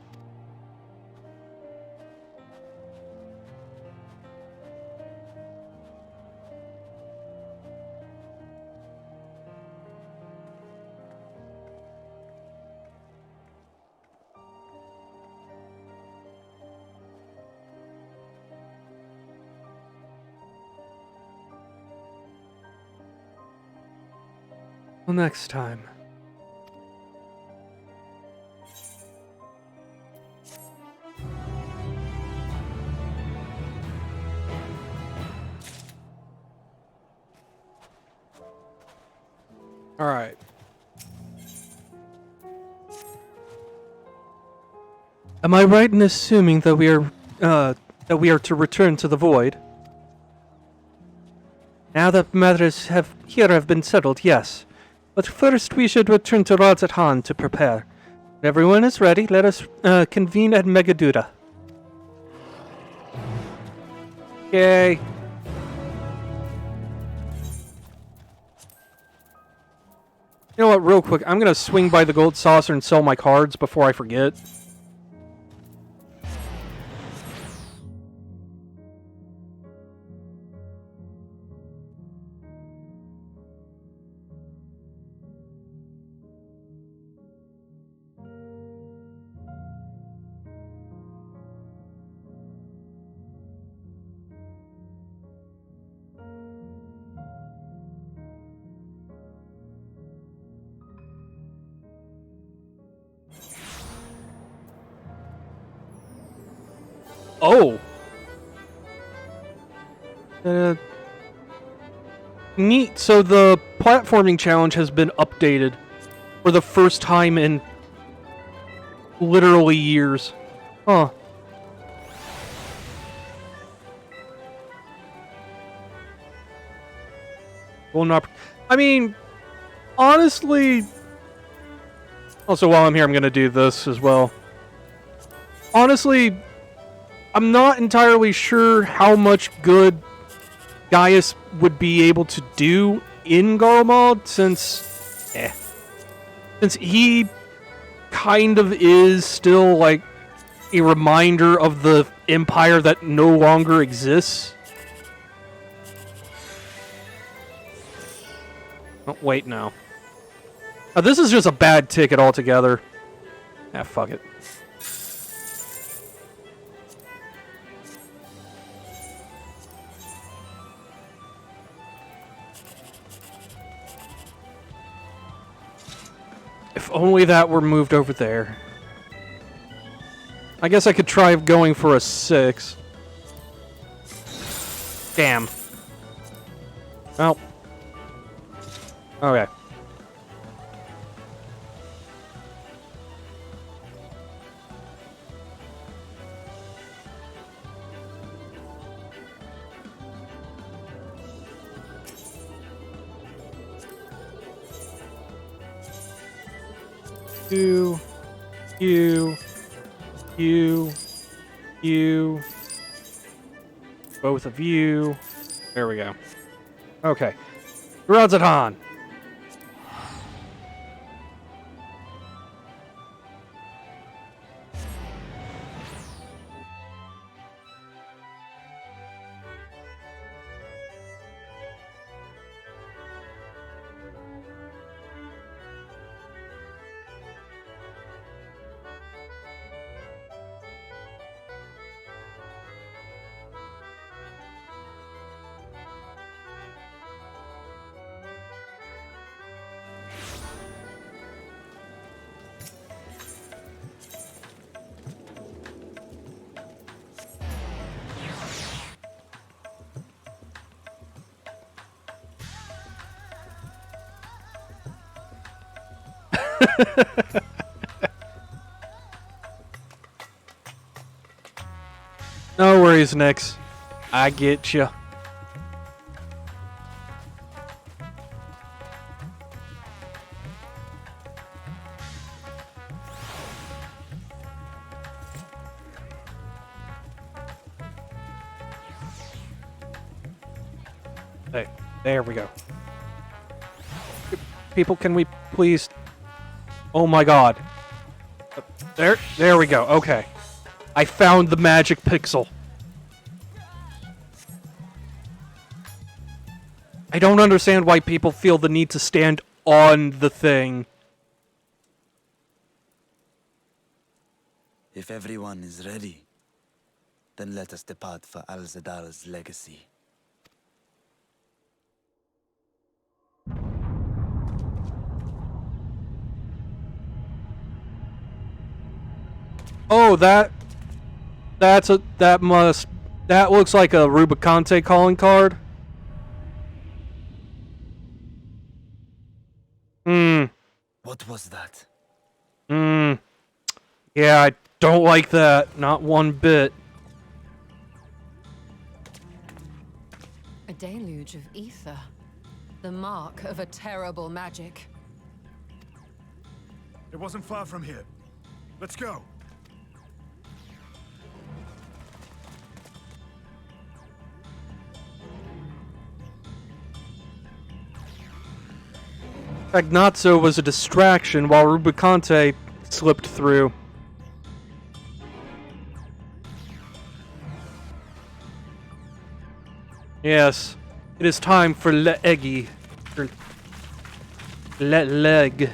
Till next time. All right. Am I right in assuming that we are to return to the Void? Now that matters have been settled, yes. But first we should return to Radz-at-Han to prepare. When everyone is ready, let us convene at Megaduda. Yay. You know what, real quick, I'm going to swing by the gold saucer and sell my cards before I forget. Oh. Neat. So the platforming challenge has been updated for the first time in literally years. Huh. Well, not. I mean, honestly. Also, while I'm here, I'm gonna do this as well. Honestly, I'm not entirely sure how much good Gaius would be able to do in Garlemald, since he kind of is still like a reminder of the empire that no longer exists. Oh, wait, no. This is just a bad ticket altogether. Ah, fuck it. If only that were moved over there. I guess I could try going for a 6. Damn. Well. Okay. You. Both of you. There we go. Okay. Razatan. No worries, Nix. I get you. Hey, there we go. People, can we please... Oh my god. There we go. Okay. I found the magic pixel. I don't understand why people feel the need to stand on the thing. If everyone is ready, then let us depart for Al-Zadar's legacy. Oh, that looks like a Rubicante calling card. What was that? Yeah, I don't like that. Not one bit. A deluge of ether. The mark of a terrible magic. It wasn't far from here. Let's go. Agnazzo was a distraction while Rubicante slipped through. Yes, it is time for Leggy. Leg.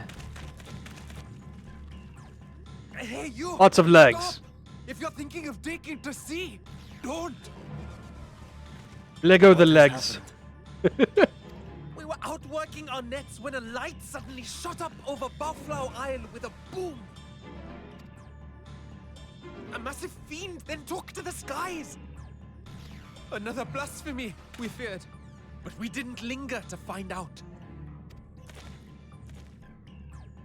Hey, you! Lots of legs. Stop. If you're thinking of taking to sea, don't! Lego the legs. We were out working our nets when a light suddenly shot up over Buffalo Isle with a boom. A massive fiend then took to the skies. Another blasphemy, we feared. But we didn't linger to find out.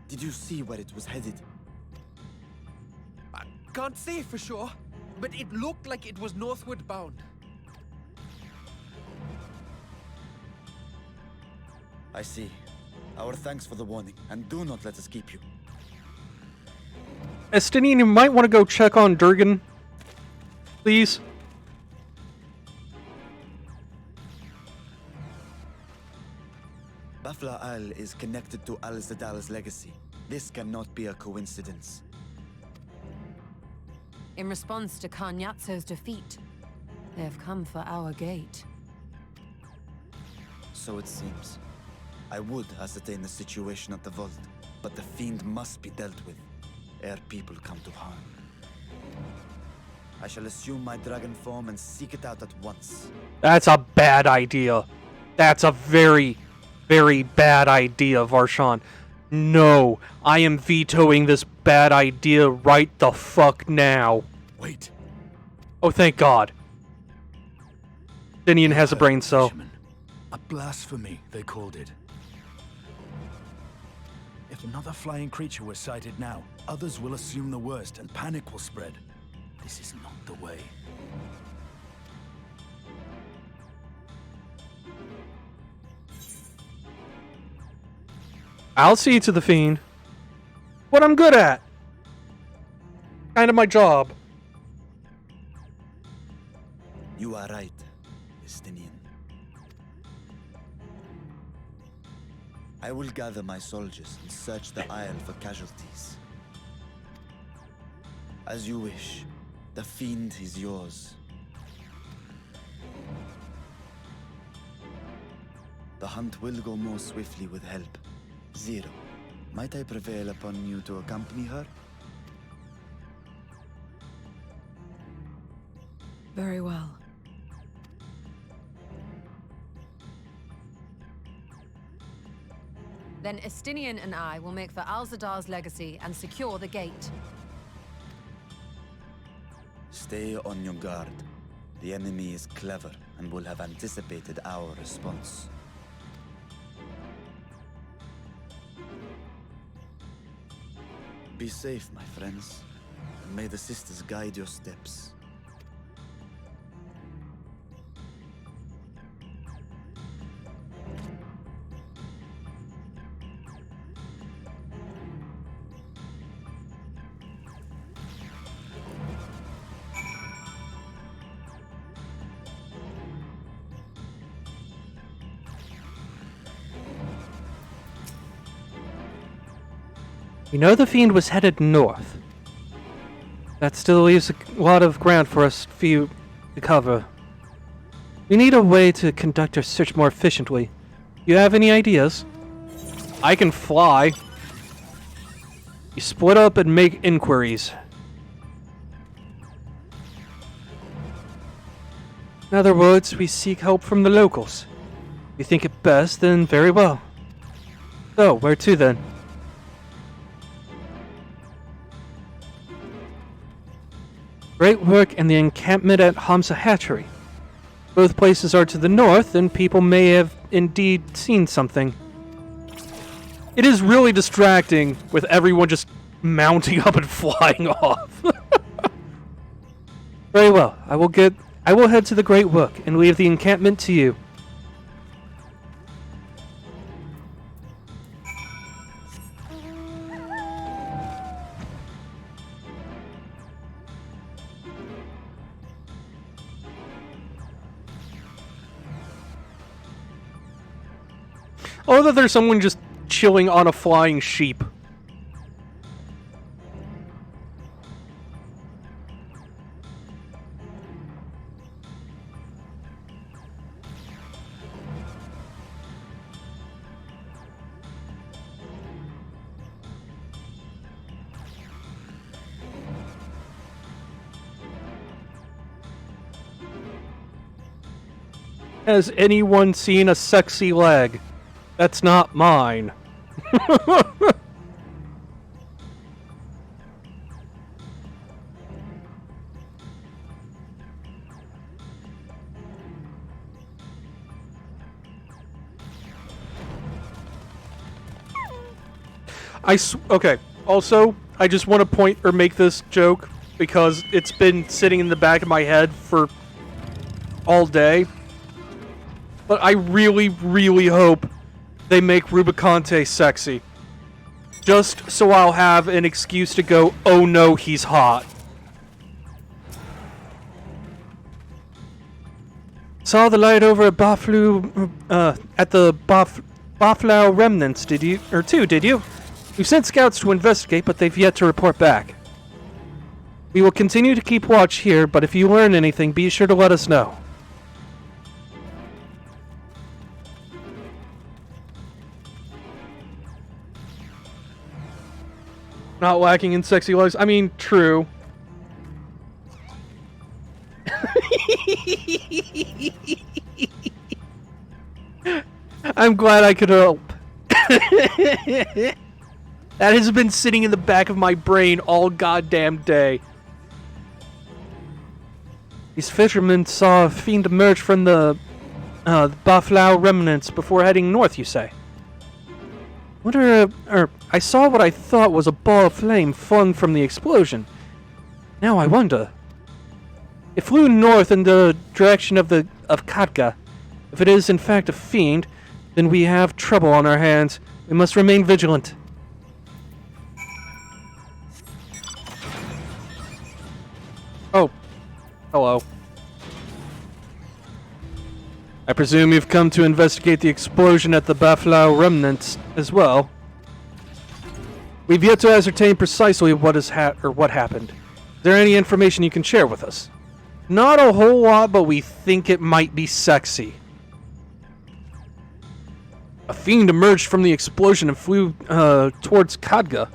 Did you see where it was headed? I can't say for sure, but it looked like it was northward bound. I see. Our thanks for the warning, and do not let us keep you. Estinian, you might want to go check on Durgan, please. Bafla Al is connected to Al Zadal's legacy. This cannot be a coincidence. In response to Karnyatso's defeat, they have come for our gate. So it seems. I would ascertain the situation at the vault, but the fiend must be dealt with, ere people come to harm. I shall assume my dragon form and seek it out at once. That's a bad idea. That's a very, very bad idea, Varshan. No, I am vetoing this bad idea right the fuck now. Wait. Oh, thank God. Dinian has a brain cell. A blasphemy, they called it. If another flying creature was sighted now, others will assume the worst and panic will spread. This is not the way. I'll see to the fiend. What I'm good at. Kind of my job. You are right, Estinian. I will gather my soldiers and search the Isle for casualties. As you wish. The fiend is yours. The hunt will go more swiftly with help. Zero, might I prevail upon you to accompany her? Very well. Then Estinian and I will make for Al-Zadar's legacy and secure the gate. Stay on your guard. The enemy is clever and will have anticipated our response. Be safe, my friends, and may the sisters guide your steps. We know the fiend was headed north. That still leaves a lot of ground for us to cover. We need a way to conduct our search more efficiently. You have any ideas? I can fly. You split up and make inquiries. In other words, we seek help from the locals. If you think it best, then very well. So, where to then? Great work in the encampment at Hamza Hatchery. Both places are to the north, and people may have indeed seen something. It is really distracting with everyone just mounting up and flying off. Very well. I will head to the Great Work and leave the encampment to you. Oh, that there's someone just chilling on a flying sheep. Has anyone seen a sexy leg? That's not mine. Okay. Also, I just want to point or make this joke because it's been sitting in the back of my head for all day. But I really, really hope they make Rubicante sexy. Just so I'll have an excuse to go, oh no, he's hot. Saw the light over at at the Baflau remnants, did you? Did you? We've sent scouts to investigate, but they've yet to report back. We will continue to keep watch here, but if you learn anything, be sure to let us know. Not lacking in sexy looks. I mean, true. I'm glad I could help. That has been sitting in the back of my brain all goddamn day. These fishermen saw a fiend emerge from the Baflau remnants before heading north, you say? I saw what I thought was a ball of flame flung from the explosion. Now I wonder. It flew north in the direction of Katka. If it is in fact a fiend, then we have trouble on our hands. We must remain vigilant. Oh. Hello. I presume you've come to investigate the explosion at the Baflau remnants as well. We've yet to ascertain precisely what happened. Is there any information you can share with us? Not a whole lot, but we think it might be sexy. A fiend emerged from the explosion and flew towards Kadga.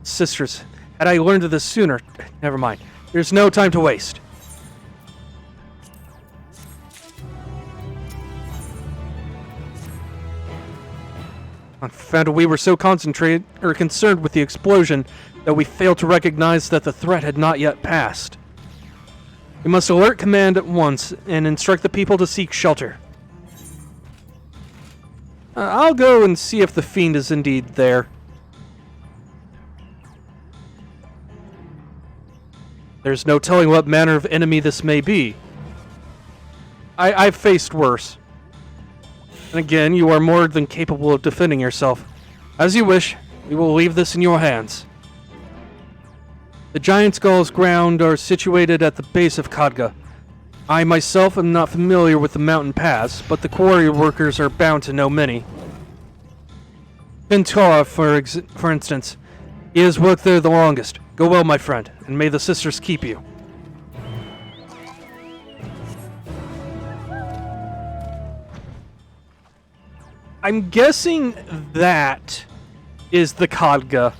Sisters, had I learned of this sooner... Never mind. There's no time to waste. Confounded, we were so concerned with the explosion that we failed to recognize that the threat had not yet passed. We must alert command at once and instruct the people to seek shelter. I'll go and see if the fiend is indeed there. There's no telling what manner of enemy this may be. I've faced worse. And again, you are more than capable of defending yourself. As you wish, we will leave this in your hands. The Giant Skull's ground are situated at the base of Kadga. I myself am not familiar with the mountain paths, but the quarry workers are bound to know many. Ventura, for instance. He has worked there the longest. Go well, my friend, and may the sisters keep you. I'm guessing that is the Kadga.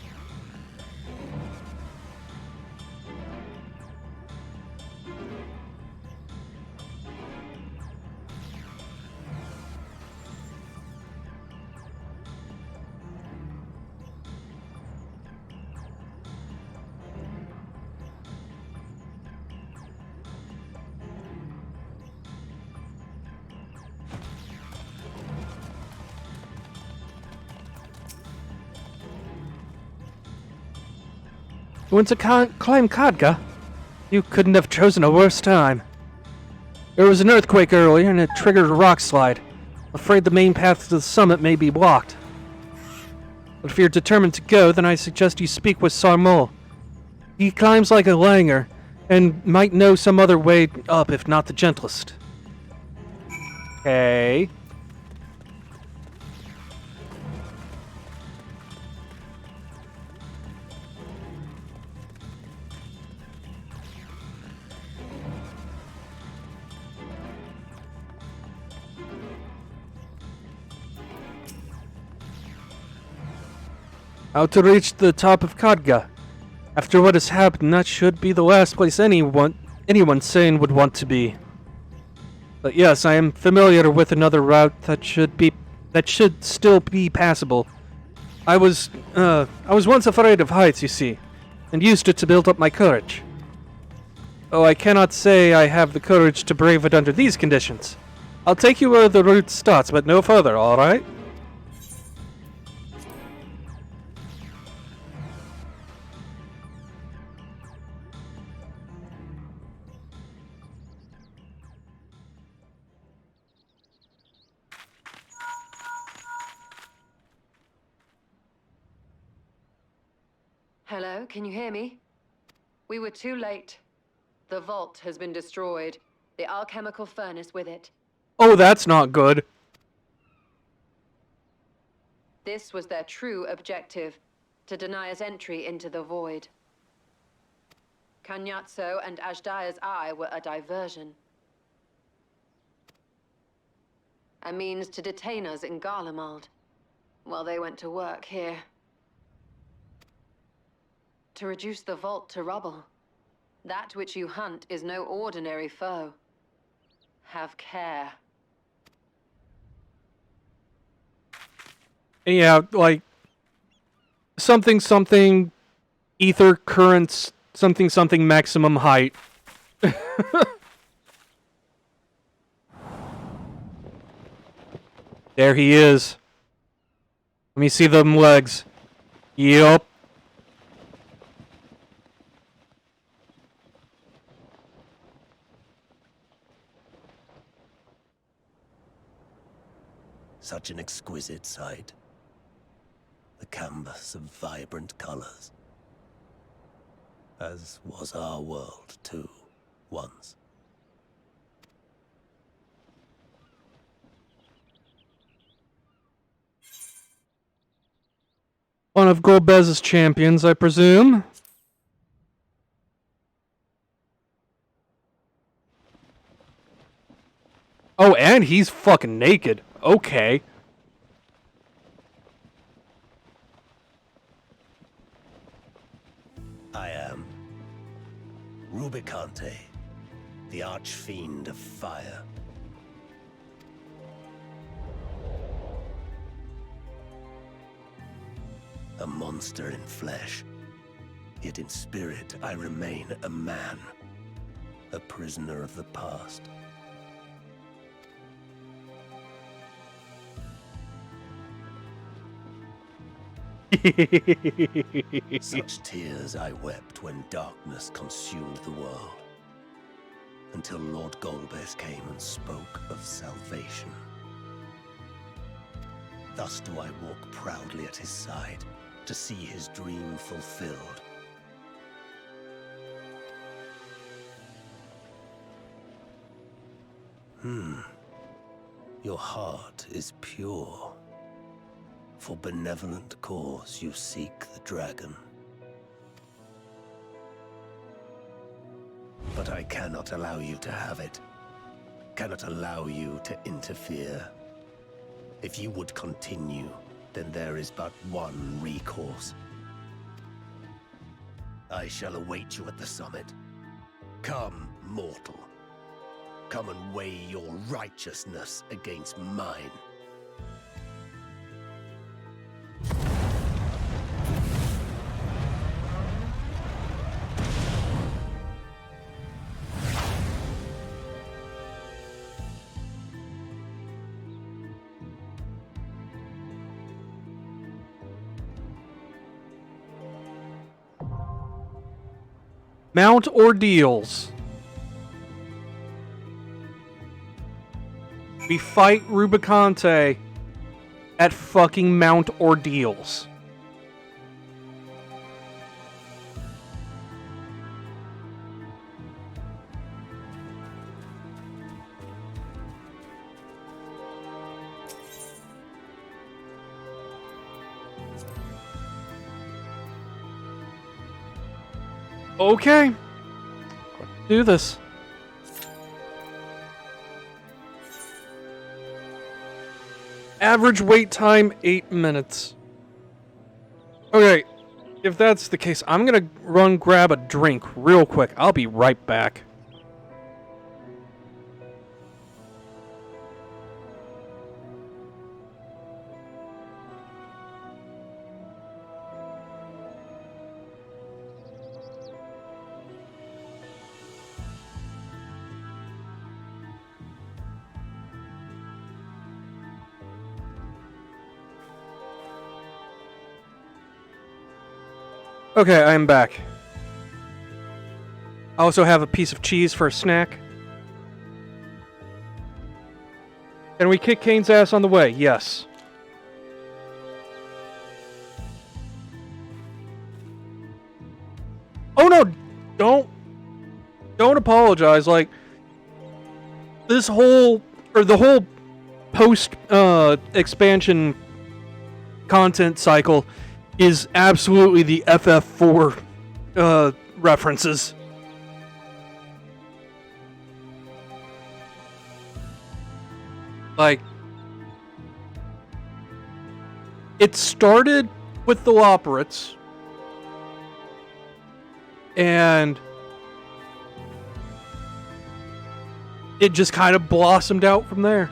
You want to climb Kadga? You couldn't have chosen a worse time. There was an earthquake earlier and it triggered a rock slide. Afraid the main path to the summit may be blocked. But if you're determined to go, then I suggest you speak with Sarmul. He climbs like a langer, and might know some other way up if not the gentlest. Okay. How to reach the top of Kadga. After what has happened, that should be the last place anyone sane would want to be. But yes, I am familiar with another route that should still be passable. I was once afraid of heights, you see, and used it to build up my courage. Oh, I cannot say I have the courage to brave it under these conditions. I'll take you where the route starts, but no further, alright? Hello, can you hear me? We were too late. The vault has been destroyed. The alchemical furnace with it. Oh, that's not good. This was their true objective, to deny us entry into the void. Kanyatso and Ajdaya's eye were a diversion. A means to detain us in Garlemald, while they went to work here. To reduce the vault to rubble. That which you hunt is no ordinary foe. Have care. Yeah, like something ether currents something maximum height. There he is. Let me see them legs. Yup. Such an exquisite sight. The canvas of vibrant colors. As was our world, too, once. One of Golbez's champions, I presume. Oh, and he's fucking naked. Okay. I am Rubicante, the archfiend of fire. A monster in flesh, yet in spirit I remain a man, a prisoner of the past. Such tears I wept when darkness consumed the world, until Lord Golbez came and spoke of salvation. Thus do I walk proudly at his side, to see his dream fulfilled. Your heart is pure. For benevolent cause you seek the dragon. But I cannot allow you to have it. Cannot allow you to interfere. If you would continue, then there is but one recourse. I shall await you at the summit. Come, mortal. Come and weigh your righteousness against mine. Mount Ordeals. We fight Rubicante at fucking Mount Ordeals. Okay. Let's do this. Average wait time, 8 minutes. Okay, if that's the case, I'm gonna run grab a drink real quick. I'll be right back. Okay, I am back. I also have a piece of cheese for a snack. Can we kick Kane's ass on the way? Yes. apologize. Like, this whole, or the whole post expansion content cycle is absolutely the FF4 references. Like, it started with the Loperates, and it just kind of blossomed out from there.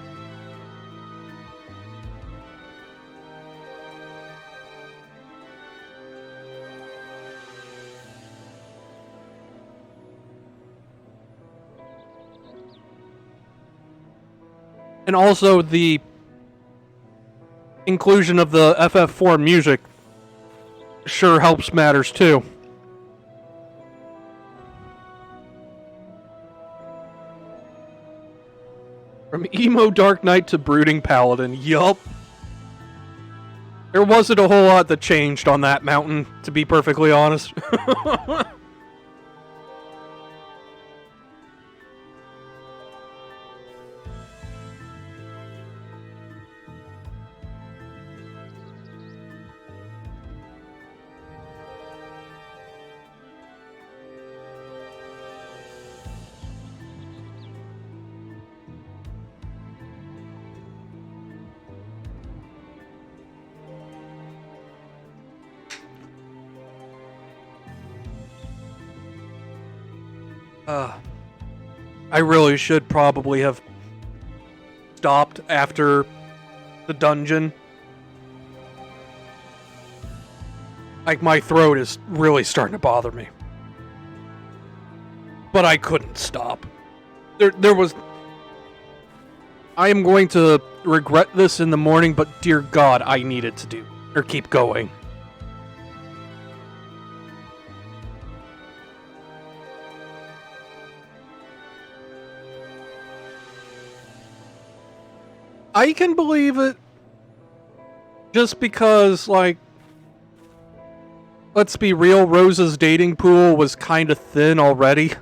And also the inclusion of the FF4 music sure helps matters too. From emo Dark Knight to brooding paladin, yup. There wasn't a whole lot that changed on that mountain, to be perfectly honest. I really should probably have stopped after the dungeon. Like, my throat is really starting to bother me. But I couldn't stop. There was... I am going to regret this in the morning, but dear God, I needed to keep going. I can believe it. Just because, like, let's be real, Rose's dating pool was kind of thin already.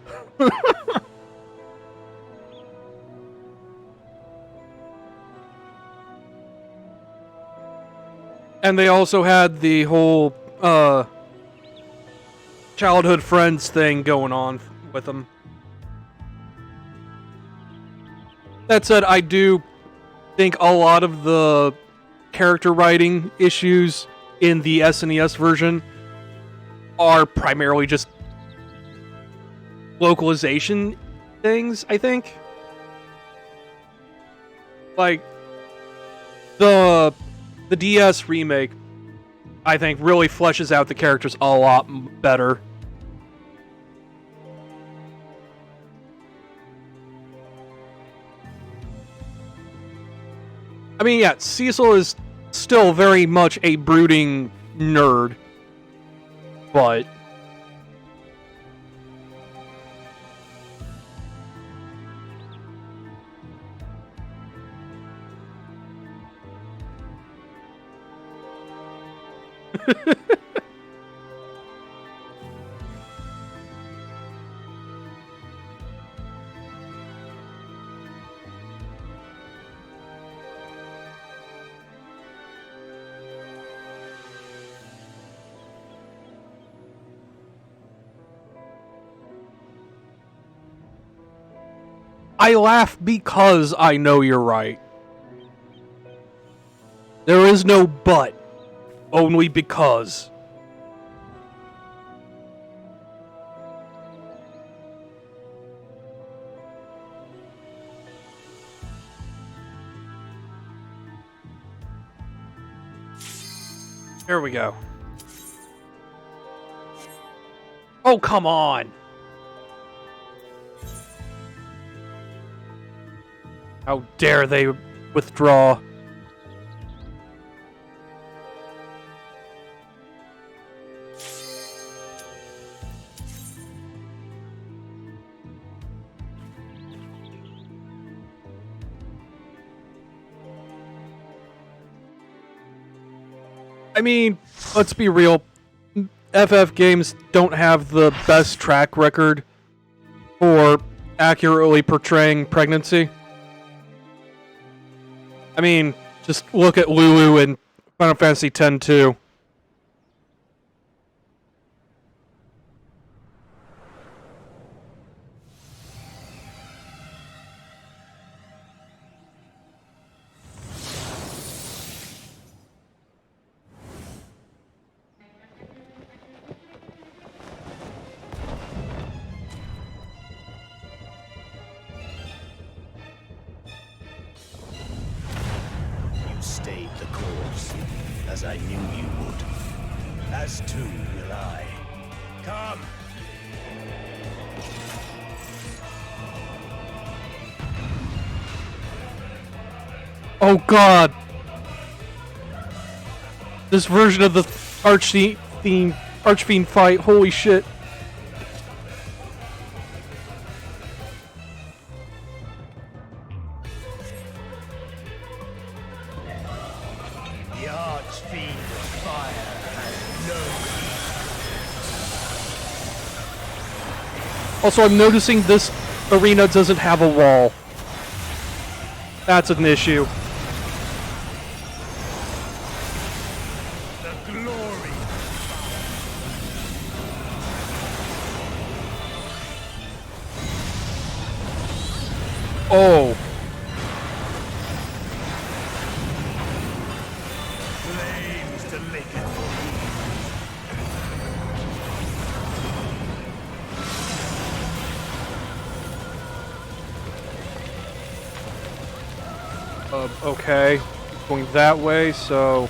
And they also had the whole childhood friends thing going on with them. That said, I do think a lot of the character writing issues in the SNES version are primarily just localization things, I think. Like, the DS remake, I think, really fleshes out the characters a lot better. I mean, yeah, Cecil is still very much a brooding nerd, but... I laugh because I know you're right. There is no but, only because. Here we go. Oh, come on! How dare they withdraw? I mean, let's be real. FF games don't have the best track record for accurately portraying pregnancy. I mean, just look at Lulu in Final Fantasy X too. You stayed the course, as I knew you would. As too will I. Come! Oh god! This version of the Archfiend fight, holy shit. The Archfiend of Fire has no... Also, I'm noticing this arena doesn't have a wall. That's an issue. The glory! Oh. Flames to lick it for Okay. Going that way, so...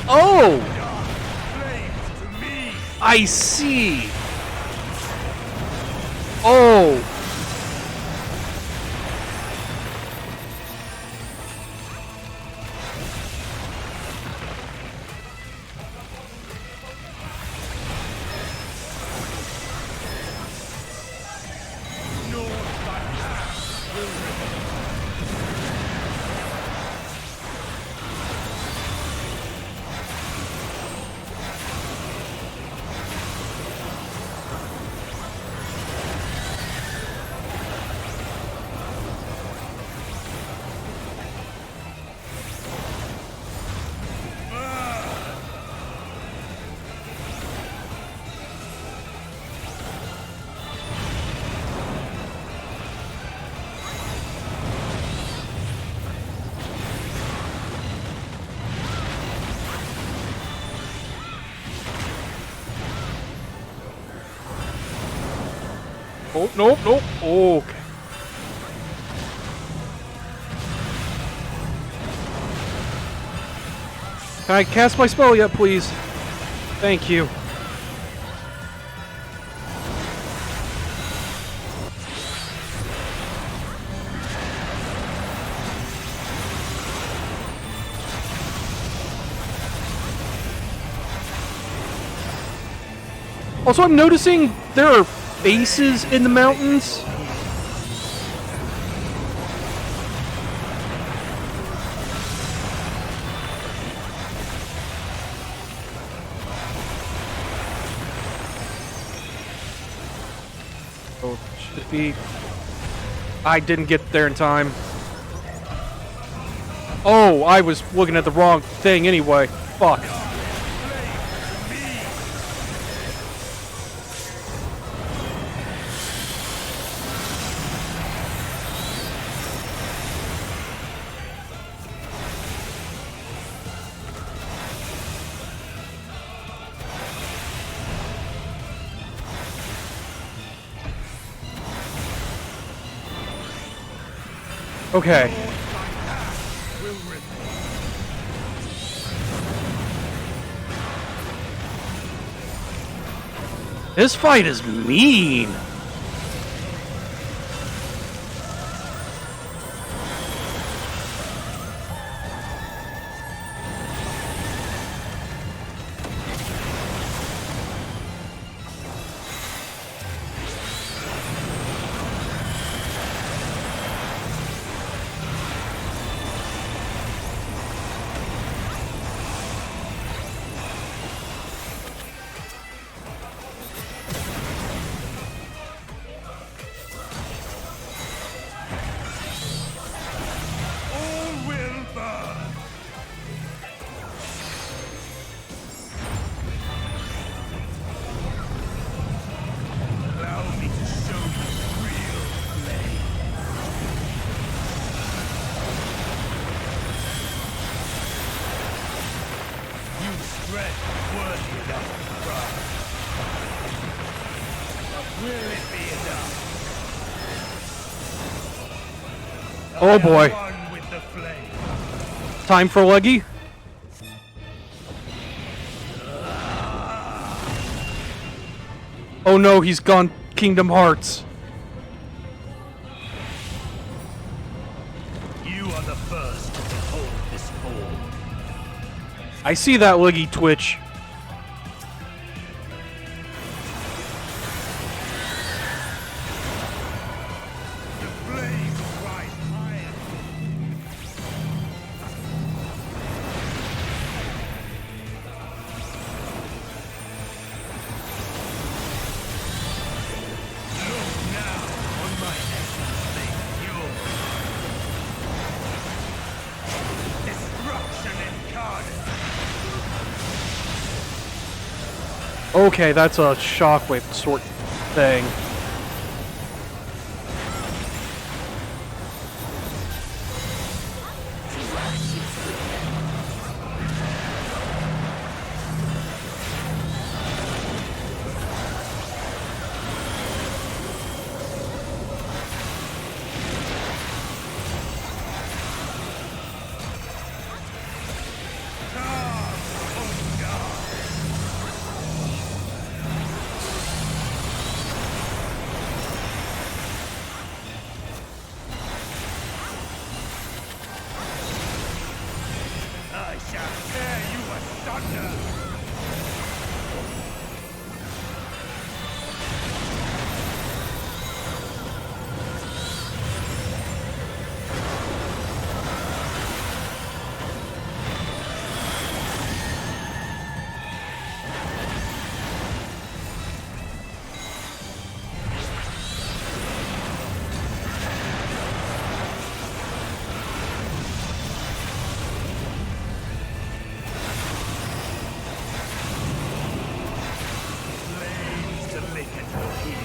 Oh! I see! Oh! Oh, nope, nope. Okay. Can I cast my spell yet, please? Thank you. Also, I'm noticing there are bases in the mountains. Oh, should be. I didn't get there in time. Oh, I was looking at the wrong thing anyway. Fuck. Okay. This fight is mean. Will it be enough? Oh boy. One with the flame. Time for Leggy. Oh no, he's gone Kingdom Hearts. You are the first to behold this form. I see that Leggy twitch. The flames rise higher. Look now on my essence made pure. Destruction incarnate. Okay, that's a shockwave sort thing. I shall tear you asunder. Flames to lick at your heels.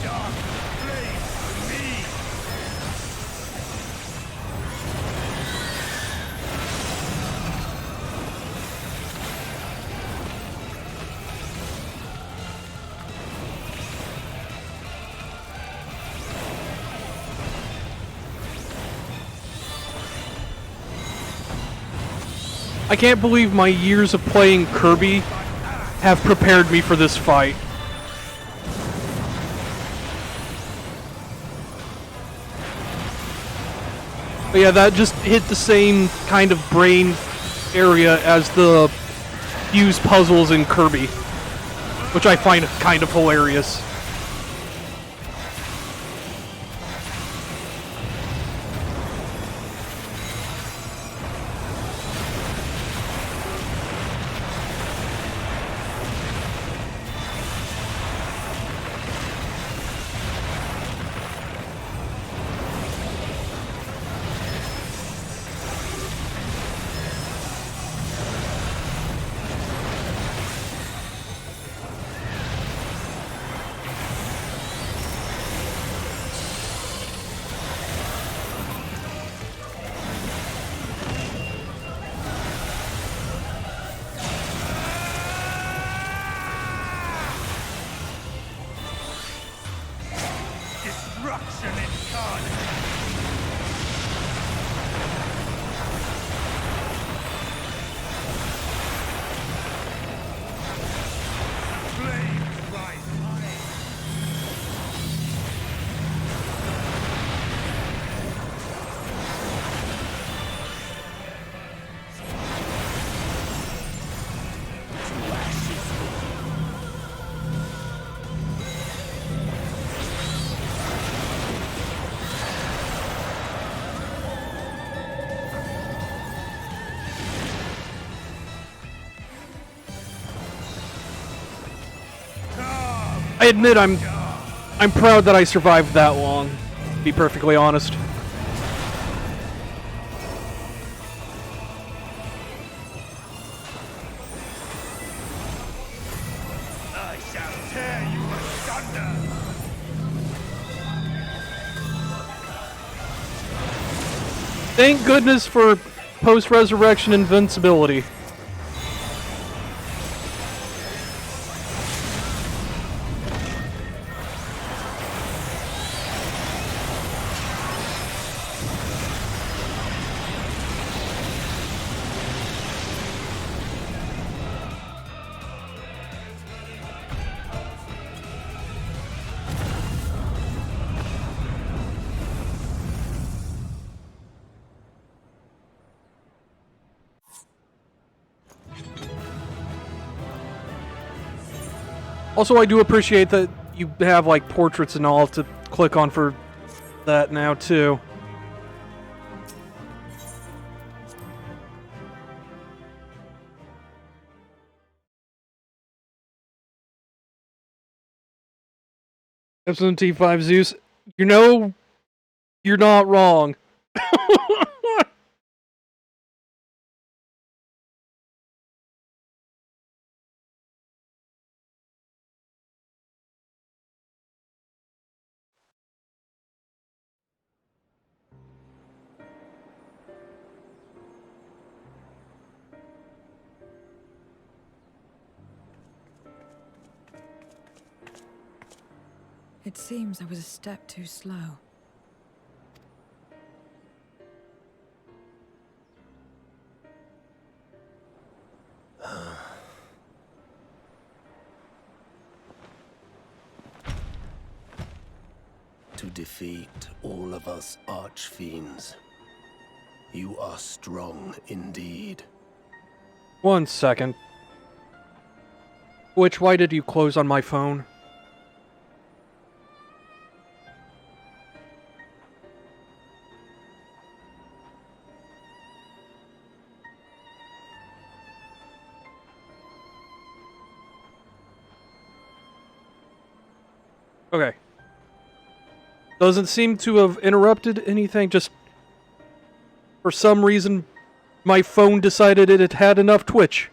Dark flames for me. I can't believe my years of playing Kirby have prepared me for this fight. But yeah, that just hit the same kind of brain area as the fuse puzzles in Kirby, which I find kind of hilarious. Destruction incarnate. Flames rise high. I admit I'm proud that I survived that long, to be perfectly honest. Thank goodness for post-resurrection invincibility. Also, I do appreciate that you have, like, portraits and all to click on for that now, too. FF14 Zeus, you know, you're not wrong. It seems I was a step too slow. To defeat all of us archfiends, you are strong indeed. 1 second. Why did you close on my phone? Okay. Doesn't seem to have interrupted anything, just for some reason my phone decided it had enough Twitch.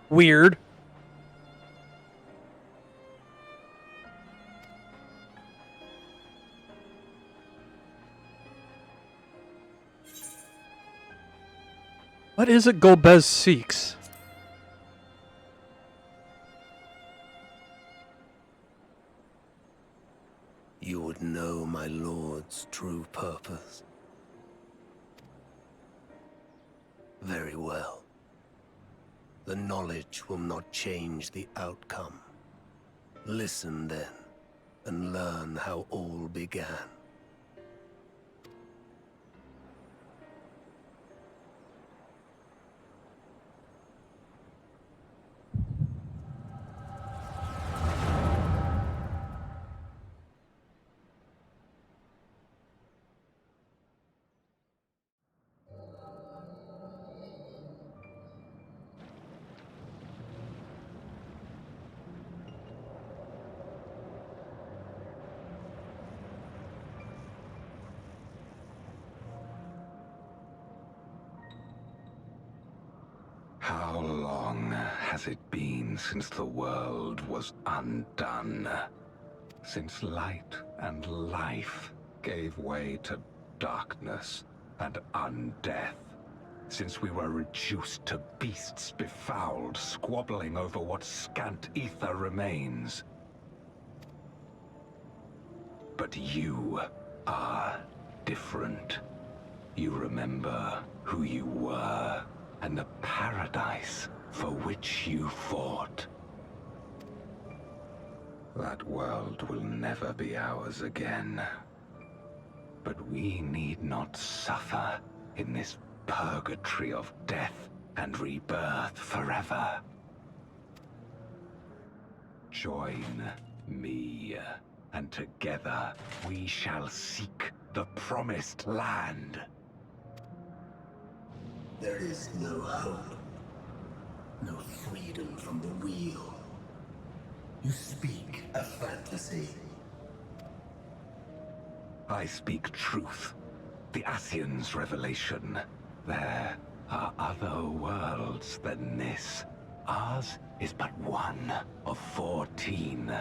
Weird. What is it Golbez seeks? You would know my lord's true purpose. Very well. The knowledge will not change the outcome. Listen then, and learn how all began. How long has it been since the world was undone? Since light and life gave way to darkness and undeath? Since we were reduced to beasts befouled, squabbling over what scant ether remains? But you are different. You remember who you were, and the paradise for which you fought. That world will never be ours again. But we need not suffer in this purgatory of death and rebirth forever. Join me, and together we shall seek the promised land. There is no hope, no freedom from the wheel. You speak a fantasy. I speak truth. The Ascian's revelation. There are other worlds than this. Ours is but one of 14.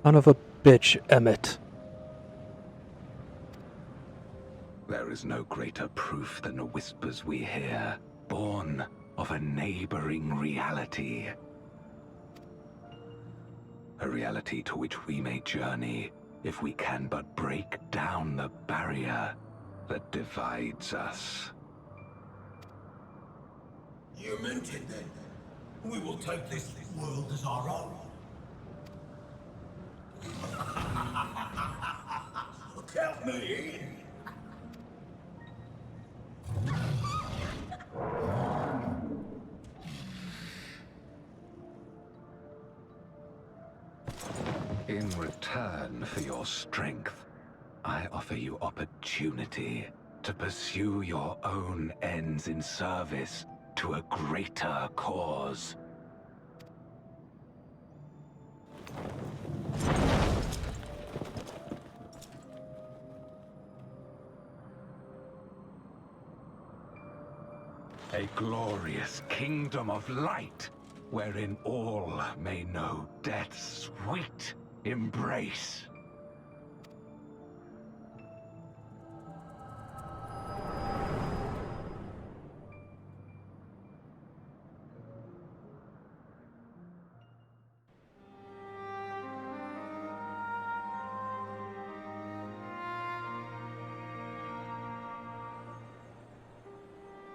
Son of a bitch, Emmett. There is no greater proof than the whispers we hear, born of a neighboring reality. A reality to which we may journey if we can but break down the barrier that divides us. You meant it then. We will take this world as our own. Count me in. In return for your strength, I offer you opportunity to pursue your own ends in service to a greater cause. A glorious kingdom of light, wherein all may know death's sweet embrace.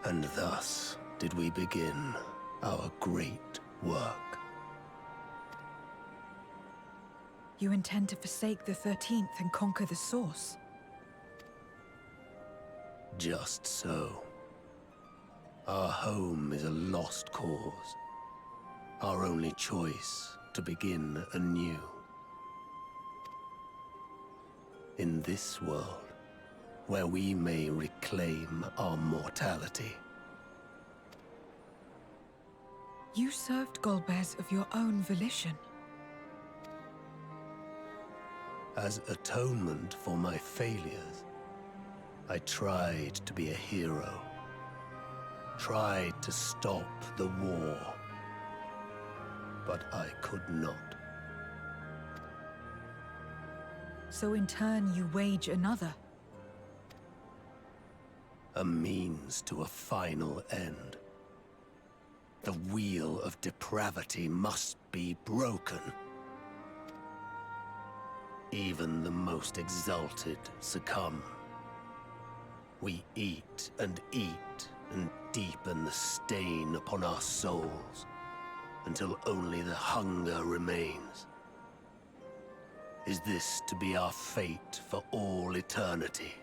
And thus did we begin our great work. You intend to forsake the 13th and conquer the Source? Just so. Our home is a lost cause. Our only choice to begin anew. In this world, where we may reclaim our mortality. You served Golbez of your own volition. As atonement for my failures, I tried to be a hero. Tried to stop the war. But I could not. So in turn you wage another. A means to a final end. The wheel of depravity must be broken. Even the most exalted succumb. We eat and deepen the stain upon our souls, until only the hunger remains. Is this to be our fate for all eternity?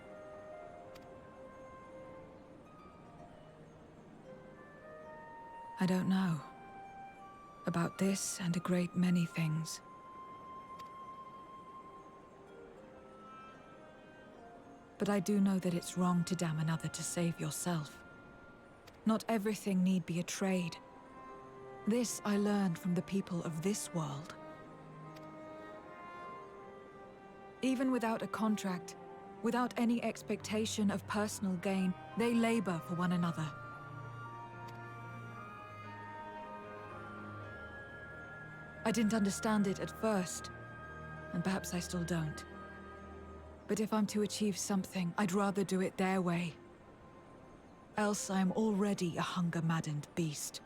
I don't know. About this and a great many things. But I do know that it's wrong to damn another to save yourself. Not everything need be a trade. This I learned from the people of this world. Even without a contract, without any expectation of personal gain, they labor for one another. I didn't understand it at first, and perhaps I still don't. But if I'm to achieve something, I'd rather do it their way. Else I am already a hunger-maddened beast.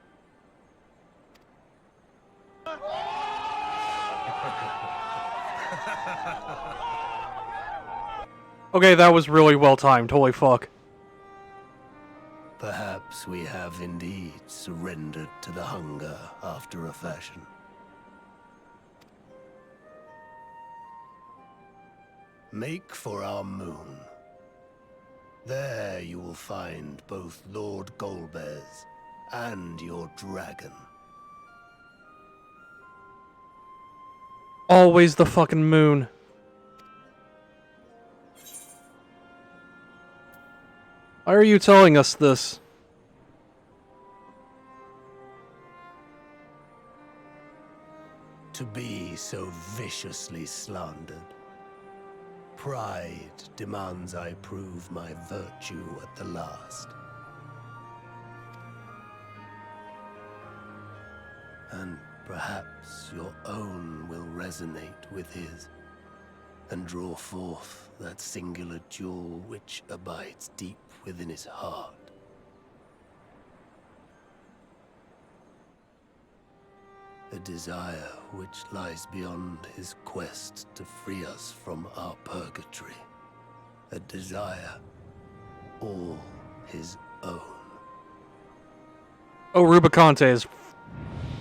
Okay, that was really well timed. Holy fuck. Perhaps we have indeed surrendered to the hunger after a fashion. Make for our moon. There you will find both Lord Golbez and your dragon. Always the fucking moon. Why are you telling us this? To be so viciously slandered. Pride demands I prove my virtue at the last. And perhaps your own will resonate with his. and draw forth that singular jewel which abides deep within his heart. A desire which lies beyond his quest to free us from our purgatory. A desire all his own. Oh, Rubicante is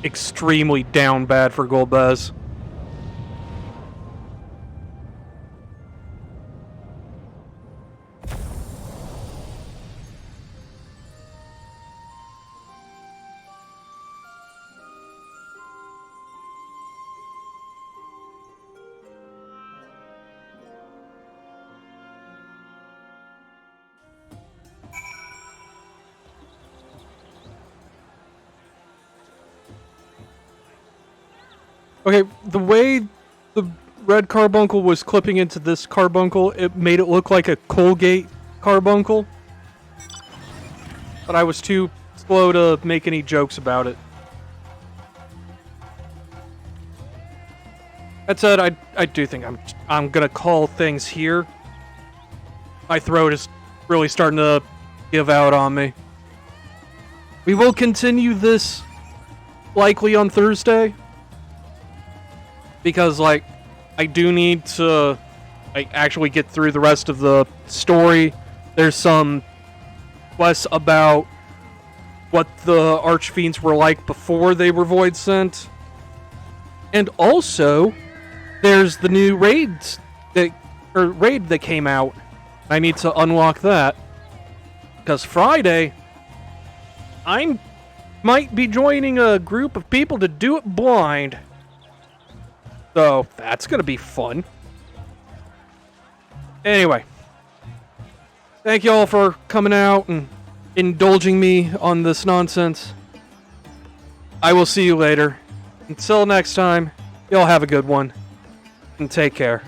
extremely down bad for Golbez. Okay, the way the red carbuncle was clipping into this carbuncle, it made it look like a Colgate carbuncle. But I was too slow to make any jokes about it. That said, I do think I'm gonna call things here. My throat is really starting to give out on me. We will continue this likely on Thursday. Because, like, I do need to, like, actually get through the rest of the story. There's some quests about what the Archfiends were like before they were Void Sent. And also, there's the new raid that came out. I need to unlock that. Because Friday, I might be joining a group of people to do it blind. So, that's going to be fun. Anyway. Thank you all for coming out and indulging me on this nonsense. I will see you later. Until next time, y'all have a good one. And take care.